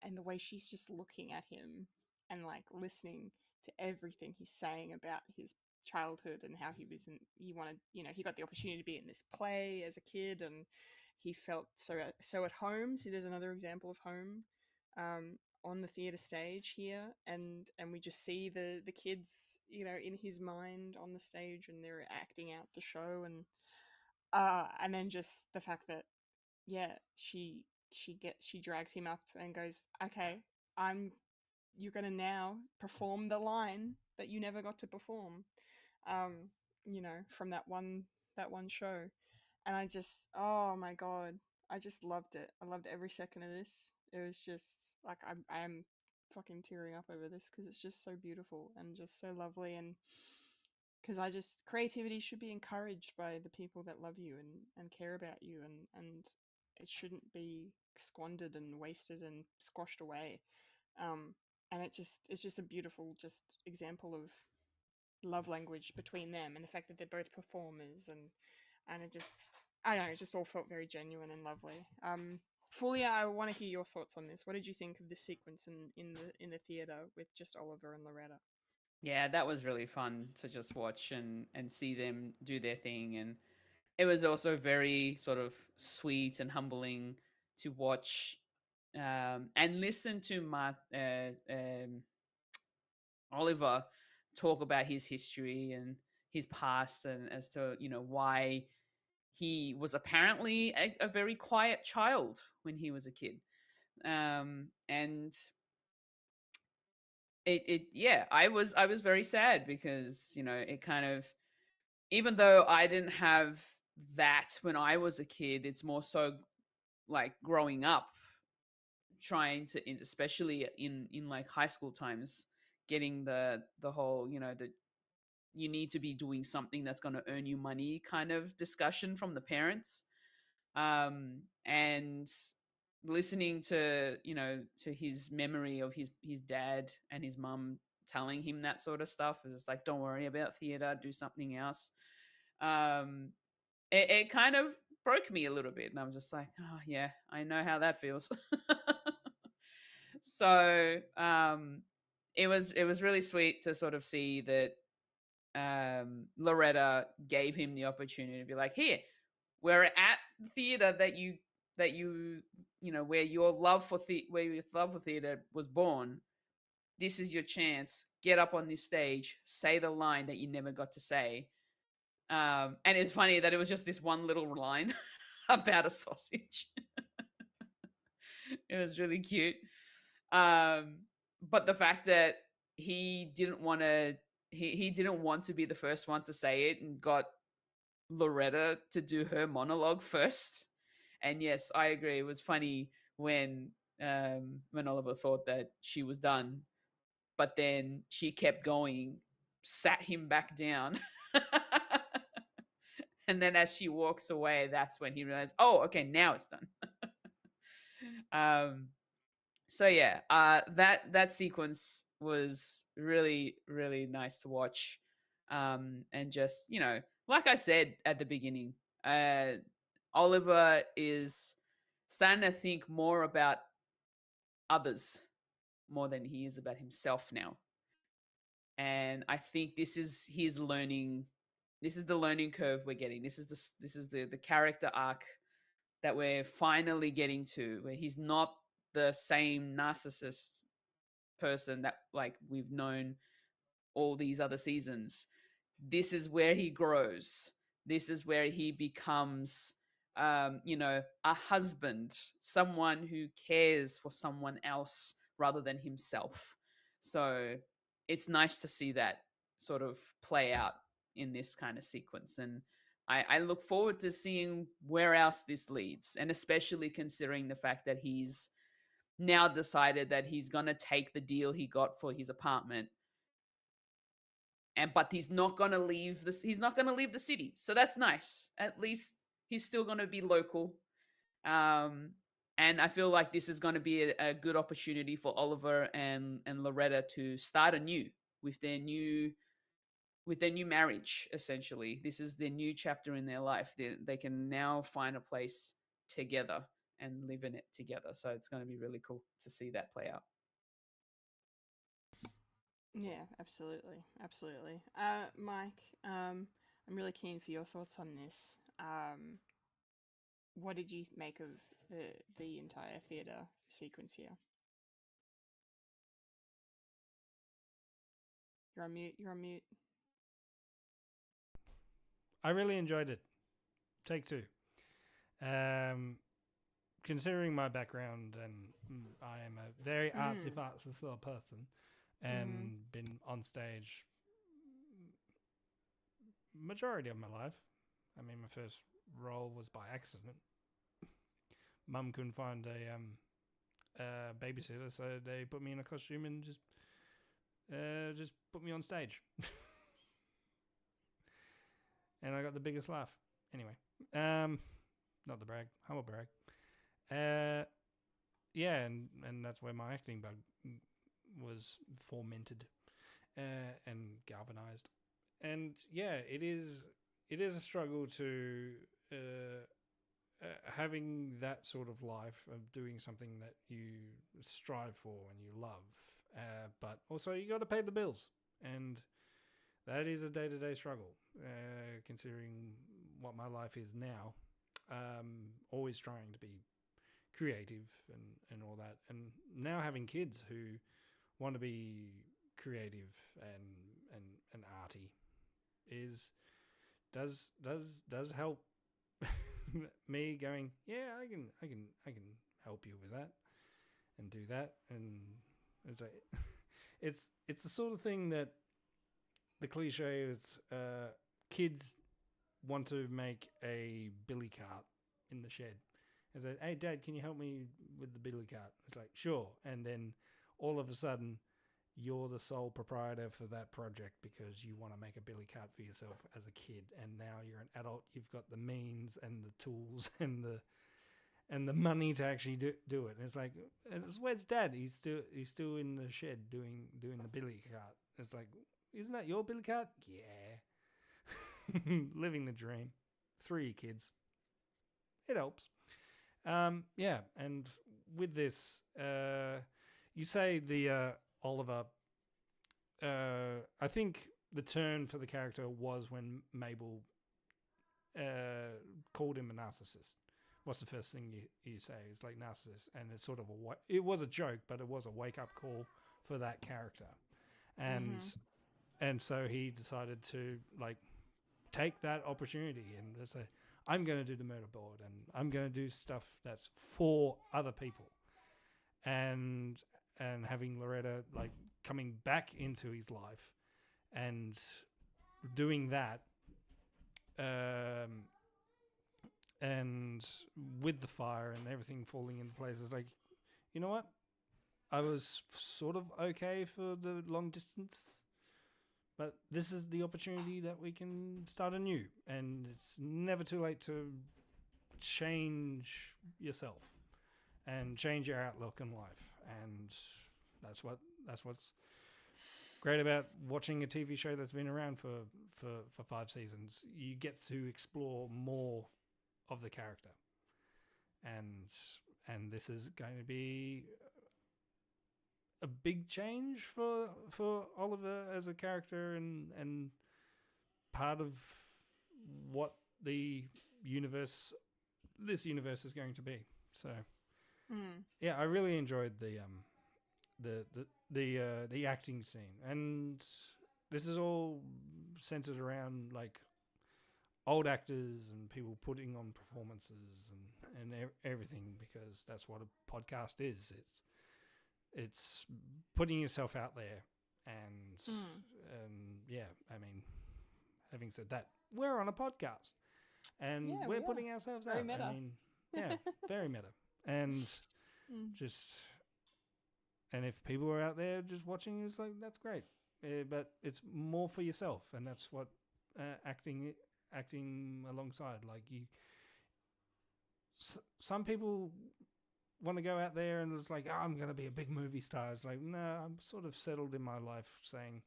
and the way she's just looking at him and listening to everything he's saying about his childhood and how he got the opportunity to be in this play as a kid, and he felt so at home. So there's another example of home on the theater stage here, and we just see the kids in his mind on the stage, and they're acting out the show, and then just the fact that she drags him up and goes, okay, you're gonna now perform the line that you never got to perform, from that one show. And I just, oh my God, I just loved it. I loved every second of this. It was just I am fucking tearing up over this because it's just so beautiful and just so lovely. And because creativity should be encouraged by the people that love you and care about you, and it shouldn't be squandered and wasted and squashed away. And it's just a beautiful just example of love language between them, and the fact that they're both performers, and it just, I don't know, it just all felt very genuine and lovely. Fulia, I want to hear your thoughts on this. What did you think of this sequence in the theater with just Oliver and Loretta? Yeah, that was really fun to just watch and see them do their thing. And it was also very sort of sweet and humbling to watch and listen to Oliver talk about his history and his past, and as to, why he was apparently a very quiet child when he was a kid. And yeah, I was very sad because, it kind of, even though I didn't have that when I was a kid, it's more so like growing up, trying to, especially in like high school times, getting the whole, the you need to be doing something that's going to earn you money kind of discussion from the parents. And listening to, to his memory of his dad and his mum telling him that sort of stuff, is like, don't worry about theater, do something else. It kind of broke me a little bit, and I'm just like, oh yeah, I know how that feels. So it was really sweet to sort of see that Loretta gave him the opportunity to be like, here, we're at the theater where your love for theater was born. This is your chance. Get up on this stage, say the line that you never got to say. And it's funny that it was just this one little line about a sausage. It was really cute. But the fact that he didn't want to be the first one to say it, and got Loretta to do her monologue first. And yes, I agree. It was funny when Oliver thought that she was done, but then she kept going, sat him back down. And then as she walks away, that's when he realized, oh, okay, now it's done. So yeah, that sequence was really, really nice to watch. And just, like I said at the beginning, Oliver is starting to think more about others more than he is about himself now. And I think this is his learning. This is the learning curve we're getting. This is the character arc that we're finally getting to, where he's not the same narcissist person that like we've known all these other seasons. This is where he grows. This is where he becomes a husband, someone who cares for someone else rather than himself. So it's nice to see that sort of play out in this kind of sequence. And I look forward to seeing where else this leads, and especially considering the fact that he's now decided that he's going to take the deal he got for his apartment, but he's not going to leave the city. So that's nice. At least he's still going to be local. And I feel like this is going to be a good opportunity for Oliver and Loretta to start anew with their new marriage. Essentially, this is their new chapter in their life. They can now find a place together and live in it together. So it's going to be really cool to see that play out. Yeah, absolutely. Mike, I'm really keen for your thoughts on this. What did you make of the entire theater sequence here? You're on mute. I really enjoyed it. Take two. Considering my background, and I am a very artsy sort of person, and been on stage majority of my life. I mean, my first role was by accident. Mum couldn't find babysitter, so they put me in a costume and just put me on stage. And I got the biggest laugh. Anyway, not the brag, humble brag. Yeah, and that's where my acting bug was fomented and galvanized. And yeah, it is a struggle to having that sort of life of doing something that you strive for and you love, but also you got to pay the bills, and that is a day-to-day struggle. Considering what my life is now, always trying to be creative and all that, and now having kids who want to be creative and arty does help me going, yeah, I can help you with that and do that. And it's like it's the sort of thing that the cliche is, kids want to make a billy cart in the shed. It's like, hey Dad, can you help me with the billy cart? It's like, sure. And then all of a sudden you're the sole proprietor for that project because you want to make a billy cart for yourself as a kid, and now you're an adult, you've got the means and the tools and the money to actually do it. And it's like, where's Dad? He's still in the shed doing the billy cart. It's like, isn't that your billy cart? Yeah. Living the dream. 3 kids. It helps. Yeah, and with this, you say the Oliver, I think the turn for the character was when Mabel called him a narcissist. What's the first thing you say? It's like narcissist, and it's sort of it was a joke, but it was a wake-up call for that character. And and so he decided to like take that opportunity and say, I'm going to do the murder board, and I'm going to do stuff that's for other people. And having Loretta like coming back into his life and doing that, and with the fire and everything falling into place, it's like, you know what? I was sort of okay for the long distance, but this is the opportunity that we can start anew, and it's never too late to change yourself and change your outlook in life. And that's what's great about watching a TV show that's been around for 5 seasons. You get to explore more of the character, and this is going to be a big change for Oliver as a character, and part of what this universe is going to be. So yeah, I really enjoyed the acting scene, and this is all centered around like old actors and people putting on performances and everything, because that's what a podcast is. It's putting yourself out there, and yeah, I mean, having said that, we're on a podcast, and we're putting ourselves out. Meta. I mean, yeah, very meta, and and if people are out there just watching, it's like, that's great, but it's more for yourself, and that's what acting alongside. Like some people want to go out there and it's like, oh, I'm going to be a big movie star. It's like, no, I'm sort of settled in my life saying,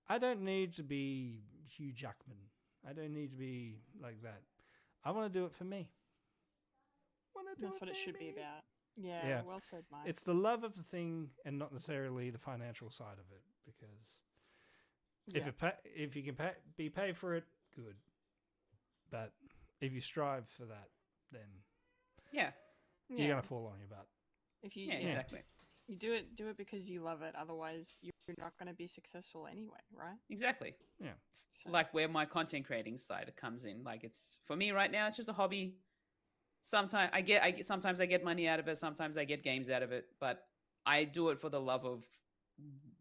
I don't need to be Hugh Jackman. I don't need to be like that. I want to do it for me. That's what it should be about. Yeah, well said, Mike. It's the love of the thing and not necessarily the financial side of it, because if you can be paid for it, good. But if you strive for that, then you're gonna fall on your butt. If you exactly. You do it because you love it. Otherwise, you're not going to be successful anyway, right? Exactly. Yeah. So. Like where my content creating side comes in. Like, it's for me right now, it's just a hobby. Sometimes I get money out of it. Sometimes I get games out of it. But I do it for the love of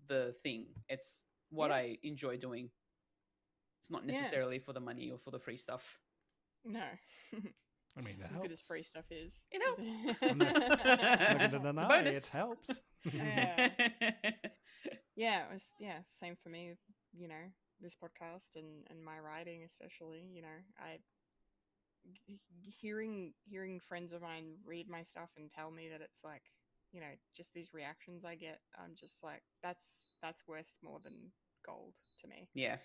the thing. It's what I enjoy doing. It's not necessarily for the money or for the free stuff. No. I mean, as good as free stuff is. It helps. I'm not going to It's a deny bonus. it helps. Yeah. Yeah, it was same for me, you know, this podcast and my writing especially, you know, hearing friends of mine read my stuff and tell me that it's like, you know, just these reactions I get, I'm just like, that's worth more than gold to me. Yeah.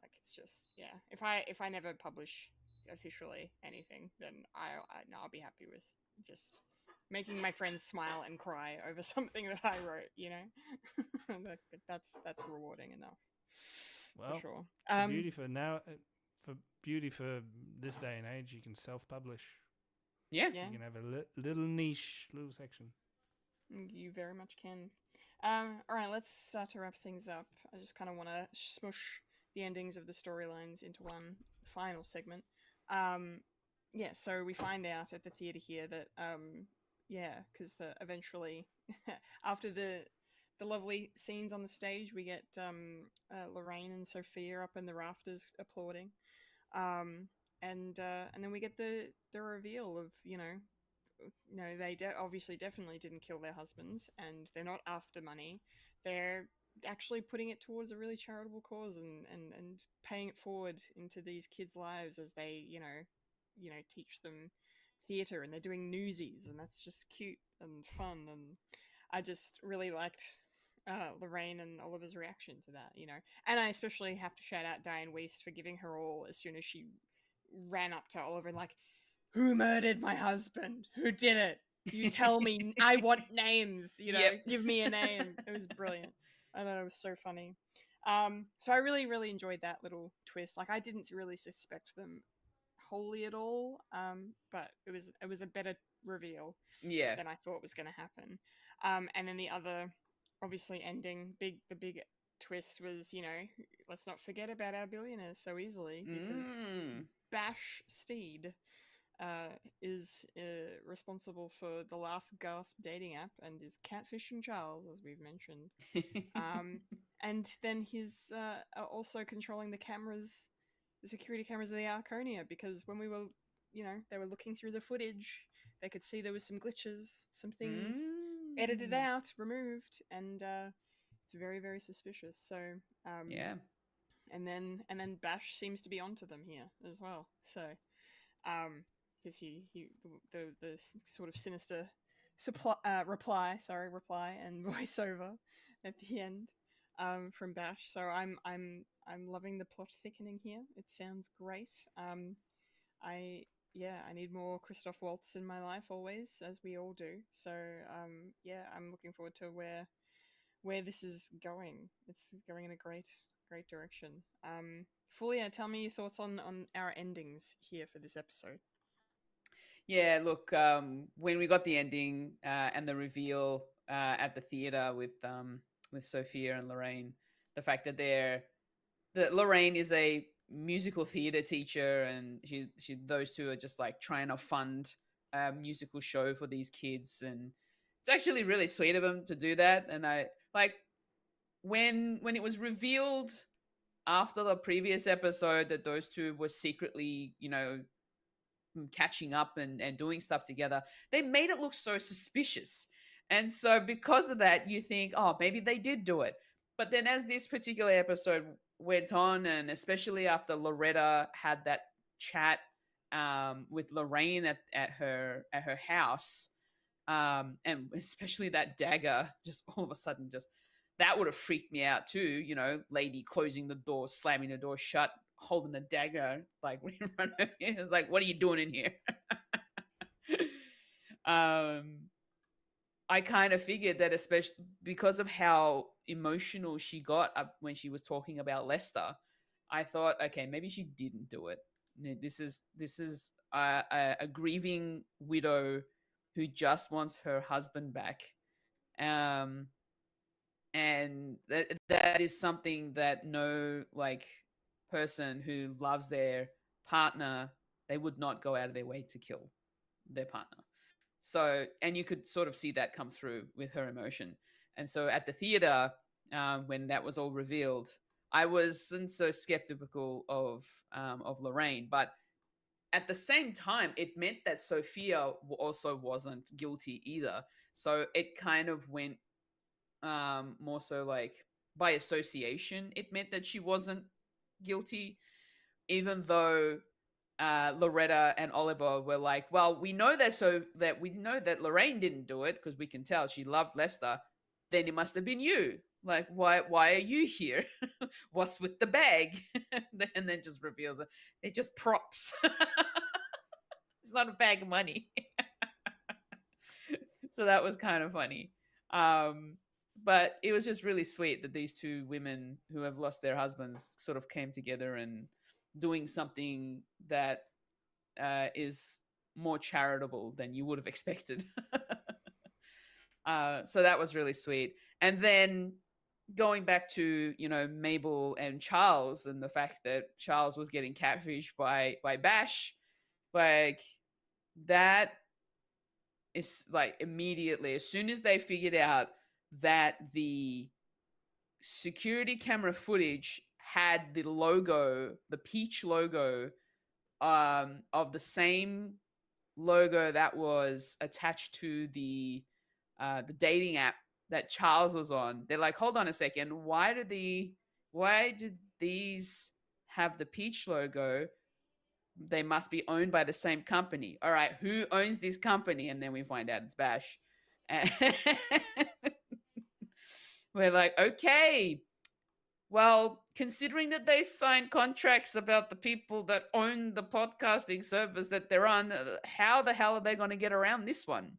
Like, it's just, yeah, if I never publish officially anything, then I'll be happy with just making my friends smile and cry over something that I wrote, you know. that's rewarding enough. Well, for sure. For beauty for this day and age, you can self-publish. Yeah. You can have a little niche, little section. You very much can. All right, let's start to wrap things up. I just kind of want to smush the endings of the storylines into one final segment. Yeah, so we find out at the theater here that because eventually after the lovely scenes on the stage, we get Lorraine and Sophia up in the rafters applauding, and then we get the reveal of, you know, they obviously definitely didn't kill their husbands, and they're not after money. They're actually putting it towards a really charitable cause and paying it forward into these kids' lives as they, you know, teach them theater, and they're doing newsies, and that's just cute and fun. And I just really liked Lorraine and Oliver's reaction to that, you know. And I especially have to shout out Diane Weist for giving her all as soon as she ran up to Oliver and like, who murdered my husband? Who did it? You tell me. I want names, you know. Yep. Give me a name. It was brilliant. I thought it was so funny. So I really, really enjoyed that little twist. Like, I didn't really suspect them wholly at all, but it was a better reveal than I thought was going to happen. And then the other, obviously, ending, the big twist was, you know, let's not forget about our billionaires so easily, because Bash Steed is responsible for the Last Gasp dating app and is catfishing Charles, as we've mentioned. And then he's also controlling the cameras, the security cameras of the Arconia, because when we were, you know, they were looking through the footage, they could see there was some glitches, some things edited out, removed, and it's very, very suspicious. So yeah. And then Bash seems to be onto them here as well. So because the sort of sinister reply and voiceover at the end from Bash. So I'm loving the plot thickening here. It sounds great. I need more Christoph Waltz in my life always, as we all do. So I'm looking forward to where this is going. It's going in a great direction. Fulya, tell me your thoughts on our endings here for this episode. Yeah, look, when we got the ending and the reveal at the theater with Sophia and Lorraine, the fact that Lorraine is a musical theater teacher, and those two are just like trying to fund a musical show for these kids, and it's actually really sweet of them to do that. And I like when it was revealed after the previous episode that those two were secretly, you know, catching up and doing stuff together, they made it look so suspicious. And so because of that, you think, oh, maybe they did do it. But then as this particular episode went on, and especially after Loretta had that chat with Lorraine at her house, and especially that dagger, just all of a sudden, just that would have freaked me out too. You know, lady closing the door, slamming the door shut, holding a dagger like in front of me. It's like, what are you doing in here? I kind of figured that, especially because of how emotional she got up when she was talking about Lester, I thought, okay, maybe she didn't do it. This is a grieving widow who just wants her husband back. And that is something that no person who loves their partner, they would not go out of their way to kill their partner. So, and you could sort of see that come through with her emotion. And so at the theater, when that was all revealed, I wasn't so skeptical of Lorraine, but at the same time, it meant that Sophia also wasn't guilty either. So it kind of went more so like by association. It meant that she wasn't guilty, even though Loretta and Oliver were like, "Well, we know that Lorraine didn't do it because we can tell she loved Lester. Then it must have been you. Like, why are you here? What's with the bag?" And then just reveals it. They're just props. It's not a bag of money. So that was kind of funny. But it was just really sweet that these two women who have lost their husbands sort of came together and doing something that is more charitable than you would have expected. So that was really sweet. And then going back to, Mabel and Charles and the fact that Charles was getting catfished by Bash, like that is like immediately, as soon as they figured out that the security camera footage had the logo, the peach logo, of the same logo that was attached to the dating app that Charles was on. They're like, hold on a second, why did these have the peach logo? They must be owned by the same company. All right, who owns this company? And then we find out it's Bash. And we're like, okay, well, considering that they've signed contracts about the people that own the podcasting service that they're on, how the hell are they going to get around this one?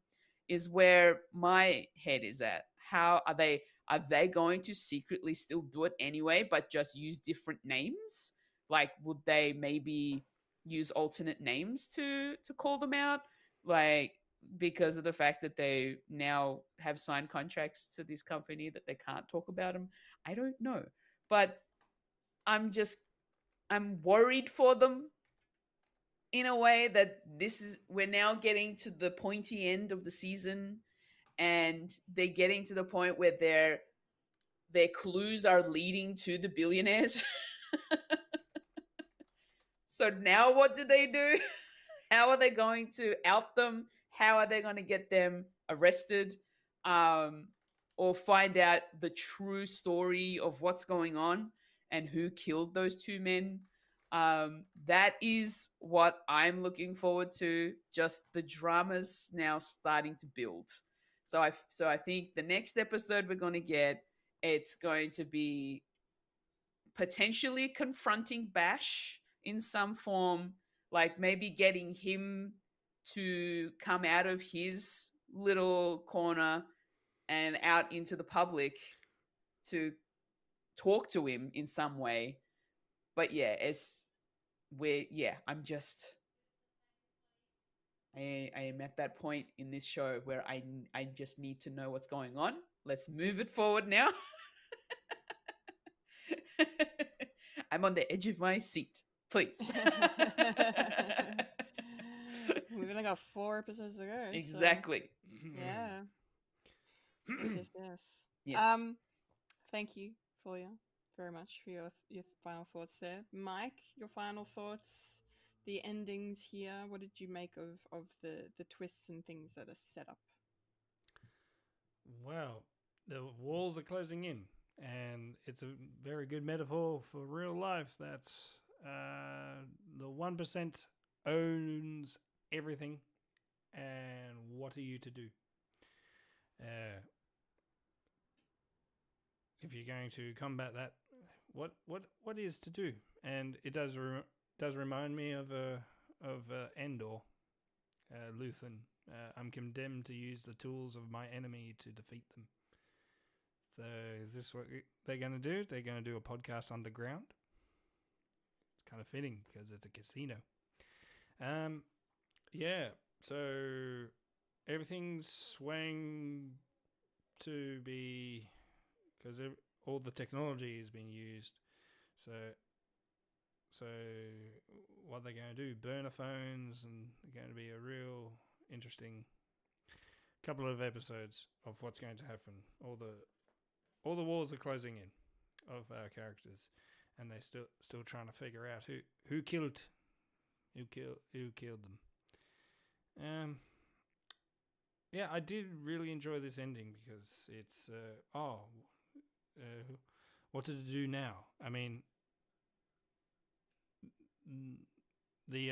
Is where my head is at. How are they going to secretly still do it anyway, but just use different names? Like, would they maybe use alternate names to call them out? Like, because of the fact that they now have signed contracts to this company that they can't talk about them. I don't know. But I'm worried for them in a way that we're now getting to the pointy end of the season, and they're getting to the point where their clues are leading to the billionaires. So now what do they do? How are they going to out them? How are they going to get them arrested? Or find out the true story of what's going on and who killed those two men? That is what I'm looking forward to. Just the drama's now starting to build. So I think the next episode we're going to get, it's going to be potentially confronting Bash in some form, like maybe getting him to come out of his little corner and out into the public to talk to him in some way. But yeah, I am at that point in this show where I just need to know what's going on. Let's move it forward now. I'm on the edge of my seat. Please. We've only got 4 episodes to go. Exactly. So, yeah. Yes. Yes. Thank you, Fulya, very much for your final thoughts there. Mike, your final thoughts, the endings here. What did you make of the twists and things that are set up? Well, the walls are closing in, and it's a very good metaphor for real life that the 1% owns everything, and what are you to do? If you're going to combat that, what is to do? And it does remind me of Endor, Luthen. I'm condemned to use the tools of my enemy to defeat them. So is this what they're going to do? They're going to do a podcast underground. It's kind of fitting because it's a casino. Yeah. So everything's swaying to be, because all the technology is being used. So what they're going to do, burner phones, and they're going to be a real interesting couple of episodes of what's going to happen. All the walls are closing in of our characters, and they're still trying to figure out who killed who killed them. Yeah, I did really enjoy this ending because it's what to do now? I mean, the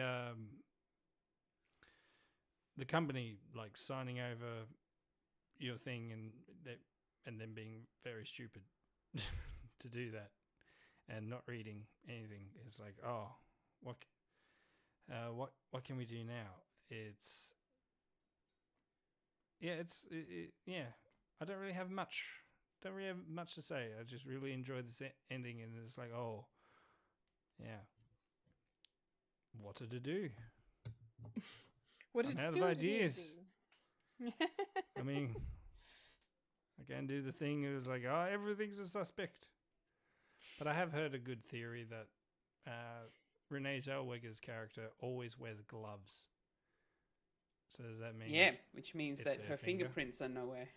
company like signing over your thing and then being very stupid to do that and not reading anything is like, oh, what can we do now? I don't really have much to say. I just really enjoyed this ending, and it's like, oh, yeah, what to do? What I'm did out you of do? ideas. I mean, I can do the thing. It was like, oh, everything's a suspect. But I have heard a good theory that Renee Zellweger's character always wears gloves. So does that mean? Yeah, which means that her finger? fingerprints are nowhere.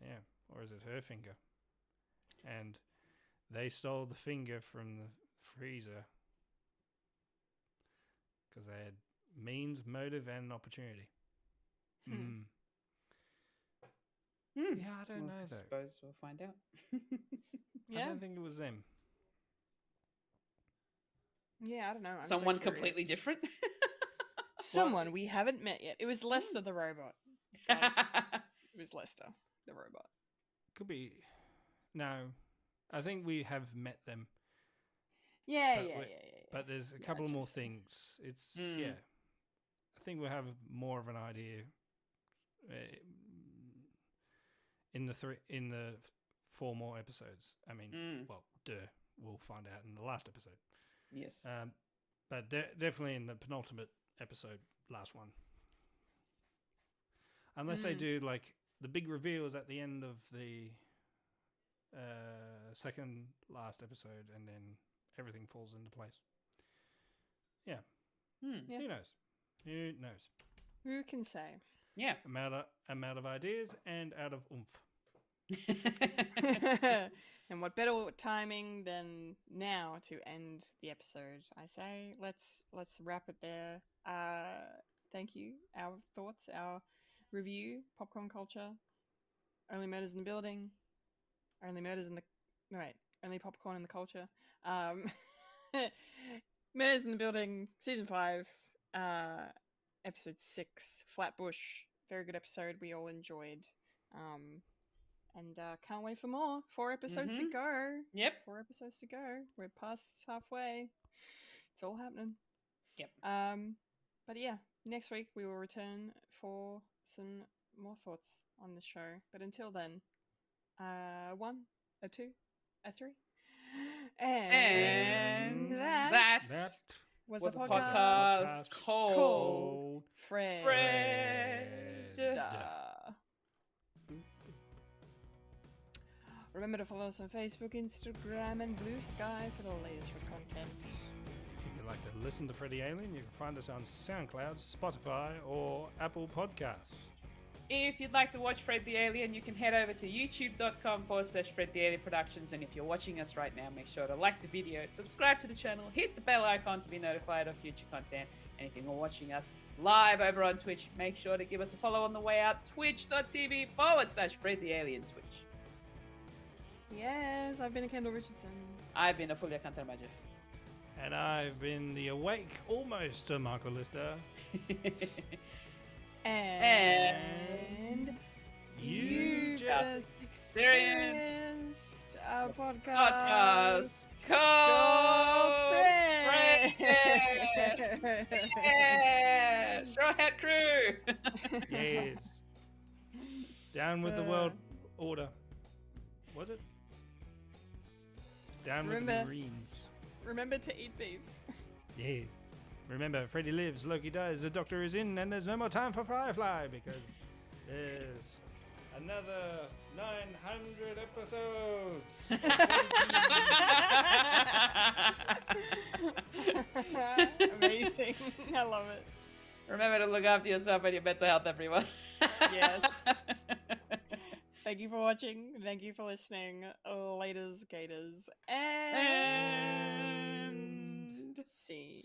Yeah, or is it her finger? And they stole the finger from the freezer because they had means, motive, and an opportunity. Yeah, I don't know though. I suppose we'll find out. Yeah. I don't think it was them. Yeah, I don't know. I'm Someone so completely curious. different. Someone we haven't met yet. It was Lester the robot. Guys, it was Lester the robot. Could be. No, I think we have met them. Yeah. But there's a couple more things. It's yeah. I think we'll have more of an idea in the 4 more episodes. I mean, well, we'll find out in the last episode. Yes. But definitely in the penultimate episode, last one. Unless they do like the big reveals at the end of the second last episode, and then everything falls into place. Yeah. Yeah. Who knows? Who knows? Who can say? Yeah. I'm out of ideas and out of oomph. And what better timing than now to end the episode? I say let's wrap it there. Thank you. Our thoughts, our review, popcorn culture, only murders in the building, only popcorn in the culture. Murders in the Building, season 5, episode 6, Flatbush. Very good episode. We all enjoyed. And can't wait for more. 4 episodes to go. Yep. 4 episodes to go. We're past halfway. It's all happening. Yep. But yeah, next week we will return for some more thoughts on the show. But until then, 1, a 2, a 3. And that was a podcast called Fred. Remember to follow us on Facebook, Instagram, and Blue Sky for the latest Fred content. If you'd like to listen to Fred the Alien, you can find us on SoundCloud, Spotify, or Apple Podcasts. If you'd like to watch Fred the Alien, you can head over to youtube.com/Fred the Alien Productions. And if you're watching us right now, make sure to like the video, subscribe to the channel, hit the bell icon to be notified of future content. And if you're watching us live over on Twitch, make sure to give us a follow on the way out, twitch.tv/Fred the Alien Twitch. Yes, I've been a Kendall Richardson. I've been a Fulya And I've been the awake, almost Michael Lister. And you just experienced a podcast called Fred. Yeah! Straw Hat Crew! Yes. Down with the world order. Was it? Down with the Marines. Remember to eat beef. Yes. Remember, Freddy lives, Loki dies, the Doctor is in, and there's no more time for Firefly because there's another 900 episodes. Amazing. I love it. Remember to look after yourself and your mental health, everyone. Yes. Thank you for watching. Thank you for listening. Laters, gators, and see.